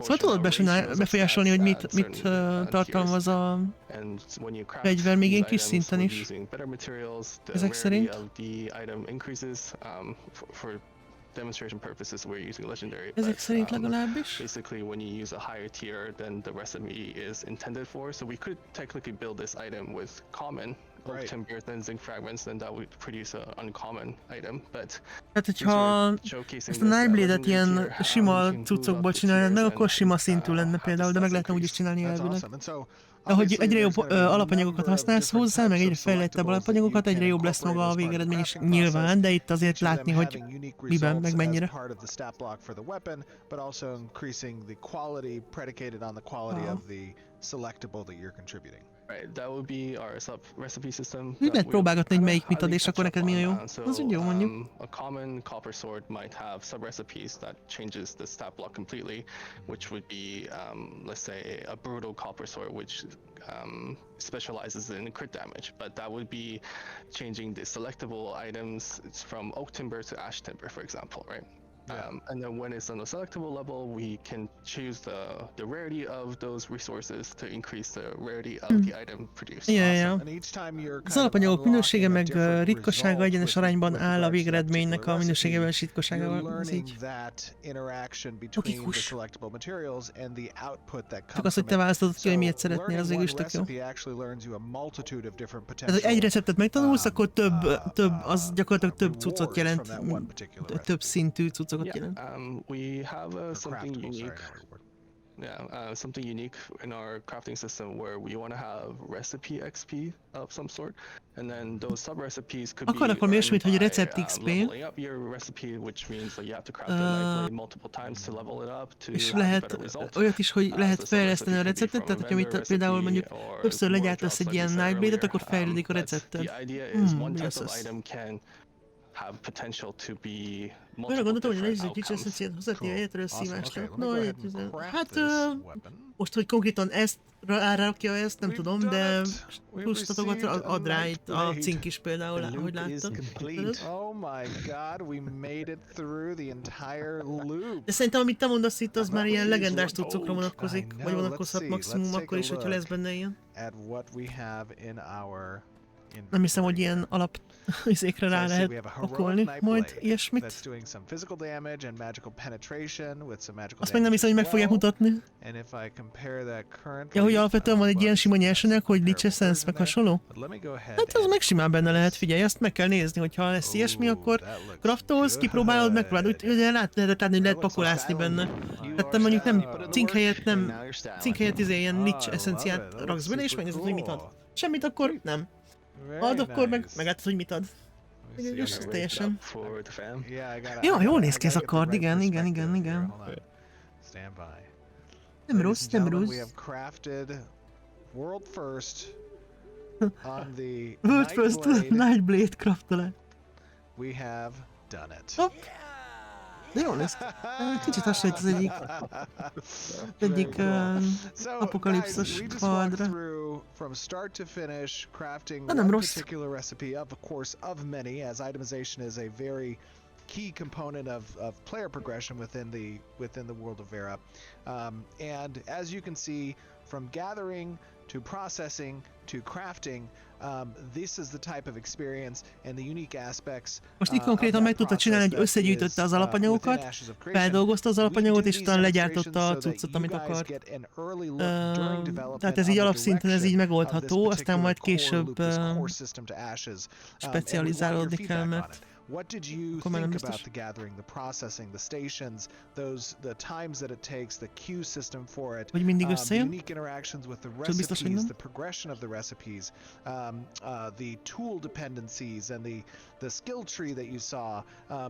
Szóval tudod befolyásolni, hogy mit tartalmaz a fegyver még ilyen kis szinten is. Ezek szerint. Ezek szerint legalábbis. Basically, when you use a higher tier than the recipe is intended for, so we could technically build this item with common oak timber, then zinc fragments, then that would produce an uncommon item. But tehát, hogyha ezt a Night Blade-et ilyen sima cuccokból csinálnád meg, akkor sima szintű lenne például, de meg lehetne úgy is csinálni elvileg. Ahogy egyre jobb alapanyagokat használsz hozzá, meg egyre fejlettebb alapanyagokat, egyre jobb lesz maga a végeredmény is nyilván, de itt azért látni, hogy miben, meg mennyire. Right, that would be our recipe system. Úgy lehet próbálgatni, hogy melyik mit ad, és akkor neked mi a jó. Az úgy jó, mondjuk. A common copper sword might have sub-recipes that changes the stat block completely, which would be, let's say, a brutal copper sword, which specializes in crit damage, but that would be changing the selectable items from oak timber to ash timber, for example, right? And then when it's on the selectable level, we can choose the rarity of those resources to increase the rarity of the item produced. Az alapanyagok minősége meg ritkasága egyenes arányban áll a végeredménynek a minőségével és ritkaságával. Ez így. Logikus. Csak az, hogy te választod ki, hogy miért szeretnél, az végül is tök jó. Tehát, hogy egy receptet megtanulsz, akkor több, az gyakorlatilag több cuccot jelent, több szintű cuccokat jelent. We have something unique. Something unique in our crafting system where we want to have recipe XP of some sort, and then those sub-recipes could be akkor olyasmit, hogy recept XP. Leveling up your recipe, which means that you have to craft the Night Blade multiple times to level it up to és have lehet a better result. Olyat is, hogy lehet fejleszteni a receptet, tehát hogyha például mondjuk többször legyártasz egy ilyen Night Blade-et, akkor fejlődik a recepted. Mi lesz az? Have potential to be arra gondoltam, hogy nehéz egy kicsit eszenciát hozzátenni a helyetről szívásnak. No, hát most, hogy konkrétan ezt rárakja ezt, nem tudom, de plusz statokat ad rá itt a cink is például, ahogy láttad. Oh my god, we made it through the entire loop. De szerintem amit te mondasz itt, az már ilyen legendás cuccokra vonatkozik, vagy vonatkozhat maximum akkor is, hogyha lesz benne ilyen. Nem hiszem, hogy ilyen alap izékre rá lehet okolni, majd ilyesmit. Azt meg nem hiszem, hogy meg fogják mutatni. And if I compare that currently, Ja, hogy alapvetően van egy ilyen sima nyersanyag, hogy Lich Essence meg hasonló? Hát az meg simán benne lehet, figyelj, azt meg kell nézni, hogyha lesz ilyesmi, akkor craftolsz, kipróbálod, megpróbálod, úgy ugye lehetett látni, hogy lehet pakolászni benne. Tehát te mondjuk nem cink helyett ilyen Lich Essenciát raksz bele, és megnézed, hogy mit ad. Semmit akkor nem. Ad, akkor meglátod, hogy mit ad. És teljesen. Ja, jól néz ki ez a kard, igen. Nem rossz. We have crafted world first on the World first Nightblade craftolás. We have done it. Hopp. De jól lesz. Kicsit hasonlít az egyik apokalipszos kardra. From start to finish, crafting nem one rossz. particular recipe, of course, of many, as itemization is a very key component of player progression within the world of Vera. And as you can see, from gathering to processing to crafting, this is the type of experience and the unique aspects. Most itt konkrétan meg tudta csinálni, hogy összegyűjtötte az alapanyagokat, feldolgozta az alapanyagot, és utána legyártotta a cuccot, amit akart. Tehát ez így alapszinten ez így megoldható, aztán majd később specializálódni kell, mert What did you think about the gathering, the processing, the stations, the times that it takes, the queue system for it, hogy mindig the összejön? unique interactions with the recipes, the progression of the recipes, the tool dependencies, and the skill tree that you saw,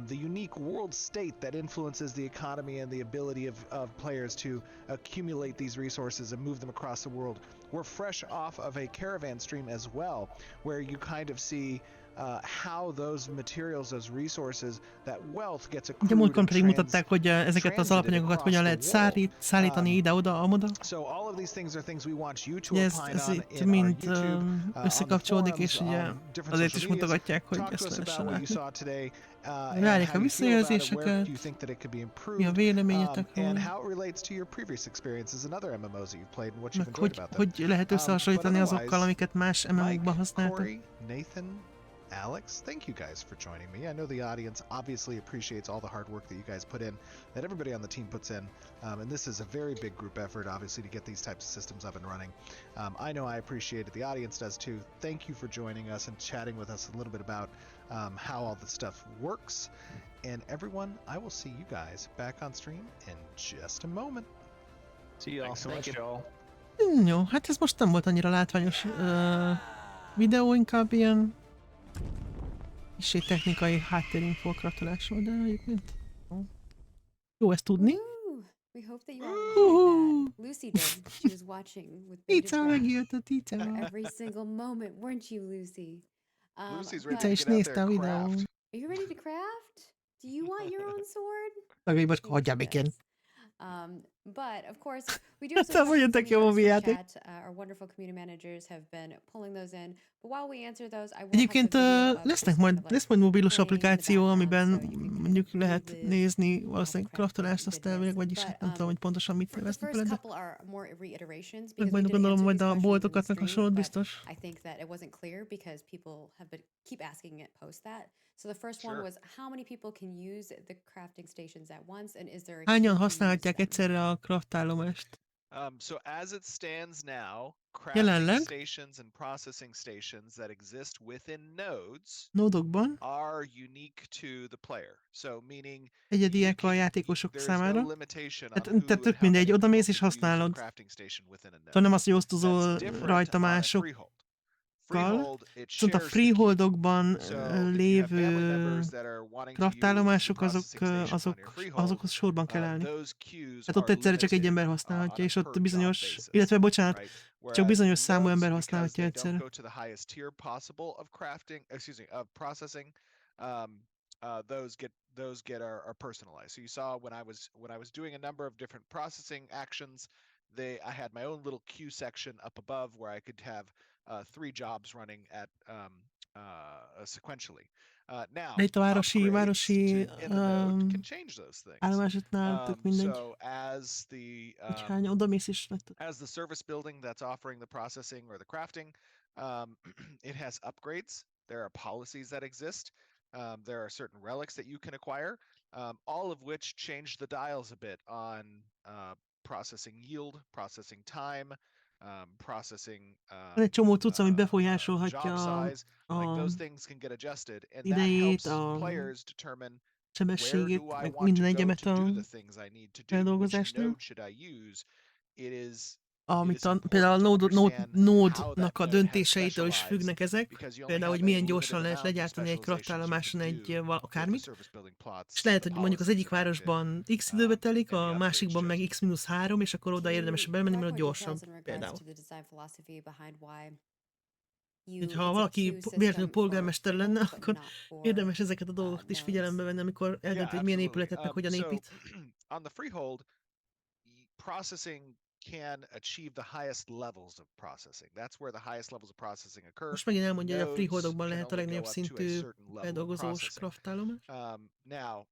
the unique world state that influences the economy and the ability of players to accumulate these resources and move them across the world. We're fresh off of a caravan stream as well, where you kind of see how those materials, those resources, that wealth gets accrued. De múltkor pedig mutatták, hogy ezeket az alapanyagokat hogyan lehet szállítani ide-oda, amoda. So all of these things are things we want you to Ez opine itt on mind in our YouTube, összekapcsolódik, és ugye azért is mutogatják, hogy ezt lehessen látni. Várják a visszajelzéseket, mi a véleményetek róla, meg hogy lehet összehasonlítani azokkal, amiket más MMO-kban használtak. Alex, thank you guys for joining me. I know the audience obviously appreciates all the hard work that you guys put in, that everybody on the team puts in, and this is a very big group effort, obviously, to get these types of systems up and running. I know I appreciate it. The audience does too. Thank you for joining us and chatting with us a little bit about how all this stuff works. And everyone, I will see you guys back on stream in just a moment. See you all. Thank you. Jó, hát ez most nem volt annyira látványos videó, inkább ilyen kicsi technikai háttérinfó gratulásról, de egyébként jó ezt tudni. We hope that you all enjoyed that. Lucy did. She was watching with bated breath. Megijött a Tica. Every single moment, weren't you, Lucy? Lucy's ready Tica to is get out nézte there a and videón. craft. Are you ready to craft? Do you want your own sword? Meg bacska, hagyjál békén. But of course, we do have Aztán some mondjatok, jó mobil játék. chat. Our wonderful community managers have been pulling those in. But while we answer those, I will Egyébként lesz majd mobilos applikáció, amiben mondjuk lehet nézni valószínűleg craftolást, azt elvileg, vagyis hát nem tudom, hogy pontosan mit terveznek vele, de meg majd gondolom majd a boltokat meg hasonlót biztos. I think that it wasn't clear because people have been keep asking it post that. So the first one was how many people can use the crafting stations at once, and is there a Hányan használhatják egyszerre a craftállomást? So as it stands now, crafting stations and processing stations that exist within nodes are unique to the player. So meaning egyediek a játékosok számára. Tehát tök mindegy, odamész és használod. Szóval nem az, hogy osztozol rajta másokkal. Viszont a freeholdokban lévő craftállomások azokhoz sorban kell állni. Hát ott egyszerre csak egy ember használhatja, és ott bizonyos, illetve bocsánat, csak bizonyos számú ember használhatja egyszerre. Those get are personalized. So you saw when I was doing a number of different processing actions, I had my own little queue section up above where I could have 3 jobs running at sequentially. Now, de itt a városi can change those things. Állomásoknál tök mindegy. So as the service building that's offering the processing or the crafting, it has upgrades. There are policies that exist. There are certain relics that you can acquire, all of which change the dials a bit on processing yield, processing time, processing Van egy csomó cucc, ami job befolyásolhatja size. Like a those things can get adjusted, and that idejét, helps a players determine where sebességét, do I meg want to minden go egyemet to do a the things I need to do. Which feldolgozásnál. node should I use? It is Amit important például a to understand how that nódnak a node has döntéseitől is specialized, függnek ezek, because you only például, hogy have a milyen limited gyorsan lehet amount of legyártani egy specializations you kraftállomáson can egy do with the akármit, surface building plots, és lehet, the hogy mondjuk az egyik policies enacted, városban x időbe telik, and a the upgrades másikban meg just. x-3, és akkor oda érdemes To belmenni, provide mert more ott details gyorsabb, in regards például. to the design philosophy behind why Ha it's a valaki queue véletlenül system for polgármester lenne, freeholds, but akkor not for érdemes ezeket a dolgokat is nodes. figyelembe venni, amikor eldönti, hogy milyen épületet meg hogyan So épít. on the freehold, processing can achieve the highest levels of processing. That's where the highest levels of processing occur. Most megint elmondja, hogy a Nodes freeholdokban can lehet a only go legnagyobb up to a szintű certain level of feldolgozós processing. kraftállomás. Now,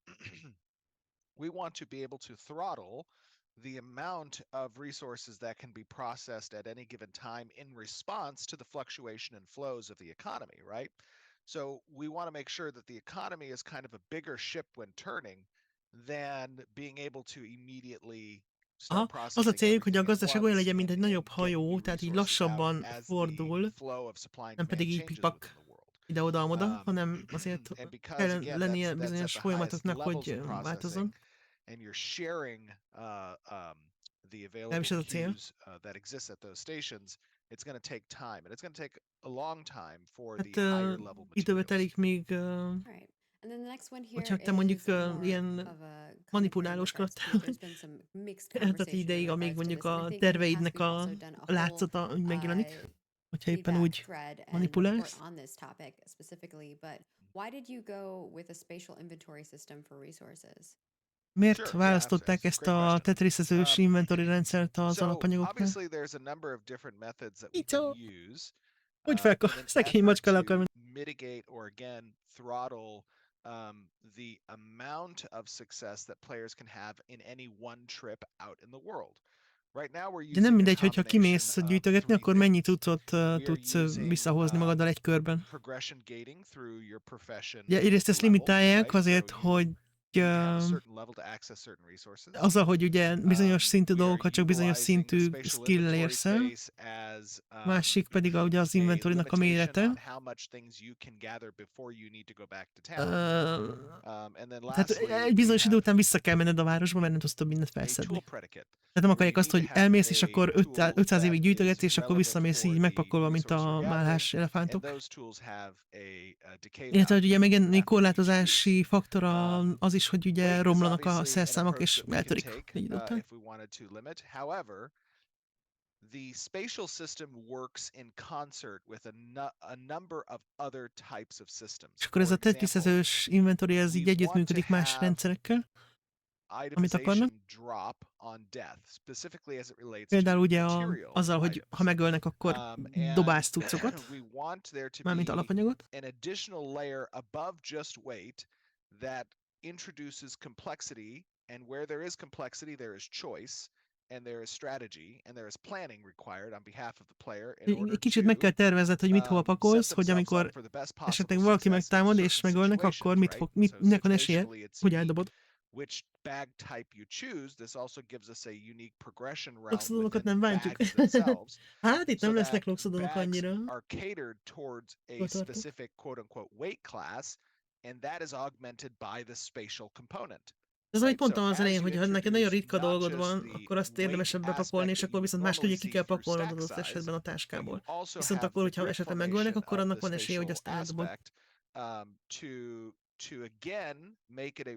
we want to be able to throttle the amount of resources that can be processed at any given time in response to the fluctuation and flows of the economy, right? So we want to make sure that the economy is kind of a bigger ship when turning than being able to immediately start Az a processing céljuk, hogy a everything at gazdaság olyan once legyen, mint egy and nagyobb get new hajó, tehát így resources out lassabban as the fordul, flow of supply and nem pedig demand így changes pipak within the world. ide-oda-amoda, hanem azért And because kell again, lennie that's at bizonyos the highest folyamatoknak, levels hogy of processing, változzon. and you're sharing the available Legalábbis ez a cél. queues that exist at those stations, it's going to take time, and it's going to take a long time for the Hát higher level időbe materials. telik, míg Right. And then the next one here hogyha te mondjuk is more ilyen of a commentary in manipulálós regards to, kraftál, there's been some mixed eltelt conversation in ideig, amíg regards to mondjuk this, and I a think there has to terveidnek be a also done a whole látszata úgy megjelenik, hogyha éppen feedback úgy thread and report manipulálsz. on this topic specifically, but why did you go with a spatial inventory system for resources? Miért választották ezt a Tetris-ezős inventory rendszert az So alapanyagoknál? obviously there's a number of different methods that we Icó! can use Úgy in an szegény effort macska le to akar menni. mitigate or again throttle the amount of success that players can have in any one trip out in the world. Right now we're De nem using a mindegy, hogyha kimész combination of gyűjtögetni, three akkor mennyi things. cuccot We are tudsz using visszahozni magaddal egy körben. progression gating through your profession Ugye egyrészt ezt level, limitálják right? azért, So hogy you have a certain level to access certain resources. azzal, hogy ugye bizonyos szintű We are dolgokat csak bizonyos utilizing the szintű spatial skill inventory érsz el, space as másik pedig ugye az a inventorynak a limitation on mérete. how much things you can gather before you need to go back to town. And then Tehát lastly, egy bizonyos idő után vissza kell menned a városba, mert nem tudsz több mindent a tool felszedni. predicate. Tehát nem akarják azt, Where you hogy need to have elmész, és a akkor tool 500 évig that gyűjtögetsz, is és akkor relevant visszamész for így the megpakolva, mint resource a you're málhás gathering, and elefántok. those tools have a decay Illetve, hogy value ugye megint még after each use. korlátozási faktor az is, hogy ugye Weight is romlanak a obviously an szerszámok, és approach that we can eltörik take egy idő után. if we wanted to limit. However, the spatial system works in concert with a number of other types of systems. És akkor ez a Tetris-ezős inventory, ez így együttműködik más rendszerekkel, amit akarnak. Például ugye azzal, hogy ha megölnek, akkor dobálsz cuccokat, mármint alapanyagot. An additional layer above just weight that introduces complexity, and where there is complexity, there is choice, and there is strategy, and there is planning required on behalf of the player in order Egy kicsit meg kell tervezed, hogy mit hova pakolsz, hogy amikor esetleg valaki megtámad és megölnek, akkor minek van esélye, hogy eldobod. Which bag type you choose, this also gives us a unique progression round Loxodónokat within nem bántjuk. bags themselves. Hát itt nem so lesznek that loxodónok bags annyira. are catered towards a specific quote-unquote weight class, and that is augmented by the spatial component. Ez amit mondtam az elején, hogy ha neked nagyon ritka dolgod van, akkor azt érdemesebb bepakolni, és akkor viszont máskor ugye ki kell pakolnod adott esetben a táskából. Viszont akkor, hogyha esetleg megölnek, akkor annak van esélye, hogy azt eldobod.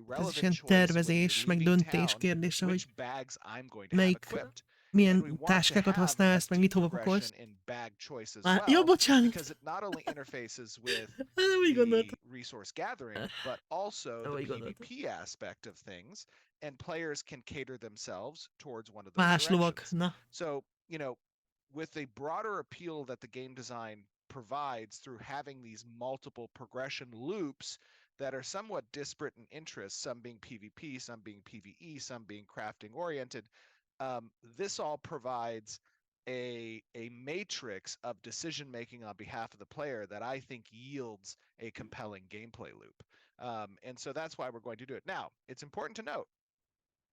Ez is ilyen tervezés, meg döntés kérdése, hogy milyen táskákat használsz, meg mit hova pakolsz. Jó, bocsánat! Nem úgy gondoltam. Más lovak, na. So, with a broader appeal that the game design provides through having these multiple progression loops that are somewhat disparate in interest, some being PvP, some being PvE, some being crafting oriented, this all provides a matrix of decision making on behalf of the player that I think yields a compelling gameplay loop. And so that's why we're going to do it. Now, it's important to note,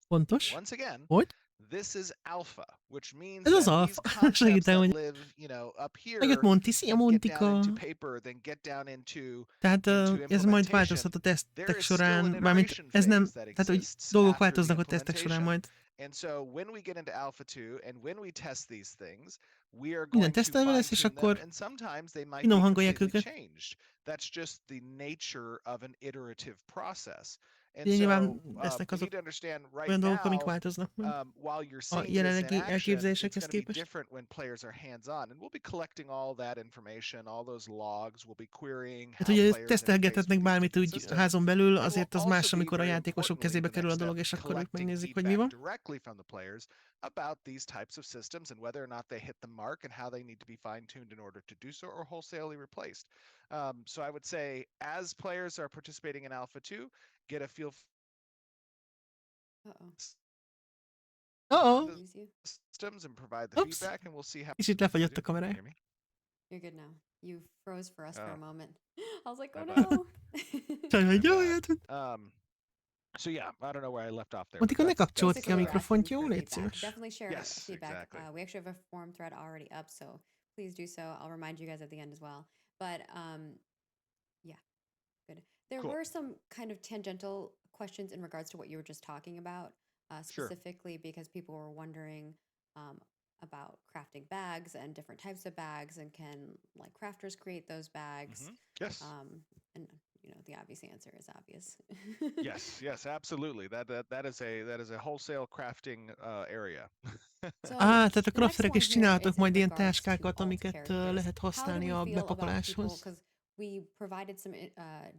Pontos. once again, hogy? this is alpha, which means Ez az that these alfa. concepts Segítem, that hogy live, you know, up here megjött Monty. Szia, and get down Montika! into paper, then get down into Tehát ez majd implementation. változhat a There tesztek is still során, an mármint iteration ez nem, phase that tehát hogy exists dolgok after the változnak a tesztek során implementation. majd. And so when we get into alpha 2 and when we test these things, we are Minden going to tesztelve lesz, és fine tune them, akkor and sometimes they might finom be hangolják completely őket. changed. That's just the nature of an iterative process. And Ugye so nyilván you lesznek need azok to understand right olyan dolgok, amik now, változnak majd while you're a seeing this in jelenlegi action, it's elképzelésekhez going to be képest. different when players are hands-on, and we'll be collecting all that information, all those logs, we'll be querying how Hát ugye players interface tesztelgethetnek with these bármit different úgy systems. házon belül, And we'll azért az also más, be amikor a very játékosok importantly, kezébe the kerül a next dolog, step, és akkor ők collecting megnézik, hogy mi feedback van. directly from the players about these types of systems and whether or not they hit the mark and how they need to be fine-tuned in order to do so or wholesalely replaced. So I would say as players are participating in Alpha 2, get a feel Oh, systems and provide the oops. feedback and we'll see how. Kicsit lefagyott a Can you kamerája. hear me? You're good now. You froze for us for a Oh. moment. I was like, oh My no. Sajnálom, My jó, bad. jöhet. So yeah, I don't know where I left off there. Montika, ne kapcsold ki a Basically, we're asking mikrofont, jó? for Légy feedback. szíves. Definitely share Yes, feedback. exactly. We actually have a forum thread already up, so please do so. I'll remind you guys at the end as well. But yeah, good. There Cool. were some kind of tangential questions in regards to what you were just talking about, specifically because people were wondering about crafting bags and different types of bags, and can like crafters create those bags? Yes. And you know, the obvious answer is obvious. Yes, absolutely. That is a wholesale crafting area. Tehát a The next crafterek one is here csináltak is in majd ilyen regards to táskákat, alt amiket characters. lehet How do használni we a feel about people? bepakoláshoz. Because we provided some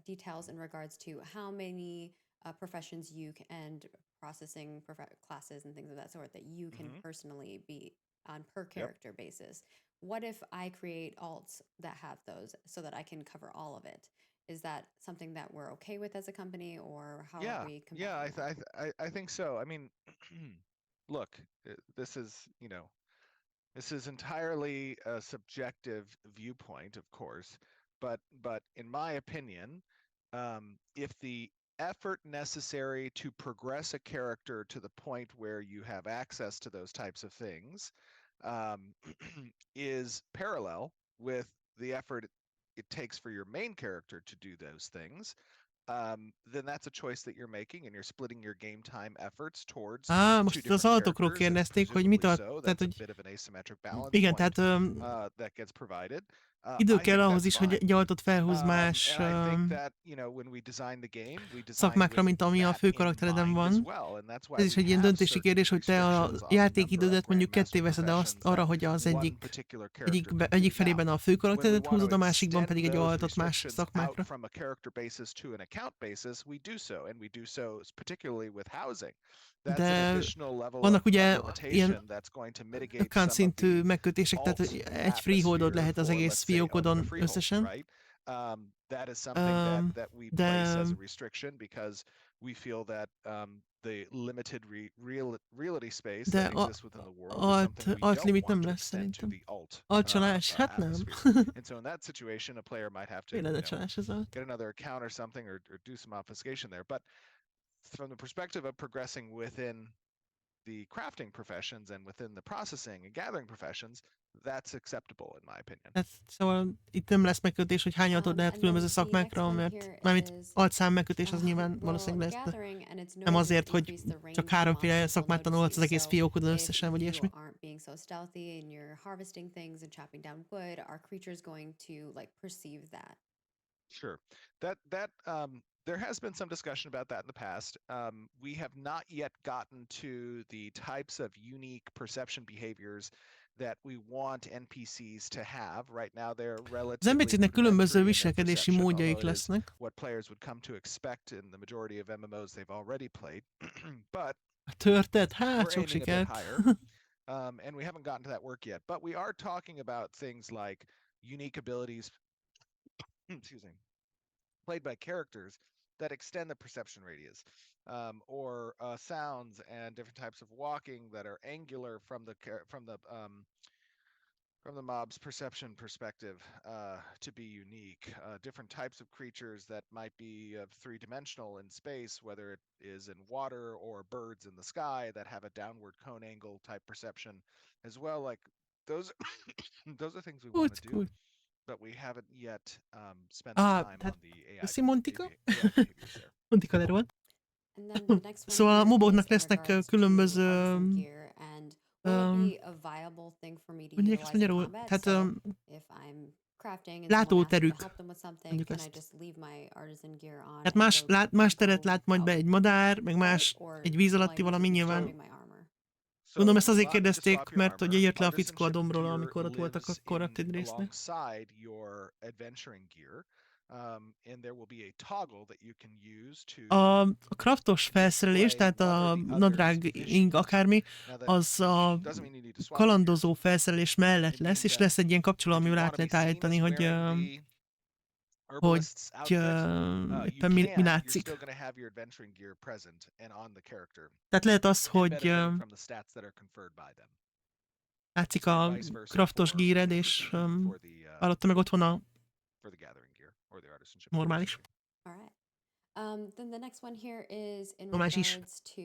details in regards to how many professions you can, and processing classes and things of that sort that you can personally be on per character basis. What if I create alts that have those so that I can cover all of it? Is that something that we're okay with as a company, or how are we combating that? I think so. I mean, look, this is, you know, this is entirely a subjective viewpoint, of course, but in my opinion, if the effort necessary to progress a character to the point where you have access to those types of things is parallel with the effort it takes for your main character to do those things, then that's a choice that you're making, and you're splitting your game time efforts towards two Most az different altokról characters, and kérdezték, hogy mit presumably ad, so. tehát That's a hogy bit of an asymmetric balance igen, point tehát that gets provided. idő I kell think ahhoz that's is, hogy fine. egy altot felhúz más And I think that, you know, when we design the game, we design szakmákra, with mint ami a that fő in karaktereden mind as van. well, and that's why Ez is we egy ilyen have döntési certain kérdés, hogy te a restrictions on the number of játékidődet mondjuk ketté grandmaster veszed professions arra, that hogy az one egyik particular character can do. egyik felében a fő When we karakteredet want húzod, to a másikban pedig extend egy those altot más restrictions out szakmákra. from a character basis to an account basis, we do so, and we do so particularly with housing. That's an De additional level vannak of ugye limitation ilyen that's going to mitigate account some of szintű the megkötések, tehát hogy alt egy freeholdod atmosphere lehet az for, egész let's say, a fiókodon freehold, összesen. right? That is something that we De place as a restriction because we feel that the limited reality space de that exists within the world is something we alt don't limit want nem to lesz extend to szerintem. the alt Altcsalás? Hát nem. atmosphere. And so in that situation, a player might have to, you Tényleg know, csalás az alt. get another account or something, or do some obfuscation there. But from the perspective of progressing within the crafting professions and within the processing and gathering professions, that's acceptable in my opinion. Hát, szóval itt nem lesz megkötés, hogy hány altot lehet különböző szakmákra, mert mármint altszám megkötés az nyilván valószínűleg lesz, de nem azért, hogy csak háromféle szakmát tanulhatsz az egész fiókodon összesen, vagy ilyesmi. aren't being so stealthy and you're harvesting things and chopping down wood, are creatures going to like perceive that? Sure. There has been some discussion about that in the past. We have not yet gotten to the types of unique perception behaviors that we want NPCs to have. Right now they're Az NPC-nek különböző viselkedési módjaik although it is lesznek. what players would come to expect in the majority of MMOs they've already played. But A törtet? Hát, we're sok aiming a bit sikert. higher. And we haven't gotten to that work yet. But we are talking about things like unique abilities, excuse me, played by characters that extend the perception radius, or sounds and different types of walking that are angular from the from the mob's perception perspective to be unique. Different types of creatures that might be of three-dimensional in space, whether it is in water or birds in the sky that have a downward cone angle type perception as well. Like those, those are things we want to do, but we haven't yet spent the time on the AI behaviors there. Montika erről. And then the next one Szóval a here moboknak is in lesznek regards to különböző artisan gear, and will it be a viable thing for me to mondják ezt utilize in magyarul, combat? tehát So if I'm crafting and someone asks me to látóterük, help them with something, mondjuk can I ezt. just leave my artisan gear on Tehát and más go teret lát majd be egy madár, meg más or egy víz will I alatti need to valami be nyilván. saving my armor? Gondolom ezt azért Allow you to kérdezték, swap your mert hogy armor. jött le a fickó a Artisanship dombról, gear amikor ott voltak lives akkor a résznek. alongside your adventuring gear, and there will be a toggle that you can use to A craftos felszerelés, tehát a nadrág, ing, akármi, az a kalandozó felszerelés mellett lesz, és lesz egy ilyen kapcsoló, amivel át lehet állítani, hogy éppen mi látszik. Tehát lehet az, hogy látszik a craftos gíred, és alatta meg otthon a normális. All right. Then the next one here is in Normális is. regards to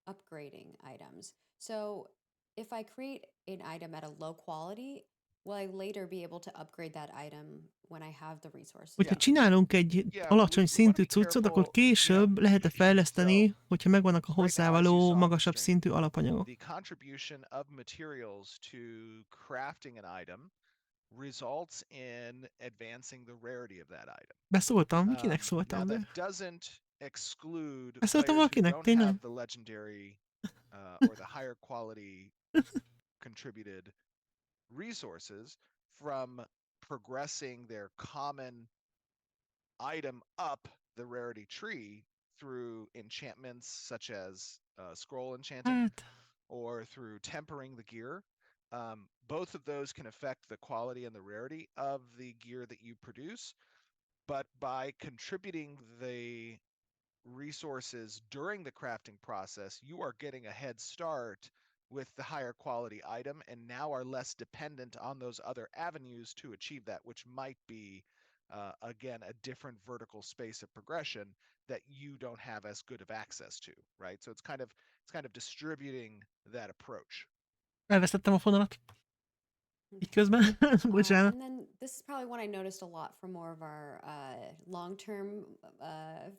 upgrading items. So if I create an item at a low quality, will I later be able to upgrade that item when I have the resources? Hogyha csinálunk egy alacsony szintű cuccot, akkor később lehet-e fejleszteni, hogyha megvannak a hozzávaló magasabb szintű alapanyagok. The contribution of materials to crafting an item results in advancing the rarity of that item. Beszóltam? Kinek szóltam be? Beszóltam valakinek, tényleg? The legendary or the higher quality contributed resources from progressing their common item up the rarity tree through enchantments such as scroll enchanting or through tempering the gear. Both of those can affect the quality and the rarity of the gear that you produce, but by contributing the resources during the crafting process, you are getting a head start with the higher quality item and now are less dependent on those other avenues to achieve that, which might be, again, a different vertical space of progression that you don't have as good of access to, right? So it's kind of distributing that approach. Elvesztettem a fonalat. Így közben. Bocsánat. And then this is probably one I noticed a lot from more of our long-term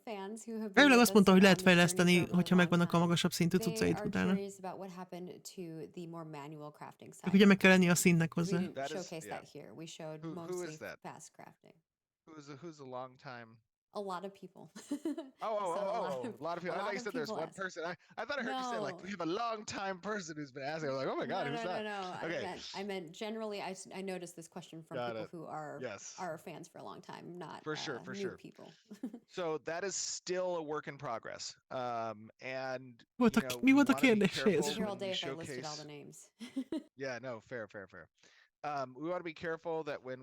fans who have been Elvileg azt mondta, hogy lehet on this journey fejleszteni, for a really hogyha long megvannak a time. magasabb szintű They cuccait are utána. curious about what happened to the more manual crafting side. Ugye meg kell lenni a színnek We hozzá. didn't showcase that here. We showed mostly fast crafting. Who's a long time? A lot of people. A lot of people. I thought you said there's one person. I thought I heard you say like we have a long time person who's been asking. I was like, oh my god, who's that? No. Okay. I meant generally. I noticed this question from people who are fans for a long time, not new people. So that is still a work in progress. And Mi volt a kérdés? Here all day if I listed all the names. Yeah, no, fair. We want to be careful that when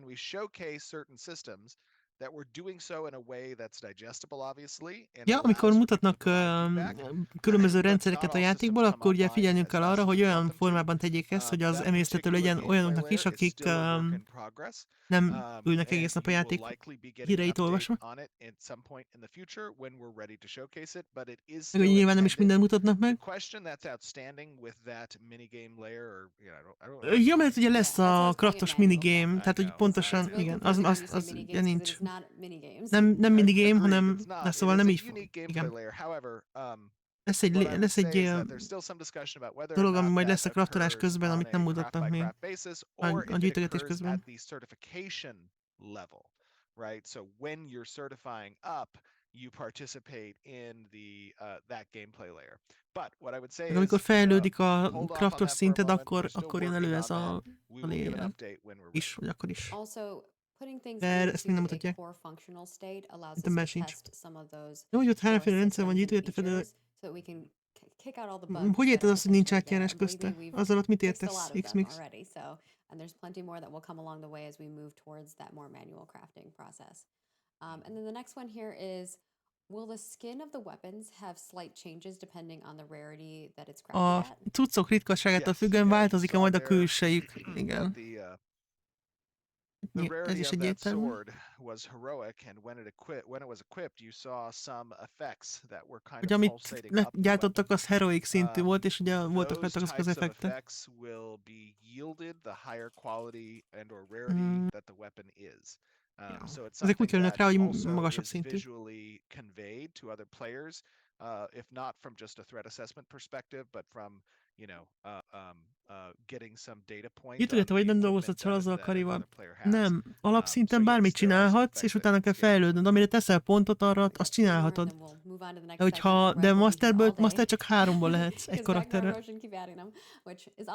we showcase certain systems, that we're doing so in a way that's digestible, obviously. Ja, amikor mutatnak különböző rendszereket a játékból, akkor ugye figyelnünk kell arra, hogy olyan formában tegyék ezt, hogy az emészthető legyen olyanoknak is, akik nem ülnek egész nap a játék híreit olvasva. Meg nyilván nem is mindent mutatnak meg. Ja, mert ugye lesz a craftos minigame, tehát hogy pontosan, igen, az ugye nincs. Nem minigame, hanem, szóval nem így, igen. Lesz egy dolog, ami majd lesz a craftolás közben, amit nem mutatnak még a gyűjtögetés közben. Right? So when you're certifying up, you participate in that gameplay layer. But what I would say is, amikor fejlődik a craftos szinted, akkor jön elő ez a layer is, vagy akkor is. De ezt még nem mutatják. Szerintem már sincs. Jó, hogy ott háromféle rendszer van, gyűjtőjét fedő. Hogy érted azt, hogy nincs átjárás közte? Az alatt mit értesz, X-Mix? And there's plenty more that will come along the way as we move towards that more manual crafting process. And then the next one here is, Will the skin of the weapons have slight changes depending on the rarity that it's A crafted at? cuccok ritkaságától függően változik-e majd a külsejük? Igen. The Ez rarity is of that egyértelmű. sword was heroic, and when it was equipped, you saw some effects that were kind Hogy of amit pulsating up the weapon. gyártottak, az heroic szintű volt, és ugye voltak Those rajta azok az types of effektek. effects will be yielded the higher quality and or rarity that the weapon is. So it's Ezek úgy something kerülnek that rá, hogy also magasabb is szintű. visually conveyed to other players, if not from just a threat assessment perspective, but from, you know, getting some data point. Írtuljátok, hogy nem dolgozhatsz fel azzal a karival. Nem. Alapszinten bármit csinálhatsz, és utána kell fejlődnöd. Amire teszel pontot, arra azt csinálhatod. De master csak 3-ból lehetsz egy karakterrel.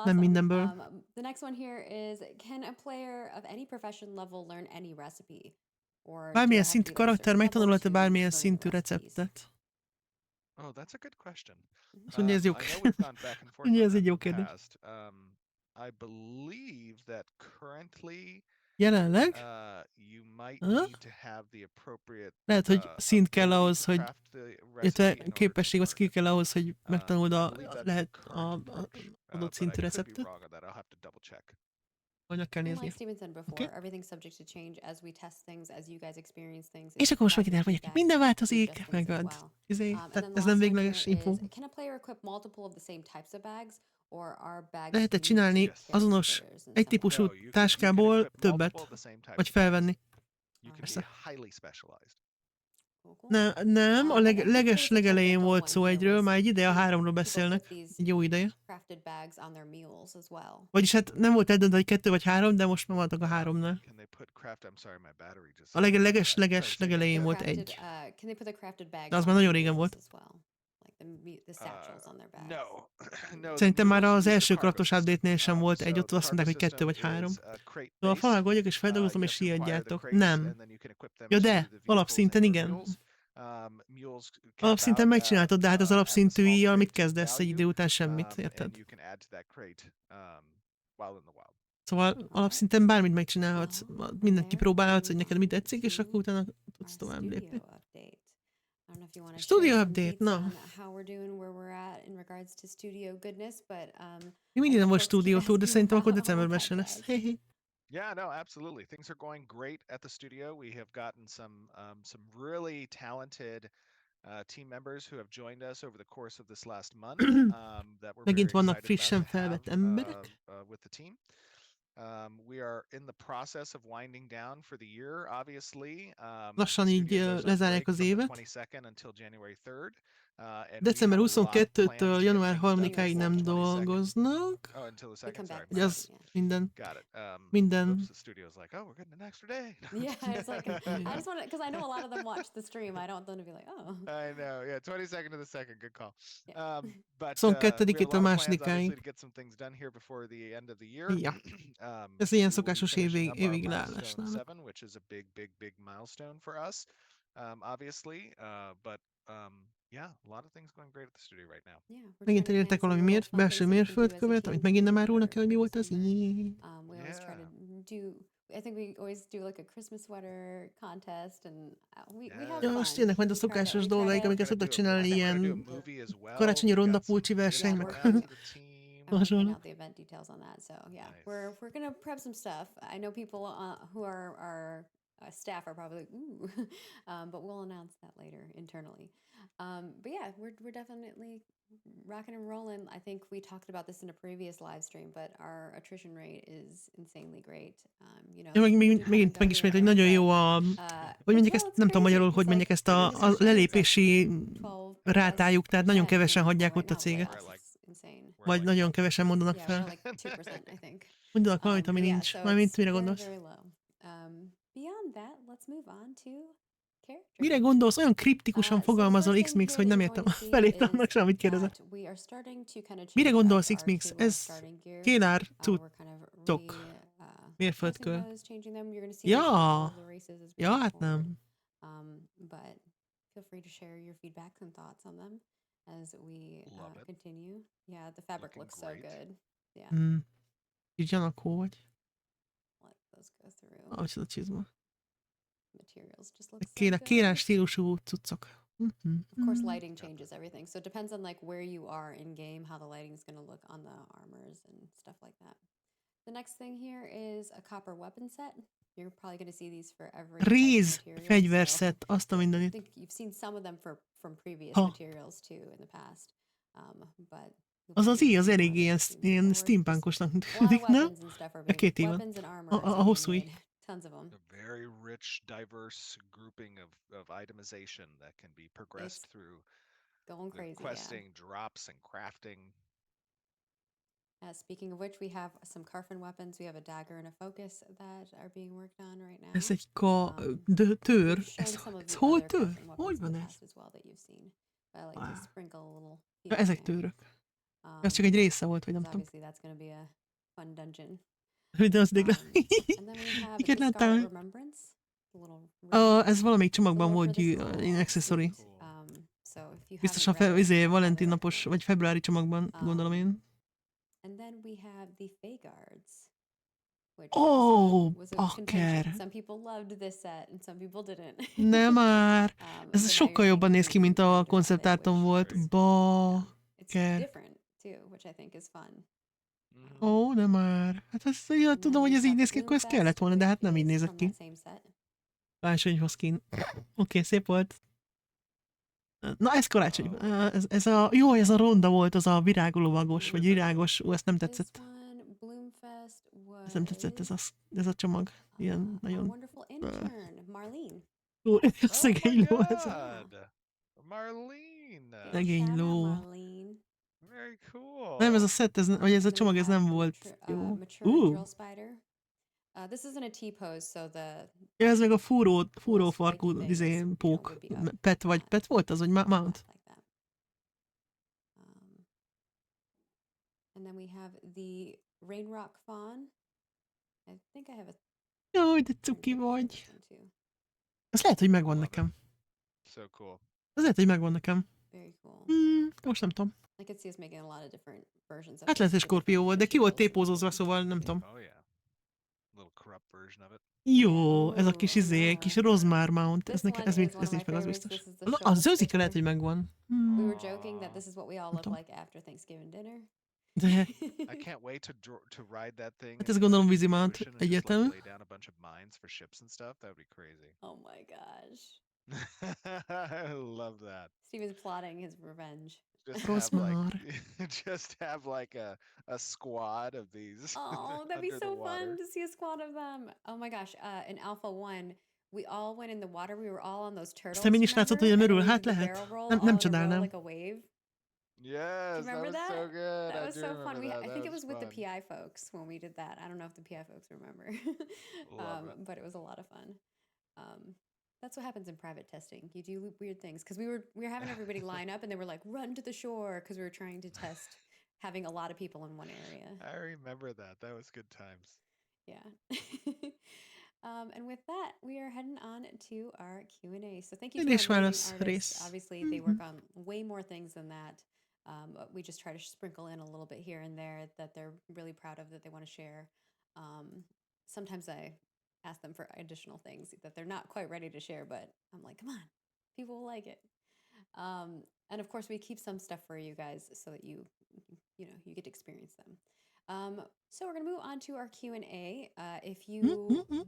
Nem mindenből. The next one here is, can a player of any profession level learn any recipe? Bármilyen szintű karakter megtanulhat-e bármilyen szintű receptet? Oh, that's a good question. Azt mondja, ez jó. I know we've gone back and forth Mondja, on ez egy that jó in the kérdés. past. I believe that currently Jelenleg? you might need to have the appropriate Lehet, hogy szint kell ability ahhoz, to hogy craft the recipe illetve in order to képesség vagy learn skill it. kell ahhoz, hogy megtanuld I a believe that's the lehet current a approach, adott but I szintű could be receptet. wrong on that. I'll have to double check. Vagy kell Like nézni. Steven said before, Oké. everything's subject to change as we test things, as you guys experience things. És akkor most megint elmondják, minden változik, meg tehát ez nem végleges info. Can a player equip multiple of the same types of bags, or are bags Lehet-e unique csinálni to azonos characters in egy some típusú No, you can táskából equip multiple többet, of the same type vagy of bags. felvenni? You can Persze. be highly specialized. Nem, a leges legelején volt szó egyről, már egy ideje a 3-ról beszélnek, egy jó ideje. crafted bags on their mules as well. Vagyis hát nem volt eldöntve, hogy 2 vagy 3, de most már vannak a 3-nál. Can they put craft? I'm sorry, my battery just. A leges legelején volt Crafted, egy. can they put the crafted bags De az on már nagyon their régen mules volt. as well? Like the satchels on their bags. No. No, the Szerintem már mules az use the első cargo kraftos system. update-nél sem volt egy, So ott azt mondták, hogy the 2 vagy cargo 3. system is, crate Szóval based. falagoljuk és feldolgozom You és have to acquire kiadjátok. the crates, Nem. and then you can equip them Ja to de, the vehicles alapszinten and your igen. mules. Mules cap Alapszinten out megcsináltod, de hát az at the alapszintű small íjjal mit crate kezdesz egy value, idő után semmit, and érted? you can add to that crate while in the wild. Szóval alapszinten bármit megcsinálhatsz, mindent kipróbálhatsz, hogy neked mit tetszik, és akkor utána tudsz tovább lépni. Studio update, na. Mi mindig nem volt studio tour, de szerintem akkor decemberben se lesz. Yeah, no, absolutely. Things are going great at the studio. We have gotten some really talented team members who have joined us over the course of this last month. That we're Megint very vannak excited frissen about to have, felvett emberek. with the team. We are in the process of winding down for the year, obviously. Lassan the így studio goes on lezárják break az from the évet. 22nd until January 3rd. And December we have a lot of plans 22-től to get január things done 3-áig before nem the 22nd. dolgoznak. Oh, until the second, sorry. Ugye az minden. Got it. Minden. Oops, the studio's like, oh, we're getting an extra day. Yeah, it's like, I just want to, because I know a lot of them watch the stream. I don't want them to be like, oh. I know, yeah, 22nd to the 2nd, good call. Yeah. But 22-től a másodikáig. to get some things done here before the end of the year. Ja. Ez We ilyen will be szokásos finishing up our évig leállás milestone náluk. 7, which is a big milestone for us, obviously. But yeah, a lot of things going great at the studio right now. Yeah, Megint elértek valami belső mérföldkövet, amit megint nem árulnak el, hogy mi volt ez. We always try to do. I think we always do like a Christmas sweater contest, and we have Ja, fun. most jönnek majd a We try to- szokásos we try dolgaik, to- amiket szoktak csinálni, ilyen Karácsonyi karácsonyi rondapulcsi verseny, meg I'm working hasonló. out the event details on that, so yeah, Nice. we're gonna prep some stuff. I know people who are our staff are probably like, ooh, but we'll announce that later internally. But yeah, we're definitely rocking and rolling. I think we talked about this in a previous live stream, but our attrition rate is insanely great. You know, Ja, we megint haven't gone megismét, hogy here, nagyon jó but, a... Hogy mondják ezt, nem tudom magyarul, hogy mondják ezt a lelépési rátájuk, tehát nagyon kevesen hagyják ott a céget. Vagy nagyon kevesen mondanak fel. Mondanak valamit, ami nincs. Mármint mire gondolsz? Mire gondolsz? Olyan kriptikusan fogalmazol, X-Mix, hogy nem értem a felét annak sem, amit kérdezek. Mire gondolsz, X-Mix? Ez kélár cuccok. Mérföldkő. Ja! Ja, hát nem. But feel free to share your feedbacks and thoughts on them as we continue. Yeah, the fabric looks so good. Yeah. Így gyanakó vagy. Let those go through. Ahogy az a csizma. Materials just look so good. Kérás stílusú cuccok. Of course, lighting changes everything. So it depends on like where you are in game, how the lighting is going to look on the armors and stuff like that. The next thing here is a copper weapon set. You're probably going to see these for every Réz type of material. fegyverszett, azt a I mindenit. think you've seen some of them from previous Ha. materials too in the past. But Az az az elég ilyen steampunkosnak tűnik, nem? Két év van. A hosszú í. Tons of them. A very rich, diverse grouping of itemization that can be progressed through going crazy, questing, drops, and crafting. Speaking of which, we have some Carfin weapons. We have a dagger and a focus that are being worked on right now. Ez egy tör. Ez hol tör? Hogy van ez? Ezek tőrök. Ez csak egy része volt, vagy nem tudom. De az dégla. Iket láttam. Ez valamelyik csomagban volt ilyen accessory. Biztos a Valentin napos, vagy februári csomagban, gondolom én. And then we have the Fey Guards, which was a bakker. Some people loved this set and some people didn't. Nem már. Ez sokkal jobban néz ki, mint a konceptárton volt. Bakker. Different too, which I think is fun. Nem már. Hát ezt tudom, hogy ez így néz ki, akkor ez kellett volna, de hát nem így nézett ki. Karácsonyhoz kín. Oké, szép volt. Na, ez karácsony. Ez a ronda volt, az a virágolóvagos, vagy virágos. Ezt nem tetszett. Ez nem tetszett, ez a csomag. Ilyen nagyon... Szegény ló ez. Szegény ló. Very cool. Nem, ez a set, vagy ez a csomag, ez nem volt jó. This isn't a T-pose, so the... Ez meg a fúrófarkú pók. Pet volt az, vagy mount? And then we have the Rainrock Fawn. I think I have a... Jaj, de cuki vagy. Ez lehet, hogy megvan nekem. So cool. Ez lehet, hogy megvan nekem. Very cool. Most nem tudom. I could see us making a lot of different versions of Hát lehet, hogy Scorpio volt, de ki volt tépózozva, szóval nem tudom. Oh yeah. Little corrupt version of it. Jó, ez a kis kis Rosmar mount, ez nincs meg, az biztos. Na, a zöldike lehet, hogy megvan. We were joking that this is what we all look like after Thanksgiving dinner. De... I can't wait to ride that thing. Hát ez gondolom vízi mount egyetem. Lay down a bunch of mines for ships and stuff. That would be crazy. Oh my gosh. I love that. Steven's plotting his revenge. Just have like a squad of these. Oh, that'd be so fun to see a squad of them. Oh my gosh, in Alpha 1, we all went in the water. We were all on those turtles. Aztán is látszott, hogy merül, hát lehet. Nem csodálnám. Like a wave. Yes, remember that was so good. That was so fun. That. I think it was with the PI folks when we did that. I don't know if the PI folks remember, but it was a lot of fun. That's what happens in private testing. You do weird things because we were having everybody line up and they were like, run to the shore because we were trying to test having a lot of people in one area. I remember that. That was good times. Yeah. And with that, we are heading on to our Q&A. So thank you for our artists. Obviously, they work on way more things than that. But we just try to sprinkle in a little bit here and there that they're really proud of, that they want to share. Sometimes I ask them for additional things that they're not quite ready to share, but I'm like, come on, people will like it. And of course, we keep some stuff for you guys so that you get to experience them. So we're going to move on to our Q&A. If you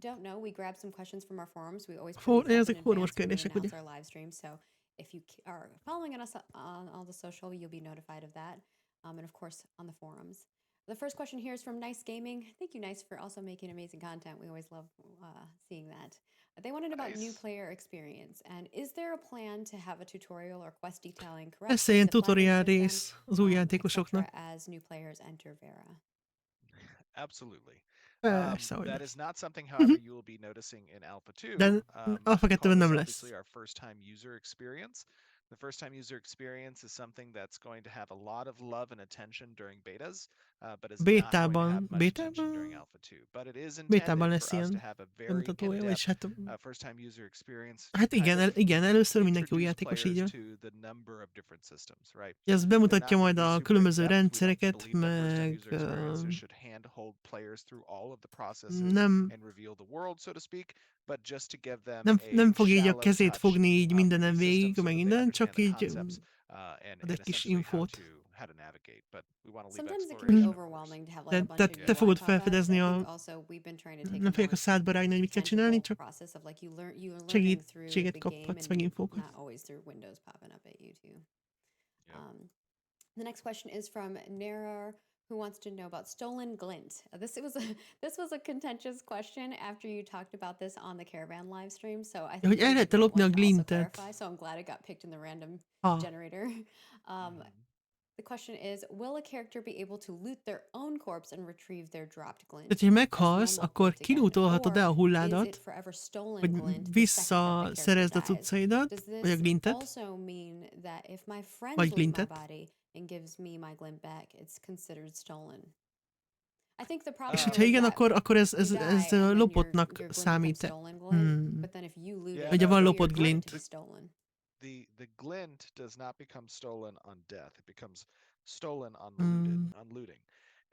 don't know, we grab some questions from our forums. We always put these up in advance when we announce our live stream. So if you are following us on all the social, you'll be notified of that. And of course, on the forums. The first question here is from Nice Gaming. Thank you, Nice, for also making amazing content. We always love seeing that. They wanted about new player experience. And is there a plan to have a tutorial or quest detailing Ez ilyen tutorial rész az új játékosoknak. As new players enter Vera? Absolutely. Sorry. That is not something, however, you will be noticing in Alpha 2. De Alpha 2-ben nem lesz. Obviously, our first-time user experience. The first-time user experience is something that's going to have a lot of love and attention during betas, but is not going to have much attention during Alpha 2. But it is intended for us to have a very in-depth first-time user experience. Hát igen, először mindenki új játékos így. To the number of different systems, right? Ez bemutatja majd a különböző rendszereket, meg handhold players through all of the processes Nem, and reveal the world, so to speak, but just to give them nem a fog így a shallow kezét touch fogni így with mindenen the system végig, so meg that they minden, csak understand the így concepts ad and egy kis essentially infót. how to navigate. But we want to leave Sometimes it can exploration, be of course. overwhelming to have like a bunch Te, of te UI fogod pop-ups. I felfedezni think a... also we've been trying to take Nem a fogják a more szádba rágni, hogy mit kell csinálni, tangible csak process of like you're learning through segítséget the game kaphatsz, meg and infókat. not always through windows popping up at you too. Yep. The next question is from Narar, who wants to know about stolen glint. This was a contentious question after you talked about this on the Caravan live stream. So I think hogy el lehet lopni a glintet. clarify. So I'm glad it got picked in the random generator. The question is, will a character be able to loot their own corpse and retrieve their dropped glint? Tehát, ha meghalsz, akkor kilútolhatod-e a hulládat, hogy visszaszerezd a cuccaidat, vagy a glintet, vagy glintet. And gives me my glint back, it's considered stolen. I think the És problem hogyha igen, akkor ez you die and then lopottnak your glint számít. becomes stolen glint, but then if you loot it, Ugye van your lopott glint. is stolen. The glint does not become stolen on death. It becomes stolen on looting.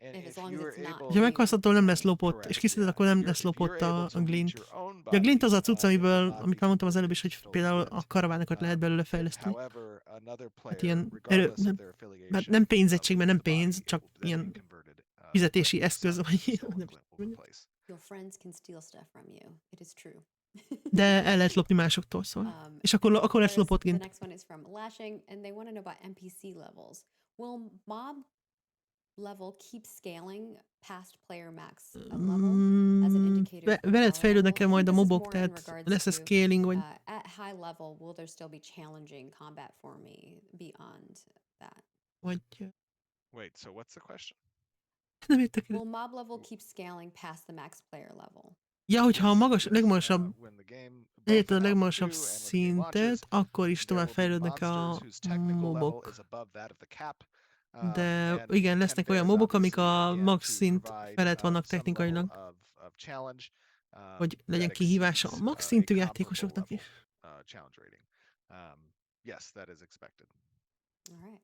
And If if as long as you it's are not able, Ha meghalsz, attól nem lesz lopott, correct, és kiszeded, yeah. akkor nem If lesz you're lopott able a to loot glint. your own Ugye a glint az a body, cucc, amiből, it will amit már not mondtam az become előbb is, hogy stolen például glint. a karavánokat lehet belőle fejleszteni. However, another Hát player, ilyen regardless of nem, their mert affiliation, nem pénzegység, mert nem the body pénz, csak will then be ilyen converted, fizetési directly to eszköz, something vagy stolen glint will replace. Your friends can steal stuff from you. It is true. de el lehet lopni másoktól, szóval. És akkor lesz lopott The glint. next one is from Lashing, and they want to know about NPC levels. Will mob level keep scaling past player max level as an indicator for Veled power fejlődnek level? el I majd a think this is mobok, more in tehát regards lesz a to, scaling, vagy... at high level, will there still be challenging combat for me beyond that? Vagy... Wait, so what's the question? Nem értek. Will mob level keep scaling past the max player level? Ja, hogyha a legmagasabb, elérted a legmagasabb szintet, akkor is tovább fejlődnek a mobok. De igen, lesznek olyan mobok, amik a max szint felett vannak technikailag. Hogy legyen kihívása a max szintű játékosoknak is. Yes, that is expected. All right.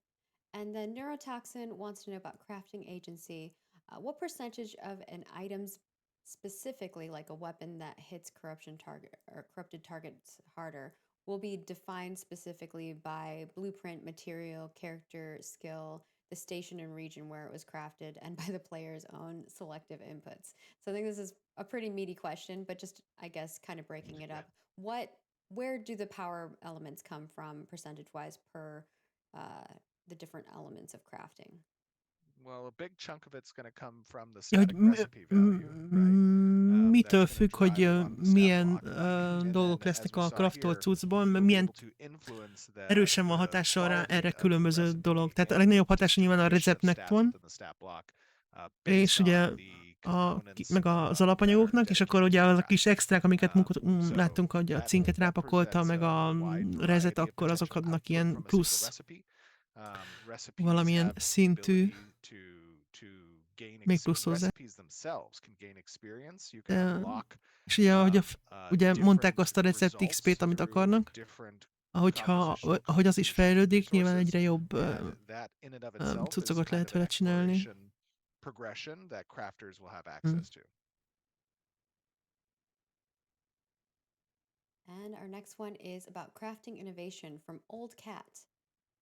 And then Neurotoxin wants to know about crafting agency. What percentage of an item's specifically like a weapon that hits corrupted targets harder will be defined specifically by blueprint, material, character, skill, the station and region where it was crafted, and by the player's own selective inputs. So I think this is a pretty meaty question, but just I guess kind of breaking it up. Where do the power elements come from percentage-wise per the different elements of crafting? Well, a big chunk of it's going to come from the static recipe value, right? Mitől függ, hogy milyen dolgok lesznek a craftolt cuccban, milyen erősen van hatással rá erre különböző dolog. Tehát a legnagyobb hatása nyilván a receptnek van, és ugye meg az alapanyagoknak, és akkor ugye az a kis extrák, amiket láttunk, hogy a cinket rápakolta, meg a rezet, akkor azok adnak ilyen plusz valamilyen szintű még plusz hozzá. És ugye, ugye mondták azt a recept XP-t, amit akarnak, ahogy az is fejlődik, nyilván egyre jobb cuccokat lehet vele csinálni. And our next one is about crafting innovation from Old Cat.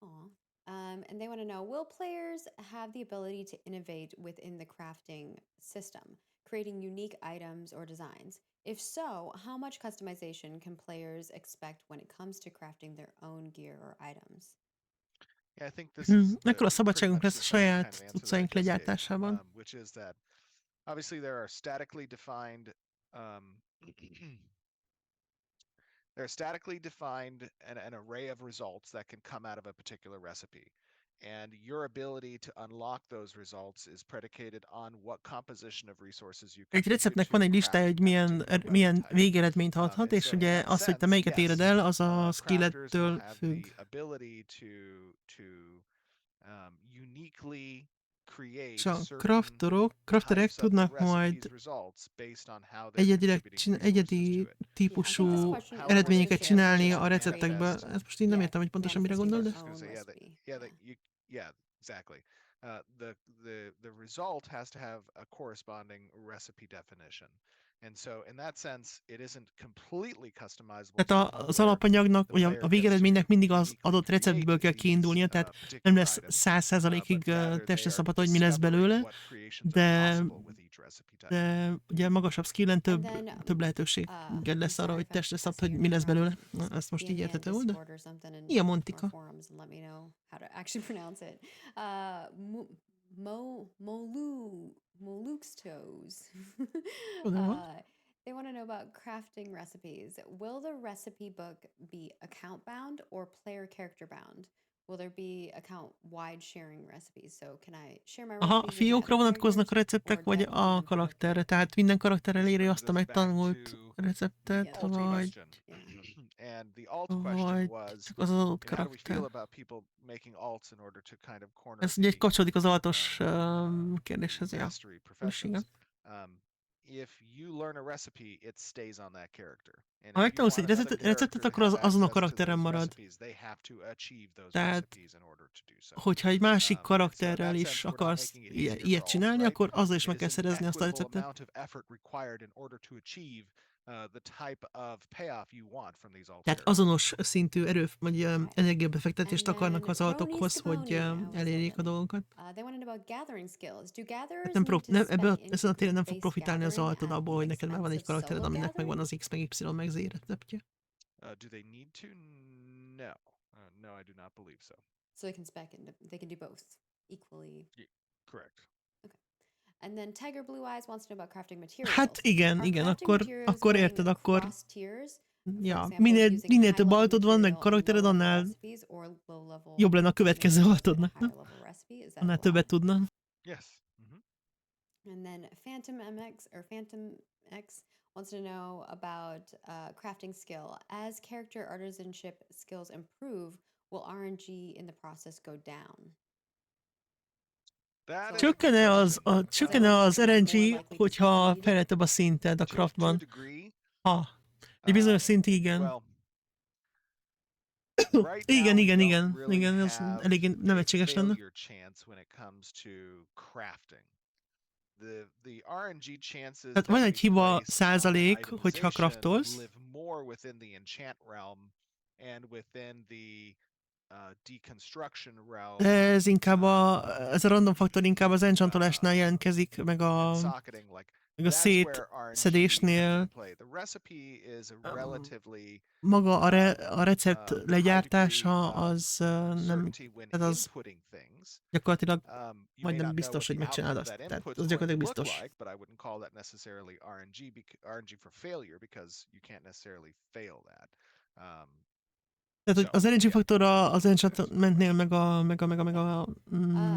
Aww. And they want to know, will players have the ability to innovate within the crafting system, creating unique items or designs? If so, how much customization can players expect when it comes to crafting their own gear or items? Yeah, I think this is Ekkor a szabadságunk lesz a saját cuccaink legyártásában. Which is that obviously there are statically defined an array of results that can come out of a particular recipe. And your ability to unlock those results is predicated on what composition of resources you can. Egy receptnek van egy listája, hogy milyen végeredményt adhat, és ugye az, hogy te melyiket éred el, az a skillettől függ. És a crafterek tudnak majd egyedi típusú eredményeket csinálni a receptekből. Ez most így nem értem, hogy pontosan mire gondol, de... Yeah, exactly. the result has to have a corresponding recipe definition. And so in that sense, it isn't completely customizable. Tehát az alapanyagnak, vagy a végeredménynek mindig az adott receptből kell kiindulnia, tehát nem lesz 100%-ig testre szabható, hogy mi lesz belőle, de ugye magasabb skillen több lehetőség lesz arra, hogy testre szabd, hogy mi lesz belőle. Ezt most így érthető volt, de ilyen Montika. They want to know about crafting recipes. Will the recipe book be account bound or player character bound? Will there be account wide sharing recipes? So can I share my recipes? Aha, fiókra vonatkoznak a receptek, vagy a karakterre? Tehát minden karakter eléri azt a megtanult receptet, vagy csak az adott karakter. Ez ugye kapcsolódik az altos kérdéshez, ja. És igen. Ha megtanulsz egy receptet, akkor azon a karakteren marad. Tehát, hogyha egy másik karakterrel is akarsz ilyet csinálni, akkor azzal is meg kell szerezni azt a receptet. Tehát azonos szintű vagy energiabefektetést akarnak az altokhoz, hogy elérjék a dolgokat. Ezen a téren nem fog profitálni az altod abból, hogy neked már van egy karaktered, aminek megvan az X meg Y meg Z receptje. Do they need to? No. No, I do not believe so. So they can do both equally. Yeah, correct. And then Tiger Blue Eyes wants to know about crafting materials. Hát igen, akkor érted, akkor ja, minél több altod van, meg karaktered, annál jobb lenne a következő altodnak. Annál többet tudna. Yes. And then Phantom X wants to know about crafting skill. As character artisanship skills improve, will RNG in the process go down? Csökkene az RNG, hogyha fejlettebb a szinted a craftban. Egy bizonyos szint, igen. Igen, ez elég nevetséges lenne. Tehát van egy hiba százalék, hogyha craftolsz. Ez inkább ez a random faktor inkább az enchantolásnál jelentkezik, meg a szétszedésnél. Maga a recept legyártása az nem, tehát az gyakorlatilag majdnem biztos, hogy megcsinálod azt. Tehát az gyakorlatilag biztos. Tehát, hogy az RNG faktor az enchantmentnél meg a And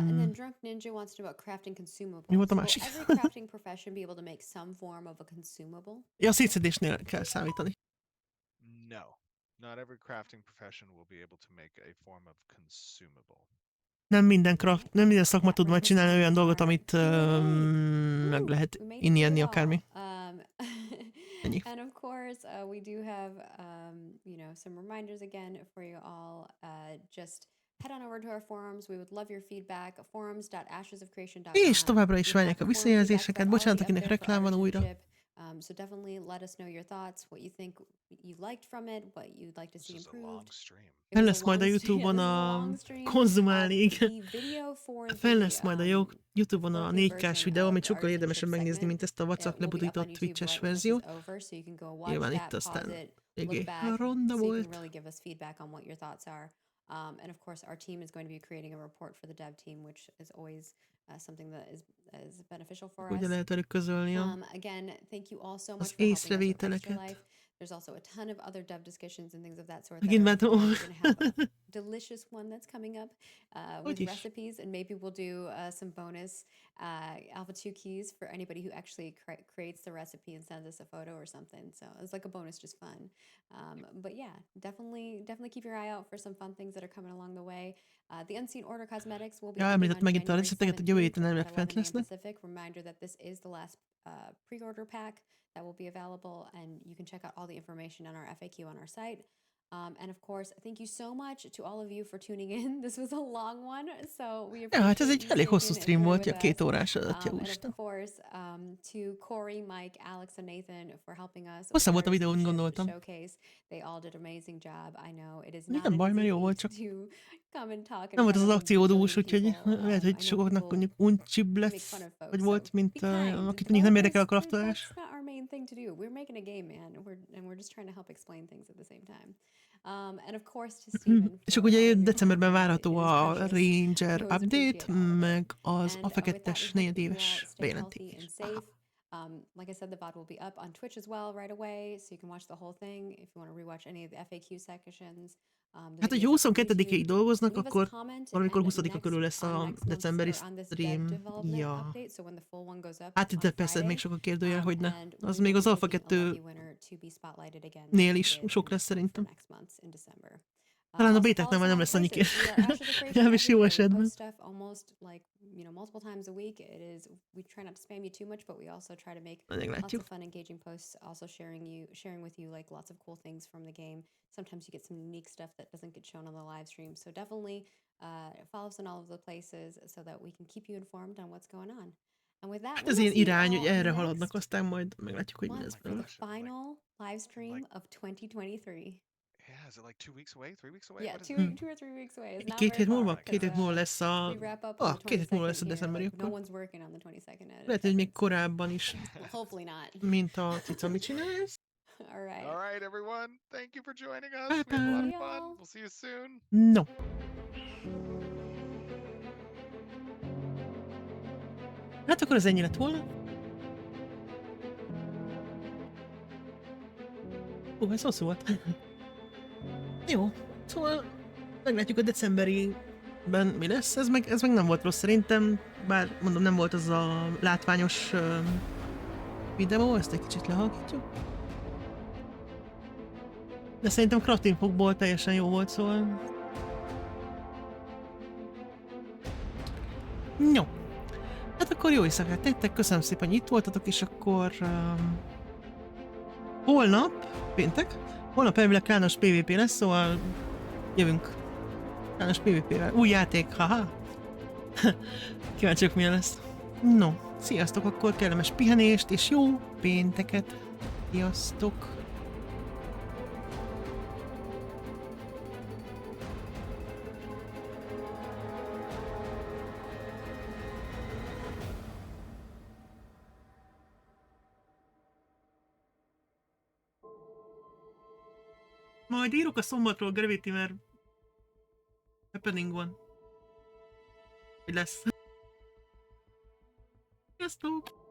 then Drunk Ninja wants to know about crafting consumables. Mi volt a másik? Will every crafting profession be able to make some form of a consumable? Ja, a szétszedésnél kell számítani. No. Not every crafting profession will be able to make a form of consumable. Nem minden szakma tud majd csinálni olyan dolgot, amit meg lehet inni, enni, akármi. And of course, we do have, some reminders again for you all. Just head on over to our forums. We would love your feedback. forums.ashesofcreation.com. És továbbra is várják a visszajelzéseket. Bocsánat, akinek reklám van újra. So definitely let us know your thoughts, what you think you liked from it, what you'd like to see improved. Fel lesz majd a YouTube-on a konzumálni, igen. Fel lesz majd a YouTube-on a 4K-s videó, amit sokkal érdemesebb megnézni, mint ezt a WhatsApp lebutított Twitch-es verziót. Nyilván itt aztán eléggé ronda volt. And of course, our team is going to be creating a report for the dev team, which is always something that is beneficial for us. Ugye lehet velük közölni again, thank you all so much for észrevételeket. There's also a ton of other dev discussions and things of that sort. Megint We're going to have a delicious one that's coming up with recipes, and maybe we'll do some bonus Alpha 2 keys for anybody who actually creates the recipe and sends us a photo or something. So it's like a bonus, just fun. But yeah, definitely keep your eye out for some fun things that are coming along the way. The Unseen Order Cosmetics will be említett megint a recepteket, hogy jövő héten elvileg fent lesznek. Reminder that this is the last pre-order pack that will be available, and you can check out all the information on our FAQ on our site. And of course, thank you so much to all of you for tuning in. This was a long one, so we Ja, hát ez appreciate egy you elég hosszú sticking stream through volt, ja, with 2 us. órás alatt, jó And of Isten. course, to Corey, Mike, Alex, and Nathan for helping us with Hosszabb volt a our videó, mint Steam gondoltam. showcase. They all did an amazing job. I know it is Nem not an baj, mert easy jó volt, feat csak to come and talk in nem volt front az of a akciódús, billion úgyhogy people. lehet, hogy I know sokaknak people mondjuk uncsibb make lesz, fun of folks, vagy so volt, mint be kind. akit mondjuk nem érdekel a Developers, craftolás. that's not our main thing to do. We're making a game, man, and we're just trying to help explain things at the same time. And of course to Steven És for akkor all ugye of your decemberben time. várható It is a precious. Ranger We always update, appreciate all of it. meg az And a with that, we fekettes hope that you all negyedéves stay healthy and bejelentés. safe. Like I said, the VOD will be up on Twitch as well right away, so you can watch the whole thing if you want to rewatch any of the FAQ sections. Hát, hogyha 22-ig dolgoznak, akkor valamikor 20-a körül lesz a decemberi stream. Ja. Hát itt persze még sok a kérdőjel, hogy ne. Az még az Alpha 2-nél is sok lesz szerintem. Talán a bétáknál már nem lesz annyi kérdés, jó esetben. Multiple times a week. We try not to spam you too much, but we also try to make lots Meglátjuk. of fun, engaging posts. Also sharing with you like lots of cool things from the game. Sometimes you get some unique stuff that doesn't get shown on the live stream. So definitely follow us in all of the places so that we can keep you informed on what's going on. And with that, Hát ez ilyen irány, hogy erre haladnak, aztán majd meglátjuk, hogy mi lesz belőle. Final live stream of 2023. Yeah, is it like 2 weeks away, 3 weeks away? Yeah, What is two or three weeks away. It's not 2 very hét far, múlva? 'cause, 2 hét múlva lesz a... we wrap up on the 2 hét múlva lesz a 22nd decemberi, here. No akkor. one's working on the 22nd. Lehet, hogy még korábban is, Well, hopefully not. mint a cica, mit csinálsz? All right. All right, everyone. Thank you for joining us. Bye We had a lot of bye. fun. We'll see you soon. No. Hát akkor ez ennyi lett volna. Ez hosszú volt. Jó, szóval meglátjuk a decemberiben mi lesz, ez meg nem volt rossz szerintem, bár mondom nem volt az a látványos videó, ezt egy kicsit lehalkítjuk. De szerintem craftinfókból teljesen jó volt, szóval... Jó. Hát akkor jó éjszakát nektek, köszönöm szépen, hogy itt voltatok, és akkor... holnap, péntek, holnap elvileg kellemes PvP lesz, szóval jövünk kellemes PvP-vel. Új játék, haha! Kíváncsiak milyen lesz. No, sziasztok, akkor kellemes pihenést, és jó pénteket. Sziasztok! Majd írok a szombatról, Gravity, mert happening van. Hogy lesz. Sziasztok!